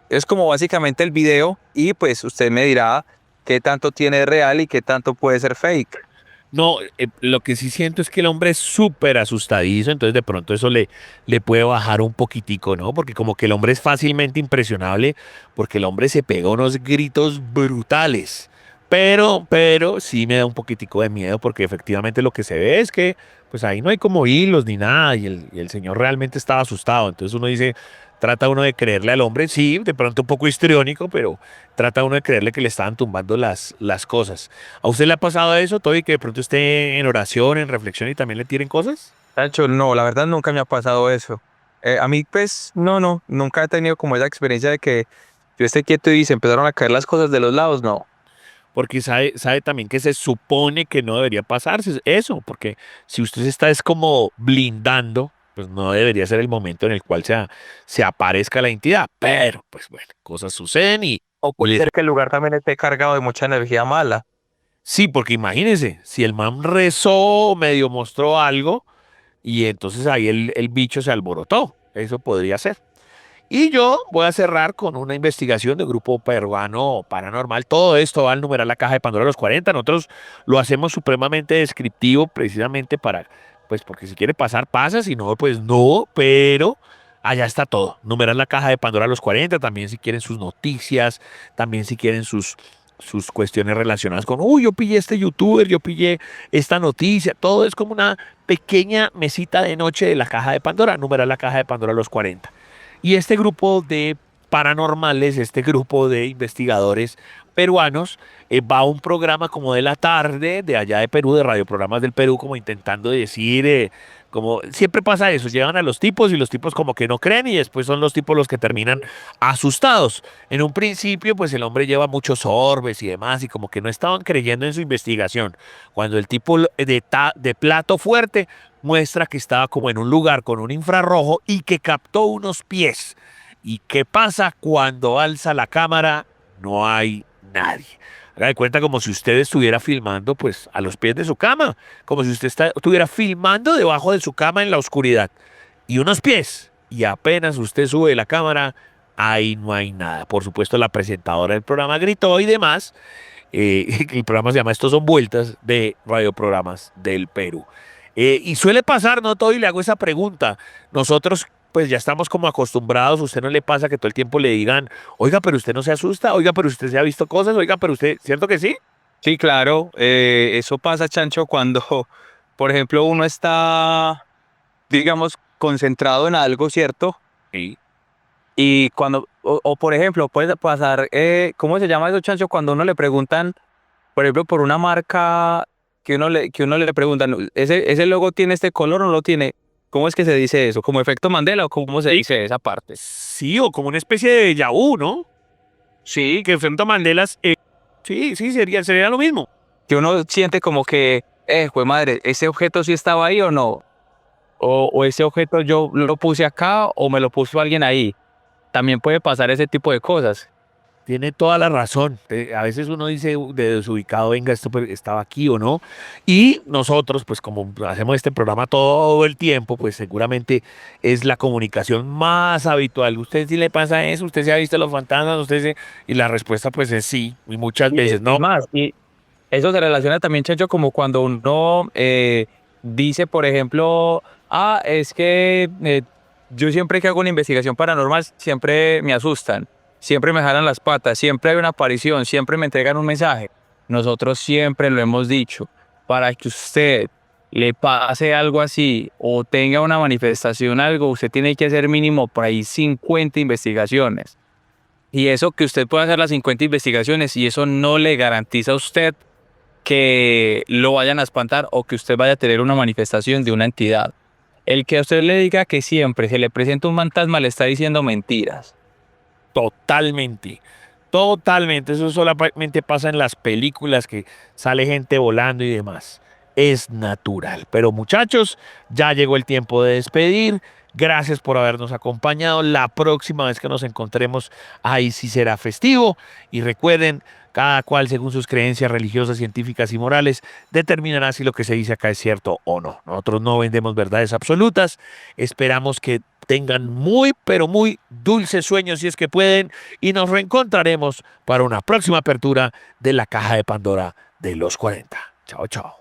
Speaker 4: Es como básicamente el video y pues usted me dirá qué tanto tiene de real y qué tanto puede ser fake.
Speaker 3: No, lo que sí siento es que el hombre es súper asustadizo, entonces de pronto eso le puede bajar un poquitico, ¿no? Porque como que el hombre es fácilmente impresionable, porque el hombre se pega unos gritos brutales. Pero sí me da un poquitico de miedo, porque efectivamente lo que se ve es que pues ahí no hay como hilos ni nada, y el señor realmente estaba asustado. Entonces uno dice, trata uno de creerle al hombre, sí, de pronto un poco histriónico, pero trata uno de creerle que le estaban tumbando las cosas. ¿A usted le ha pasado eso, Toby, que de pronto esté en oración, en reflexión y también le tiren cosas?
Speaker 4: Sancho, no, la verdad nunca me ha pasado eso. A mí pues, nunca he tenido como esa experiencia de que yo esté quieto y se empezaron a caer las cosas de los lados, no.
Speaker 3: Porque sabe también que se supone que no debería pasarse eso, porque si usted se está es como blindando, pues no debería ser el momento en el cual se aparezca la entidad. Pero, pues bueno, cosas suceden y...
Speaker 4: O puede ser que el lugar también esté cargado de mucha energía mala.
Speaker 3: Sí, porque imagínese, si el man rezó, medio mostró algo, y entonces ahí el bicho se alborotó. Eso podría ser. Y yo voy a cerrar con una investigación del grupo peruano paranormal. Todo esto va al numerar la caja de Pandora a los 40. Nosotros lo hacemos supremamente descriptivo precisamente para, pues porque si quiere pasar, pasa, si no, pues no, pero allá está todo. Numerar la caja de Pandora a los 40, también si quieren sus noticias, también si quieren sus cuestiones relacionadas con, uy, yo pillé este youtuber, yo pillé esta noticia, todo es como una pequeña mesita de noche de la caja de Pandora, numerar la caja de Pandora a los 40. Y este grupo de paranormales, este grupo de investigadores peruanos, va a un programa como de la tarde, de allá de Perú, de radioprogramas del Perú, como intentando decir, como siempre pasa eso, llegan a los tipos y los tipos como que no creen y después son los tipos los que terminan asustados. En un principio, pues el hombre lleva muchos orbes y demás y como que no estaban creyendo en su investigación. Cuando el tipo de plato fuerte muestra que estaba como en un lugar con un infrarrojo y que captó unos pies. ¿Y qué pasa cuando alza la cámara? No hay nadie. Haga de cuenta como si usted estuviera filmando pues a los pies de su cama, como si usted estuviera filmando debajo de su cama en la oscuridad. Y unos pies. Y apenas usted sube la cámara, ahí no hay nada. Por supuesto la presentadora del programa gritó y demás. El programa se llama Estos son vueltas de radioprogramas del Perú. Y suele pasar, ¿no, Toby? Le hago esa pregunta. Nosotros, pues ya estamos como acostumbrados. ¿Usted no le pasa que todo el tiempo le digan, oiga, pero usted no se asusta? Oiga, pero usted se ha visto cosas? Oiga, pero usted, ¿cierto que sí?
Speaker 4: Sí, claro. Eso pasa, Chancho, cuando, por ejemplo, uno está, digamos, concentrado en algo, ¿cierto?
Speaker 3: Sí.
Speaker 4: Y cuando, o por ejemplo, puede pasar, ¿cómo se llama eso, Chancho? Cuando uno le preguntan, por ejemplo, por una marca que uno le preguntan, ¿ese logo tiene este color o no lo tiene? ¿Cómo es que se dice eso? ¿Como efecto Mandela o cómo se dice esa parte?
Speaker 3: Sí, o como una especie de déjà vu, ¿no? Sí, que efecto Mandela, sí, sería lo mismo.
Speaker 4: Que uno siente como que, jue madre, ¿ese objeto sí estaba ahí o no? O ese objeto yo lo puse acá o me lo puso alguien ahí. También puede pasar ese tipo de cosas.
Speaker 3: Tiene toda la razón. A veces uno dice de desubicado, venga, esto estaba aquí o no. Y nosotros, pues como hacemos este programa todo el tiempo, pues seguramente es la comunicación más habitual. ¿Usted sí le pasa eso? ¿Usted se ha visto los fantasmas? Y la respuesta pues es sí, y muchas veces no.
Speaker 4: Más, y eso se relaciona también, Checho, como cuando uno dice, por ejemplo, es que yo siempre que hago una investigación paranormal, siempre me asustan, siempre me jalan las patas, siempre hay una aparición, siempre me entregan un mensaje. Nosotros siempre lo hemos dicho, para que usted le pase algo así o tenga una manifestación, algo, usted tiene que hacer mínimo por ahí 50 investigaciones. Y eso que usted puede hacer las 50 investigaciones y eso no le garantiza a usted que lo vayan a espantar o que usted vaya a tener una manifestación de una entidad. El que a usted le diga que siempre se le presenta un fantasma le está diciendo mentiras.
Speaker 3: Totalmente. Totalmente. Eso solamente pasa en las películas que sale gente volando y demás. Es natural. Pero muchachos, ya llegó el tiempo de despedir. Gracias por habernos acompañado. La próxima vez que nos encontremos, ahí sí será festivo. Y recuerden, cada cual según sus creencias religiosas, científicas y morales, determinará si lo que se dice acá es cierto o no. Nosotros no vendemos verdades absolutas. Esperamos que tengan muy, pero muy dulces sueños si es que pueden. Y nos reencontraremos para una próxima apertura de la caja de Pandora de los 40. Chao, chao.